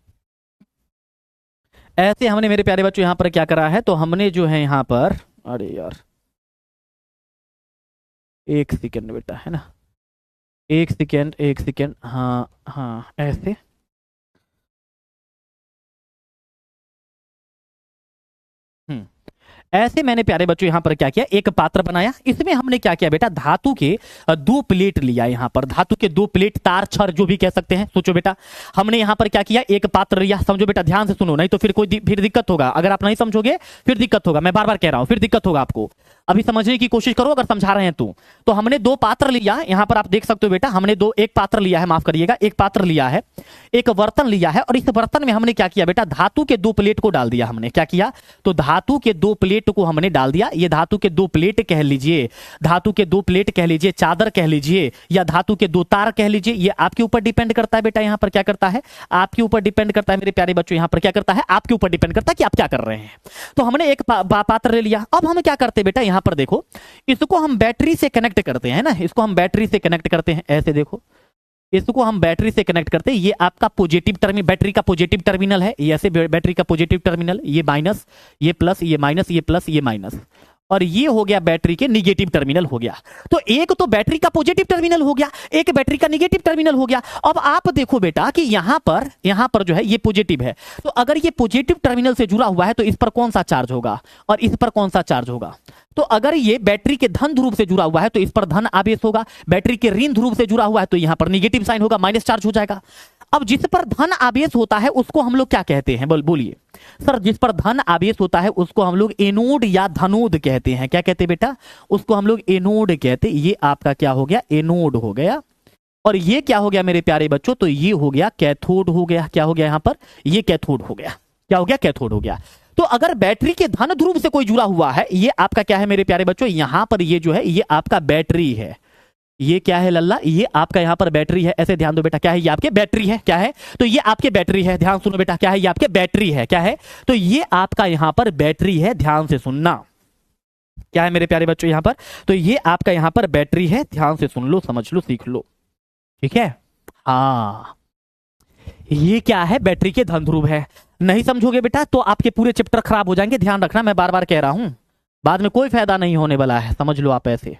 हमने मेरे प्यारे बच्चों यहां पर क्या करा है, तो हमने जो है यहां पर, अरे यार एक सेकेंड बेटा, है ना, एक सेकेंड, हाँ हाँ ऐसे, ऐसे मैंने प्यारे बच्चों यहां पर क्या किया, एक पात्र बनाया, इसमें हमने क्या किया बेटा, धातु के 2 प्लेट लिया, यहां पर धातु के 2 प्लेट, तार छर जो भी कह सकते हैं, सोचो बेटा, हमने यहां पर क्या किया, एक पात्र लिया, समझो बेटा, ध्यान से सुनो, नहीं तो फिर फिर दिक्कत होगा, अगर आप नहीं समझोगे फिर दिक्कत होगा, मैं बार बार कह रहा हूं, फिर दिक्कत होगा आपको, अभी समझने की कोशिश करो अगर समझा रहे हैं तो हमने 2 पात्र लिया, यहां पर आप देख सकते हो बेटा, हमने एक पात्र लिया है, माफ करिएगा, एक पात्र लिया है, एक बर्तन लिया है, और इस बर्तन में हमने क्या किया बेटा, धातु के 2 प्लेट को डाल दिया हमने। क्या किया, तो धातु के 2 प्लेट को हमने डाल दिया। ये धातु के 2 प्लेट कह लीजिए, धातु के 2 प्लेट कह लीजिए, चादर कह लीजिए, या धातु के 2 तार कह लीजिए, ये आपके ऊपर डिपेंड करता है बेटा, यहां पर क्या करता है, आपके ऊपर डिपेंड करता है मेरे प्यारे बच्चों, यहां पर क्या करता है, आपके ऊपर डिपेंड करता है कि आप क्या कर रहे हैं। तो हमने एक पात्र ले लिया, अब हम क्या करते हैं बेटा, यहां पर देखो, इसको हम बैटरी से कनेक्ट करते हैं ना, इसको हम बैटरी से कनेक्ट करते हैं, ऐसे देखो, इसको हम बैटरी से कनेक्ट करते हैं, ये आपका पॉजिटिव टर्मिनल, बैटरी का पॉजिटिव टर्मिनल है, ये ऐसे बैटरी का पॉजिटिव टर्मिनल, ये माइनस, ये प्लस, ये माइनस, ये प्लस, ये माइनस, और ये हो गया बैटरी के निगेटिव टर्मिनल हो गया। तो एक तो बैटरी का पॉजिटिव टर्मिनल हो गया, एक बैटरी का निगेटिव टर्मिनल हो गया। अब आप देखो बेटा कि यहां पर जो है ये पॉजिटिव है, तो अगर ये पॉजिटिव टर्मिनल से जुड़ा हुआ है तो इस पर कौन सा चार्ज होगा और इस पर कौन सा चार्ज होगा। तो अगर ये बैटरी के धन ध्रुव से जुड़ा हुआ है तो इस पर धन आवेश होगा, बैटरी के ऋण ध्रुव से जुड़ा हुआ है तो यहां पर निगेटिव साइन होगा, माइनस चार्ज हो जाएगा। अब जिस पर धन आवेश होता है उसको हम लोग क्या कहते हैं, बोलिए सर। जिस पर धन आवेश होता है उसको हम लोग एनोड या धनोद कहते हैं। क्या कहते हैं बेटा? उसको हम लोग एनोड कहते हैं। ये आपका क्या हो गया? एनोड हो गया। और ये क्या हो गया मेरे प्यारे बच्चों? तो ये हो गया कैथोड हो गया। क्या हो गया यहां पर? ये कैथोड हो गया। क्या हो गया? कैथोड हो गया। तो अगर बैटरी के धन ध्रुव से कोई जुड़ा हुआ है, ये आपका क्या है मेरे प्यारे बच्चों? यहां पर ये जो है ये आपका बैटरी है। ये क्या है लल्ला? ये आपका यहां पर बैटरी है। ऐसे ध्यान दो बेटा, क्या है? ये आपके बैटरी है। क्या है? तो ये आपके बैटरी है। ध्यान सुनो बेटा, क्या है? ये आपके बैटरी है। क्या है? तो ये आपका यहां पर बैटरी है। ध्यान से सुनना। क्या है मेरे प्यारे बच्चों यहां पर? तो ये आपका यहां पर बैटरी है। ध्यान से सुन लो, समझ लो, सीख लो। ठीक है? हाँ, ये क्या है? बैटरी के धन ध्रुव है। नहीं समझोगे बेटा तो आपके पूरे चैप्टर खराब हो जाएंगे। ध्यान रखना, मैं बार बार कह रहा हूं, बाद में कोई फायदा नहीं होने वाला है। समझ लो आप ऐसे।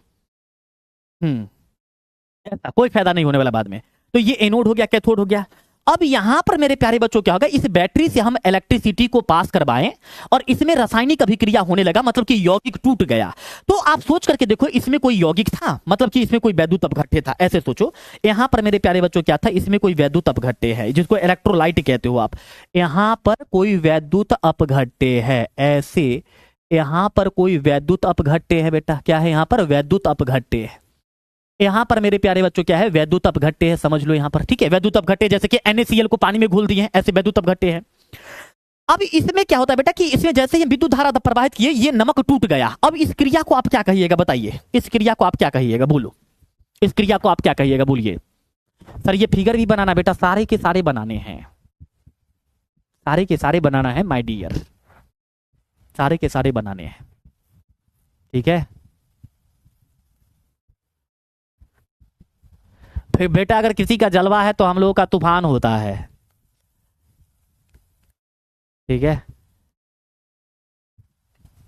ऐसा कोई फायदा नहीं होने वाला बाद में। तो ये एनोड हो गया, कैथोड हो गया। अब यहां पर मेरे प्यारे बच्चों क्या होगा? इस बैटरी से हम इलेक्ट्रिसिटी को पास करवाएं और इसमें रासायनिक अभिक्रिया होने लगा, मतलब कि यौगिक टूट गया। तो आप सोच करके देखो, इसमें कोई यौगिक था, मतलब कि इसमें कोई वैद्युत अपघट्य था। ऐसे सोचो, यहां पर मेरे प्यारे बच्चों क्या था? इसमें कोई वैद्युत अपघट्य है, जिसको इलेक्ट्रोलाइट कहते हो आप। यहां पर कोई वैद्युत अपघट्य है। ऐसे यहां पर कोई वैद्युत अपघट्य है बेटा। क्या है? यहां पर वैद्युत अपघट्य है। यहां पर मेरे प्यारे बच्चों क्या है? वैद्युत अपघट्य है। समझ लो यहां पर। ठीक है? वैद्युत अपघट्य जैसे कि NaCl को पानी में घोल दिए हैं, ऐसे वैद्युत अपघट्य है। अब इसमें क्या होता है बेटा कि इसमें जैसे ही विद्युत धारा प्रवाहित किए, ये नमक टूट गया। अब इस क्रिया को आप क्या कहिएगा? बताइए, इस क्रिया को आप क्या कहिएगा? बोलो, इस क्रिया को आप क्या कहिएगा? बोलिए सर। ये फिगर भी बनाना बेटा, सारे के सारे बनाने हैं, सारे के सारे बनाना है माय डियर, सारे के सारे बनाने हैं। ठीक है? फिर बेटा अगर किसी का जलवा है तो हम लोगों का तूफान होता है। ठीक है?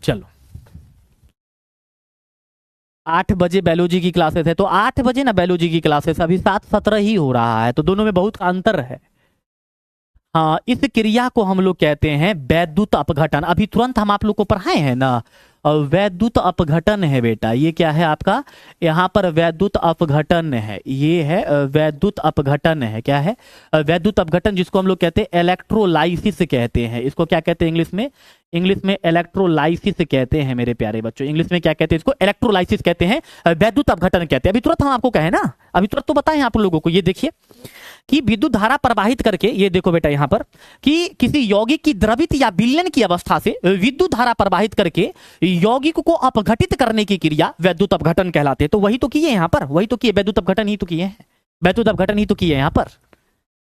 चलो, 8 बजे बायोलॉजी की क्लासेस है, तो 8 बजे ना बायोलॉजी की क्लासेस, अभी 7:17 ही हो रहा है, तो दोनों में बहुत अंतर है। हाँ, इस क्रिया को हम लोग कहते हैं वैद्युत अपघटन। अभी तुरंत हम आप लोग को पढ़ाए हैं ना, वैद्युत अपघटन है बेटा। ये क्या है आपका? यहाँ पर वैद्युत अपघटन है। ये है वैद्युत अपघटन है। क्या है? वैद्युत अपघटन, जिसको हम लोग कहते हैं इलेक्ट्रोलाइसिस कहते हैं। इसको क्या कहते हैं इंग्लिश में? इंग्लिश में इलेक्ट्रोलाइसिस कहते हैं मेरे प्यारे बच्चों। इंग्लिश में क्या कहते हैं इसको? इलेक्ट्रोलाइसिस कहते हैं, वैद्युत अपघटन कहते हैं। अभी तुरंत हम आपको कहे ना, अभी तुरंत तो बताएं आप लोगों को। ये देखिए कि विद्युत धारा प्रवाहित करके, ये देखो बेटा यहां पर कि किसी यौगिक की द्रवित या विलयन की अवस्था से विद्युत धारा प्रवाहित करके यौगिक को अपघटित करने की क्रिया वैद्युत अपघटन कहलाते हैं। तो वही तो किए यहां पर, वही तो किए, वैद्युत अपघटन ही तो किए हैं, वैद्युत अपघटन ही तो किए यहां पर,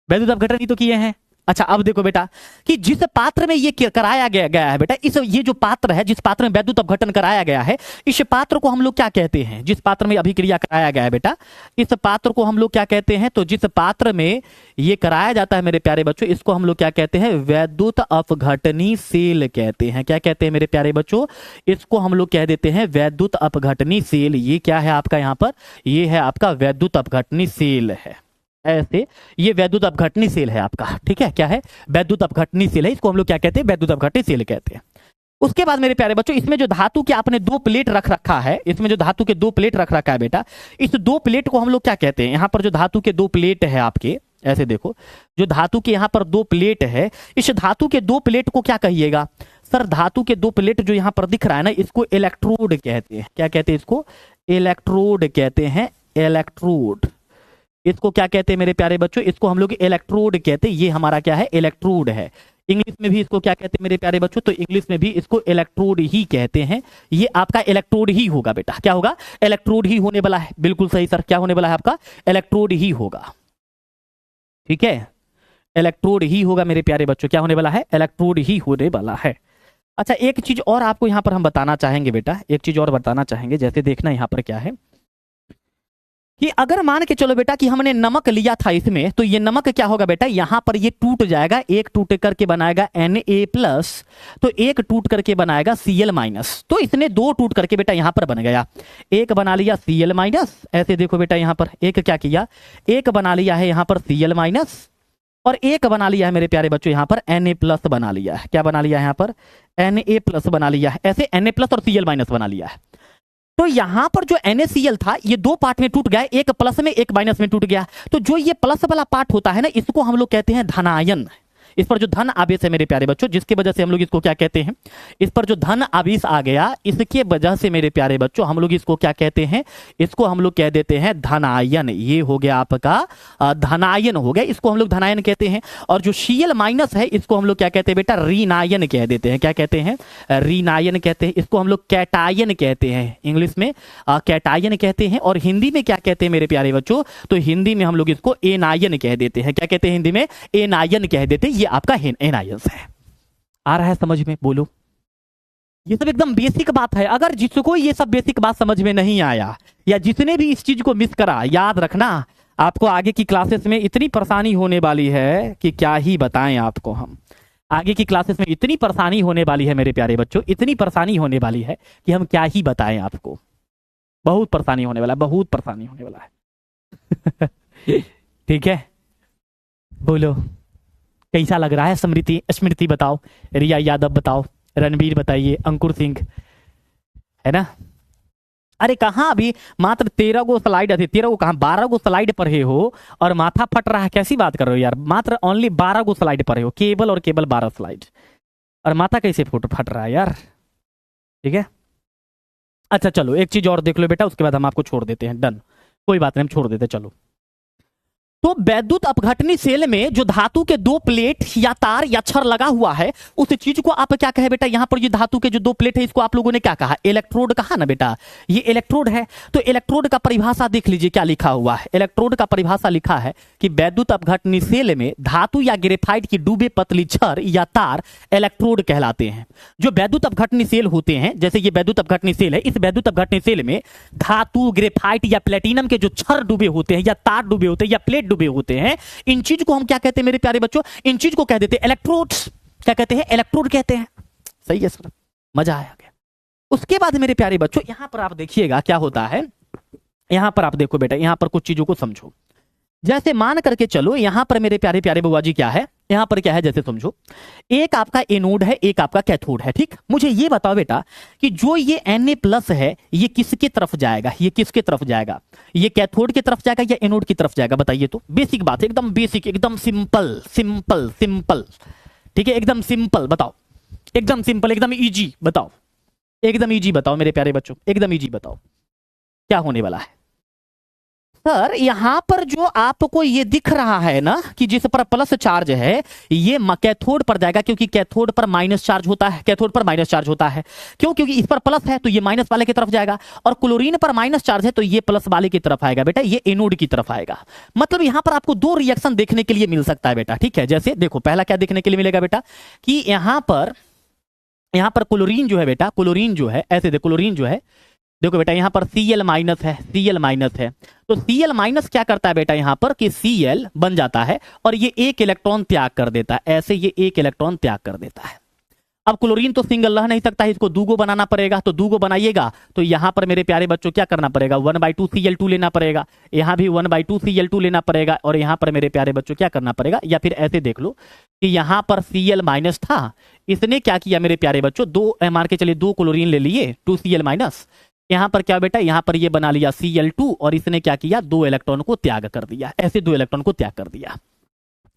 वैद्युत अपघटन ही तो किए हैं। अच्छा, अब देखो बेटा कि जिस पात्र में ये कराया गया है बेटा, इस ये जो पात्र है, जिस पात्र में वैद्युत अपघटन कराया गया है, इस पात्र को हम लोग क्या कहते हैं? जिस पात्र में अभिक्रिया कराया गया है बेटा, इस पात्र को हम लोग क्या कहते हैं? तो जिस पात्र में ये कराया जाता है मेरे प्यारे बच्चों, इसको हम लोग क्या कहते हैं? वैद्युत अपघटनी सेल कहते हैं। क्या कहते हैं मेरे प्यारे बच्चों? इसको हम लोग कह देते हैं वैद्युत अपघटनी सेल। ये क्या है आपका यहां पर? ये है आपका वैद्युत अपघटनी सेल है। ऐसे ये वैद्युत अपघटनी सेल है आपका। ठीक है? क्या है? वैद्युत अपघटनी सेल है। इसको हम लोग क्या कहते हैं? वैद्युत अपघटनी सेल कहते हैं। उसके बाद मेरे प्यारे बच्चों, इसमें जो धातु के आपने 2 प्लेट रख रखा है, इसमें जो धातु के 2 प्लेट रख रखा है बेटा, इस 2 प्लेट को हम लोग क्या कहते हैं? यहां पर जो धातु के 2 प्लेट है आपके, ऐसे देखो, जो धातु के यहां पर 2 प्लेट है, इस धातु के 2 प्लेट को क्या कहिएगा? सर, धातु के 2 प्लेट जो यहां पर दिख रहा है ना, इसको इलेक्ट्रोड कहते हैं। क्या कहते हैं इसको? इलेक्ट्रोड कहते हैं। इलेक्ट्रोड, इसको क्या कहते हैं मेरे प्यारे बच्चों? इसको हम लोग इलेक्ट्रोड कहते हैं। ये हमारा क्या है? इलेक्ट्रोड है। इंग्लिश में भी इसको क्या कहते हैं मेरे प्यारे बच्चों? तो इंग्लिश में भी इसको इलेक्ट्रोड ही कहते हैं। ये आपका इलेक्ट्रोड ही होगा बेटा। क्या होगा? इलेक्ट्रोड ही होने वाला है। बिल्कुल सही सर, क्या होने वाला है आपका? इलेक्ट्रोड ही होगा। ठीक है? इलेक्ट्रोड ही होगा मेरे प्यारे बच्चों। क्या होने वाला है? इलेक्ट्रोड ही होने वाला है। अच्छा, एक चीज और आपको यहां पर हम बताना चाहेंगे बेटा, एक चीज और बताना चाहेंगे। जैसे देखना यहां पर क्या है कि अगर मान के चलो बेटा कि हमने नमक लिया था इसमें, तो ये नमक क्या होगा बेटा? यहां पर ये टूट जाएगा, एक टूट करके बनाएगा Na+, तो एक टूट करके बनाएगा Cl-। तो इसने 2 टूट करके बेटा यहां पर बन गया। एक बना लिया Cl-, ऐसे देखो बेटा यहां पर एक क्या किया? एक बना लिया है यहां पर Cl-, और एक बना लिया है मेरे प्यारे बच्चों यहां पर Na+ बना लिया है। क्या बना लिया है यहां पर? Na+ बना लिया है। ऐसे Na+ और Cl- बना लिया है। तो यहां पर जो NaCl था ये दो पार्ट में टूट गया, एक प्लस में एक माइनस में टूट गया। तो जो ये प्लस वाला पार्ट होता है ना, इसको हम लोग कहते हैं धनायन। इस पर जो धन आवेश है मेरे प्यारे बच्चों, जिसकी वजह से हम लोग इसको क्या कहते हैं, इस पर जो धन आवेश आ गया, इसके वजह से मेरे प्यारे बच्चों हम लोग इसको क्या कहते हैं, इसको हम लोग कह देते हैं धनायन। ये हो गया आपका धनायन हो गया, इसको हम लोग धनायन कहते हैं। और जो Cl माइनस है इसको हम लोग क्या कहते हैं बेटा, ऋणायन कह देते हैं। क्या कहते हैं, ऋणायन कहते हैं। इसको हम लोग कैटायन कहते हैं, इंग्लिश में कैटायन कहते हैं। और हिंदी में क्या कहते हैं मेरे प्यारे बच्चों, तो हिंदी में हम लोग इसको एनायन कह देते हैं। क्या कहते हैं हिंदी में, एनायन कह देते हैं। ये आपका एनायंस है। आ रहा है समझ में, बोलो। ये सब एकदम बेसिक बात है। अगर जिसको ये सब बेसिक बात समझ में नहीं आया, या जिसने भी इस चीज को मिस करा, याद रखना आपको आगे की क्लासेस में इतनी परेशानी होने वाली है कि क्या ही बताएं आपको हम। आगे की क्लासेस में इतनी परेशानी होने वाली है मेरे प्यारे बच्चों, इतनी परेशानी होने वाली है कि हम क्या ही बताएं आपको। बहुत परेशानी होने वाला है, बहुत परेशानी होने वाला है। ठीक है, बोलो कैसा लग रहा है। स्मृति बताओ, रिया यादव बताओ, रणबीर बताइए, अंकुर सिंह, है ना। अरे कहाँ अभी मात्र 13 गो स्लाइड थे, 13 गो कहाँ 12 गो स्लाइड पढ़े हो और माथा फट रहा है। कैसी बात कर रहे हो यार, मात्र ओनली 12 गो स्लाइड पढ़े हो, केवल और केवल 12 स्लाइड, और माथा कैसे फट रहा है यार। ठीक है, अच्छा चलो एक चीज और देख लो बेटा, उसके बाद हम आपको छोड़ देते हैं। डन, कोई बात नहीं, हम छोड़ देते। चलो, तो वैद्युत अपघटनी सेल में जो धातु के दो प्लेट या तार या छड़ लगा हुआ है, उस चीज को आप क्या कहे बेटा, यहां पर ये धातु के जो दो प्लेट है इसको आप लोगों ने क्या कहा, इलेक्ट्रोड कहा ना बेटा। ये इलेक्ट्रोड है। तो इलेक्ट्रोड का परिभाषा देख लीजिए क्या लिखा हुआ है। इलेक्ट्रोड का परिभाषा लिखा है कि वैद्युत अपघटनी सेल में धातु या ग्रेफाइट की डूबे पतली छड़ या तार इलेक्ट्रोड कहलाते हैं। जो वैद्युत अपघटनी सेल होते हैं, जैसे ये वैद्युत अपघटनी सेल है, इस वैद्युत अपघटनी सेल में धातु, ग्रेफाइट या प्लेटिनम के जो छड़ डूबे होते हैं या तार डूबे होते हैं या प्लेट डूबे होते हैं, इन चीज को हम क्या कहते हैं मेरे प्यारे बच्चों, इन चीज को कह देते हैं इलेक्ट्रोड्स। क्या कहते हैं, इलेक्ट्रोड कहते हैं। सही है सर, मजा आया क्या। उसके बाद मेरे प्यारे बच्चों यहां पर आप देखिएगा क्या होता है। यहां पर आप देखो बेटा, यहां पर कुछ चीजों को समझो। जैसे मान करके चलो, यहां पर मेरे प्यारे प्यारे बुआ जी क्या है, यहां पर क्या है, जैसे समझो एक आपका एनोड है, एक आपका कैथोड है। ठीक, मुझे ये बताओ बेटा कि जो ये Na+ है ये किसके तरफ जाएगा, ये किसके तरफ जाएगा, ये कैथोड की तरफ जाएगा या एनोड की तरफ जाएगा, बताइए तो। बेसिक बात है, एकदम बेसिक, एकदम सिंपल सिंपल सिंपल। ठीक है, एकदम सिंपल बताओ, एकदम सिंपल, एकदम इजी बताओ, एकदम इजी बताओ मेरे प्यारे बच्चों, एकदम इजी बताओ क्या होने वाला है। सर यहां पर जो आपको ये दिख रहा है ना कि जिस पर प्लस चार्ज है ये कैथोड पर जाएगा, क्योंकि कैथोड पर माइनस चार्ज होता है। कैथोड पर माइनस चार्ज होता है क्यों, क्योंकि इस पर प्लस है तो ये माइनस वाले की तरफ जाएगा, और क्लोरीन पर माइनस चार्ज है तो ये प्लस वाले की तरफ आएगा बेटा, ये एनोड की तरफ आएगा। मतलब यहां पर आपको दो रिएक्शन देखने के लिए मिल सकता है बेटा। ठीक है, जैसे देखो पहला क्या देखने के लिए मिलेगा बेटा कि यहां पर क्लोरीन जो है बेटा, क्लोरीन जो है, ऐसे देखो क्लोरीन जो है, देखो बेटा यहां पर Cl माइनस है, Cl माइनस है, तो Cl माइनस क्या करता है बेटा यहां पर कि Cl बन जाता है और ये एक इलेक्ट्रॉन त्याग कर देता है, ऐसे ये एक इलेक्ट्रॉन त्याग कर देता है। अब क्लोरीन तो सिंगल रह नहीं सकता है, इसको दूगो बनाना पड़ेगा, तो दूगो बनाइएगा तो यहां पर मेरे प्यारे बच्चों क्या करना पड़ेगा, 1/2 Cl2 लेना पड़ेगा, यहां भी 1/2 Cl2 लेना पड़ेगा, और यहां पर मेरे प्यारे बच्चों क्या करना पड़ेगा, या फिर ऐसे देख लो कि यहां पर Cl माइनस था, इसने क्या किया मेरे प्यारे बच्चों, दो मान के चलिए 2 क्लोरीन ले लिए, 2 Cl माइनस, यहां पर क्या बेटा, यहां पर ये बना लिया Cl2 और इसने क्या किया, 2 इलेक्ट्रॉन को त्याग कर दिया, ऐसे 2 इलेक्ट्रॉन को त्याग कर दिया।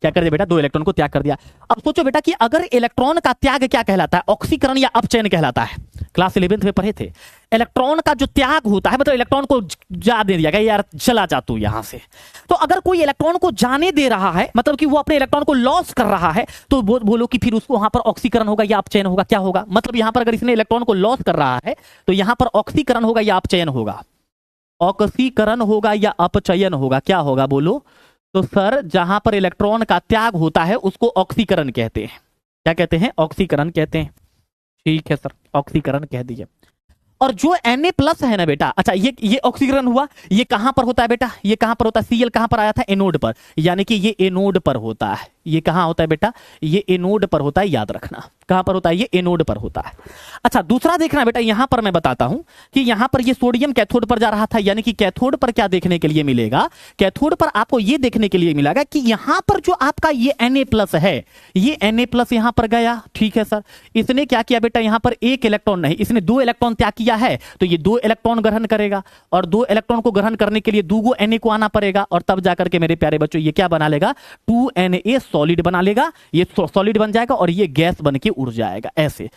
क्या कर दिया बेटा, 2 इलेक्ट्रॉन को त्याग कर दिया। अब सोचो बेटा कि अगर इलेक्ट्रॉन का त्याग क्या कहलाता है, ऑक्सीकरण या अपचयन कहलाता है। क्लास 11th में पढ़े थे, इलेक्ट्रॉन का जो त्याग होता है मतलब इलेक्ट्रॉन को जा दे दिया गया, यार चला जा तू यहां से। तो अगर कोई इलेक्ट्रॉन को जाने दे रहा है, मतलब कि वो अपने इलेक्ट्रॉन को लॉस कर रहा है, तो बोलो कि फिर उसको वहां पर ऑक्सीकरण होगा या अपचयन होगा, क्या होगा। मतलब यहां पर अगर इसने इलेक्ट्रॉन को लॉस कर रहा है तो यहां पर ऑक्सीकरण होगा या अपचयन होगा, ऑक्सीकरण होगा या अपचयन होगा, क्या होगा बोलो। तो सर जहां पर इलेक्ट्रॉन का त्याग होता है उसको ऑक्सीकरण कहते हैं। क्या कहते हैं, ऑक्सीकरण कहते हैं। ठीक है सर, ऑक्सीकरण कह दिए। और जो Na+ है ना बेटा, अच्छा ये ऑक्सीकरण हुआ, ये कहां पर होता है बेटा, ये कहां पर होता है, Cl कहां पर आया था, एनोड पर, यानी कि ये एनोड पर होता है। ये कहाँ होता है बेटा, ये एनोड पर होता है, याद रखना कहाँ पर होता है, ये एनोड पर होता है। अच्छा दूसरा देखना बेटा, यहां पर मैं बताता हूं कि यहां पर ये सोडियम कैथोड पर जा रहा था, यानी कि कैथोड पर क्या देखने के लिए मिलेगा, कैथोड पर आपको ये देखने के लिए मिलेगा कि यहां पर जो आपका ये Na+ है, ये Na+ यहां पर गया, ठीक है सर। इसने क्या किया बेटा, यहां पर एक इलेक्ट्रॉन नहीं, इसने 2 इलेक्ट्रॉन त्याग किया है, तो ये 2 इलेक्ट्रॉन ग्रहण करेगा, और 2 इलेक्ट्रॉन को ग्रहण करने के लिए 2 Na को आना पड़ेगा, और तब जाकर के मेरे प्यारे बच्चों ये क्या बना लेगा, 2Na सॉलिड बना लेगा, ये सॉलिड बन जाएगा और ये गैस बन के उड़ जाएगा ऐसे।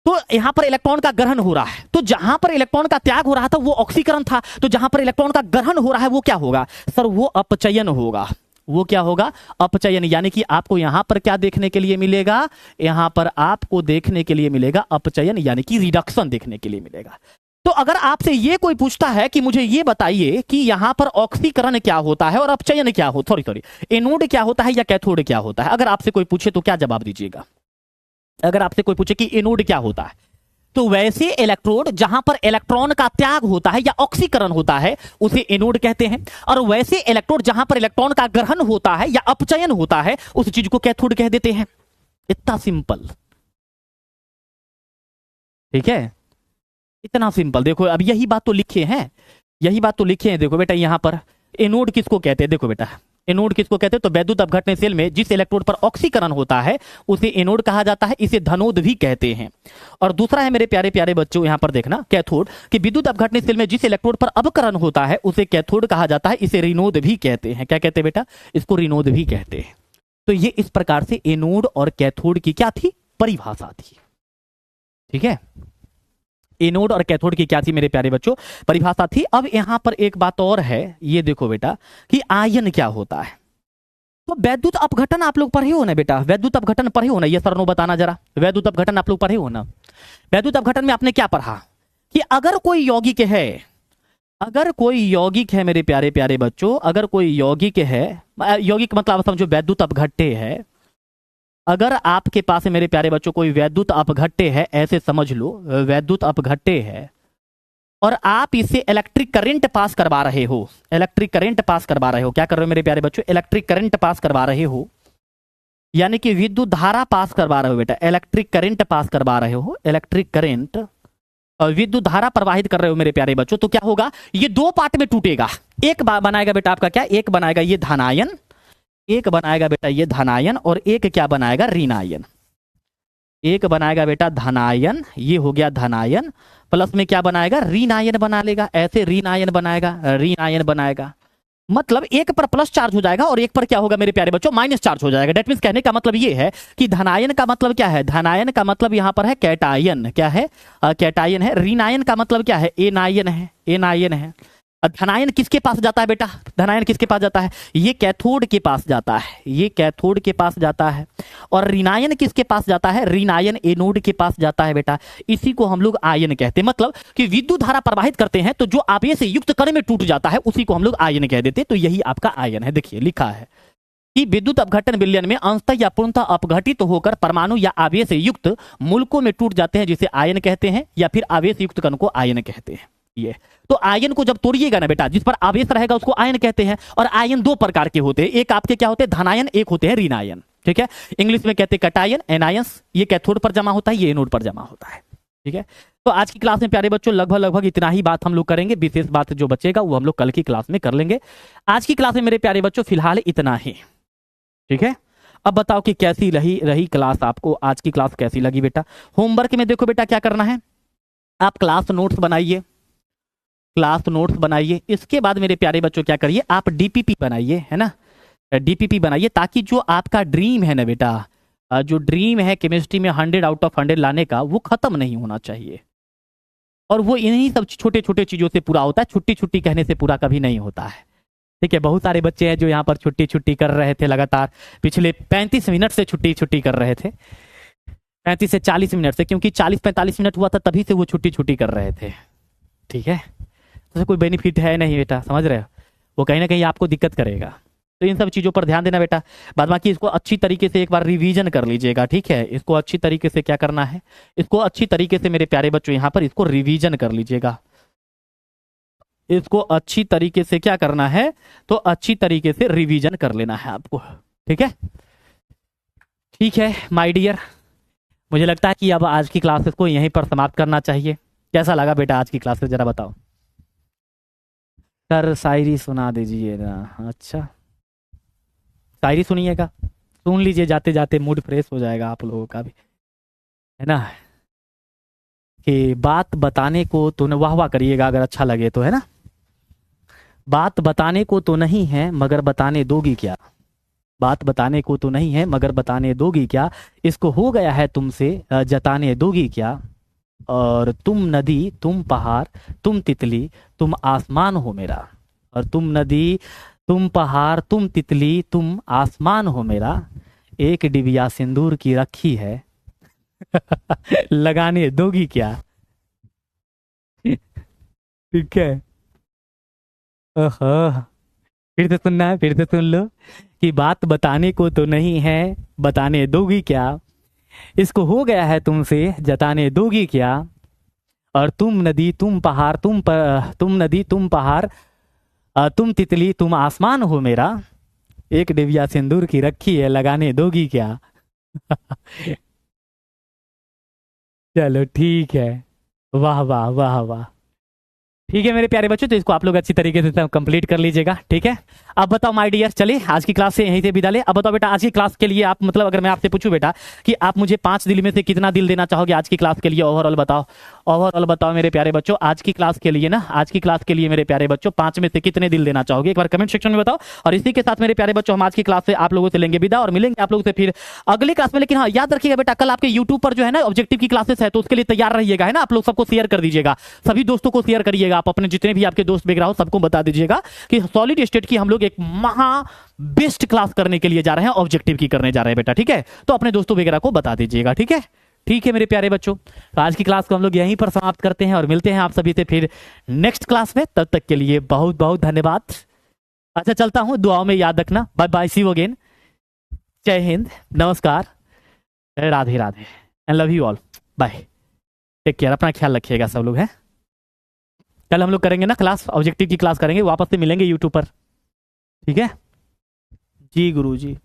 तो यहां पर इलेक्ट्रॉन का ग्रहण हो रहा है, तो जहां पर इलेक्ट्रॉन का त्याग हो रहा था वो ऑक्सीकरण था, तो जहां पर इलेक्ट्रॉन का ग्रहण हो रहा है वो क्या होगा सर, वो अपचयन होगा। वो क्या होगा, अपचयन। यानी कि आपको यहां पर क्या देखने के लिए मिलेगा, यहां पर आपको देखने के लिए मिलेगा अपचयन, यानी कि रिडक्शन देखने के लिए मिलेगा। तो अगर आपसे ये कोई पूछता है कि मुझे ये बताइए कि यहां पर ऑक्सीकरण क्या होता है और अपचयन क्या होता, सॉरी एनोड क्या होता है या कैथोड क्या होता है, अगर आपसे कोई पूछे तो क्या जवाब दीजिएगा। अगर आपसे कोई पूछे कि एनोड क्या होता है, तो वैसे इलेक्ट्रोड जहां पर इलेक्ट्रॉन का त्याग होता है या ऑक्सीकरण होता है उसे एनोड कहते हैं, और वैसे इलेक्ट्रोड जहां पर इलेक्ट्रॉन का ग्रहण होता है या अपचयन होता है उस चीज को कैथोड कह देते हैं। इतना सिंपल, ठीक है, इतना सिंपल। देखो अब यही बात तो लिखे हैं, यही बात तो लिखे हैं। देखो बेटा यहां पर एनोड किसको कहते हैं, देखो बेटा एनोड किसको कहते हैं, तो वैद्युत अपघटन सेल में जिस इलेक्ट्रोड पर ऑक्सीकरण होता है उसे एनोड कहा जाता है, इसे धनोद भी कहते हैं। और दूसरा है मेरे प्यारे प्यारे बच्चों यहां पर देखना कैथोड, कि विद्युत अपघटन सेल में जिस इलेक्ट्रोड पर अपकरण होता है उसे कैथोड कहा जाता है, इसे ऋणोद भी कहते हैं। क्या कहते हैं बेटा, इसको ऋणोद भी कहते हैं। तो ये इस प्रकार से एनोड और कैथोड की क्या थी, परिभाषा थी, ठीक है। एनोड और कैथोड की क्या थी मेरे प्यारे बच्चों, परिभाषा थी। अब यहां पर एक बात और है, ये देखो बेटा कि आयन क्या होता है। तो वैद्युत अपघटन आप लोग पढ़े हो ना बेटा, वैद्युत अपघटन पढ़े हो ना, ये सरनो बताना जरा, वैद्युत अपघटन आप लोग पढ़े हो ना। वैद्युत अपघटन में आपने क्या पढ़ा कि अगर कोई यौगिक है, अगर कोई यौगिक है मेरे प्यारे प्यारे बच्चों, अगर कोई यौगिक है, यौगिक मतलब आप समझो वैद्युत अपघट्य है, अगर आपके पास मेरे प्यारे बच्चों कोई वैद्युत अपघट्य है, ऐसे समझ लो वैद्युत अपघट्य है, और आप इसे इलेक्ट्रिक करंट पास करवा रहे हो, इलेक्ट्रिक करंट पास करवा रहे हो, क्या कर रहे हो मेरे प्यारे बच्चों, इलेक्ट्रिक करंट पास करवा रहे हो, यानी कि विद्युत धारा पास करवा रहे हो बेटा, इलेक्ट्रिक करंट पास करवा रहे हो, इलेक्ट्रिक करंट और विद्युत धारा प्रवाहित कर रहे हो मेरे प्यारे बच्चों, तो क्या होगा, ये 2 पार्ट में टूटेगा। एक बनाएगा बेटा आपका क्या, एक बनाएगा ये धनायन, एक बनाएगा बेटा ये धनायन, और एक क्या बनाएगा, ऋणायन। एक बनाएगा बेटा धनायन, ये हो गया धनायन, प्लस में क्या बनाएगा, ऋणायन बना लेगा, ऐसे ऋणायन बनाएगा, ऋणायन बनाएगा। मतलब एक पर प्लस चार्ज हो जाएगा और एक पर क्या होगा मेरे प्यारे बच्चों, माइनस चार्ज हो जाएगा। डेट मीन्स कहने का मतलब ये है कि धनायन का मतलब क्या है, धनायन का मतलब यहां पर है कैटायन, क्या है, कैटायन है। ऋणायन का मतलब क्या है, एनायन है, एनायन है। धनायन किसके पास जाता है बेटा, धनायन किसके पास जाता है, ये कैथोड के पास जाता है, ये कैथोड के पास जाता है। और ऋणायन किसके पास जाता है, ऋणायन एनोड के पास जाता है बेटा। इसी को हम लोग आयन कहते हैं। मतलब कि विद्युत धारा प्रवाहित करते हैं तो जो आवेश युक्त कण में टूट जाता है उसी को हम लोग आयन कह देते हैं। तो यही आपका आयन है। देखिए लिखा है कि विद्युत अपघटन विलयन में अंशतः या पूर्णतः अपघटित होकर परमाणु या आवेश युक्त मूलकों में टूट जाते हैं, जिसे आयन कहते हैं, या फिर आवेश युक्त कण को आयन कहते हैं। ये तो आयन को जब तोड़िएगा ना बेटा, जिस पर आवेश रहेगा उसको आयन कहते हैं। और आयन 2 प्रकार के होते हैं, एक आपके क्या होते हैं, धनायन, एक होते हैं ऋणायन, ठीक है। इंग्लिश में कहते हैं कैटायन, एनायंस। ये कैथोड पर जमा होता है, ये एनोड पर जमा होता है, ठीक है। तो आज की क्लास में प्यारे बच्चों लगभग इतना ही बात हम लोग करेंगे। विशेष बात जो बचेगा वो हम लोग कल की क्लास में कर लेंगे। आज की क्लास में मेरे प्यारे बच्चों फिलहाल इतना ही, ठीक है। अब बताओ कि कैसी रही क्लास, आपको आज की क्लास कैसी लगी बेटा। होमवर्क में देखो बेटा क्या करना है, आप क्लास नोट्स बनाइए, क्लास नोट्स बनाइए। इसके बाद मेरे प्यारे बच्चों क्या करिए, आप डीपीपी बनाइए, है ना, डीपीपी बनाइए, ताकि जो आपका ड्रीम है ना बेटा, जो ड्रीम है केमिस्ट्री में 100 आउट ऑफ 100 लाने का, वो खत्म नहीं होना चाहिए। और वो इन्हीं सब छोटे छोटे चीजों से पूरा होता है, छुट्टी छुट्टी कहने से पूरा कभी नहीं होता है, ठीक है। बहुत सारे बच्चे हैं जो यहाँ पर छुट्टी छुट्टी कर रहे थे लगातार, पिछले 35 मिनट से छुट्टी छुट्टी कर रहे थे, 35 से 40 मिनट से, क्योंकि 40-45 मिनट हुआ था तभी से वो छुट्टी छुट्टी कर रहे थे, ठीक है। तो कोई बेनिफिट है नहीं बेटा, समझ रहे हो, वो कहीं ना कहीं आपको दिक्कत करेगा। तो इन सब चीज़ों पर ध्यान देना बेटा। बाद बाकी इसको अच्छी तरीके से एक बार रिवीजन कर लीजिएगा, ठीक है। इसको अच्छी तरीके से क्या करना है, इसको अच्छी तरीके से मेरे प्यारे बच्चों यहाँ पर इसको रिवीजन कर लीजिएगा। इसको अच्छी तरीके से क्या करना है, तो अच्छी तरीके से रिवीजन कर लेना है आपको, ठीक है। ठीक है माय डियर, मुझे लगता है कि अब आज की क्लासेस को यहीं पर समाप्त करना चाहिए। कैसा लगा बेटा आज की क्लासेस, जरा बताओ। सर शायरी सुना दीजिए ना। अच्छा, शायरी सुनिएगा, सुन लीजिए, जाते जाते मूड फ्रेश हो जाएगा आप लोगों का भी, है ना। कि बात बताने को तो वाह वाह करिएगा अगर अच्छा लगे तो, है ना। बात बताने को तो नहीं है मगर बताने दोगी क्या, बात बताने को तो नहीं है मगर बताने दोगी क्या, इसको हो गया है तुमसे जताने दोगी क्या। और तुम नदी तुम पहाड़ तुम तितली तुम आसमान हो मेरा, और तुम नदी तुम पहाड़ तुम तितली तुम आसमान हो मेरा, एक डिबिया सिंदूर की रखी है लगाने दोगी क्या। ठीक है। ओहो, फिर से सुनना है, फिर से सुन लो। कि बात बताने को तो नहीं है बताने दोगी क्या, इसको हो गया है तुमसे जताने दोगी क्या। और तुम नदी तुम पहाड़ तुम नदी तुम पहाड़ तुम तितली तुम आसमान हो मेरा, एक डिबिया सिंदूर की रखी है लगाने दोगी क्या। चलो ठीक है, वाह वाह वाह वाह। ठीक है मेरे प्यारे बच्चों, तो इसको आप लोग अच्छी तरीके से कंप्लीट कर लीजिएगा, ठीक है। अब बताओ माय डियर, चलिए आज की क्लास से यहीं से विदा ले। अब बताओ बेटा, आज की क्लास के लिए आप मतलब अगर मैं आपसे पूछूं बेटा कि आप मुझे 5 दिल में से कितना दिल देना चाहोगे आज की क्लास के लिए, ओवरऑल बताओ। ओवरऑल बताओ मेरे प्यारे बच्चों, आज की क्लास के लिए ना, आज की क्लास के लिए मेरे प्यारे बच्चों 5 में से कितने दिल देना चाहोगे, एक बार कमेंट सेक्शन में बताओ। और इसी के साथ मेरे प्यारे बच्चों हम आज की क्लास से आप लोगों से लेंगे विदा और मिलेंगे आप लोगों से फिर अगली क्लास में। लेकिन हाँ याद रखिएगा बेटा, कल आपके यूट्यूब पर जो है ना ऑब्जेक्टिव की क्लासेस है, तो उसके लिए तैयार रहिएगा, है ना। आप लोग सबको शेयर कर दीजिएगा, सभी दोस्तों को शेयर करिएगा, आप अपने जितने भी आपके दोस्त वगैरह हो सबको बता दीजिएगा कि सॉलिड स्टेट की हम लोग एक महा बेस्ट क्लास करने के लिए जा रहे हैं, ऑब्जेक्टिव की करने जा रहे हैं बेटा, ठीक है। तो अपने दोस्तों वगैरह को बता दीजिएगा, ठीक है। ठीक है मेरे प्यारे बच्चों, तो आज की क्लास को हम लोग यहीं पर समाप्त करते हैं और मिलते हैं आप सभी से फिर नेक्स्ट क्लास में। तब तक के लिए बहुत बहुत धन्यवाद। अच्छा चलता हूं, दुआओं में याद रखना। Bye bye, see you again. जय हिंद, नमस्कार, Radhe Radhe and love you all. Bye, take care, अपना ख्याल रखिएगा सब लोग, हैं। कल हम लोग करेंगे ना क्लास, ऑब्जेक्टिव की क्लास करेंगे, वापस से मिलेंगे यूट्यूब पर, ठीक है। जी गुरु जी।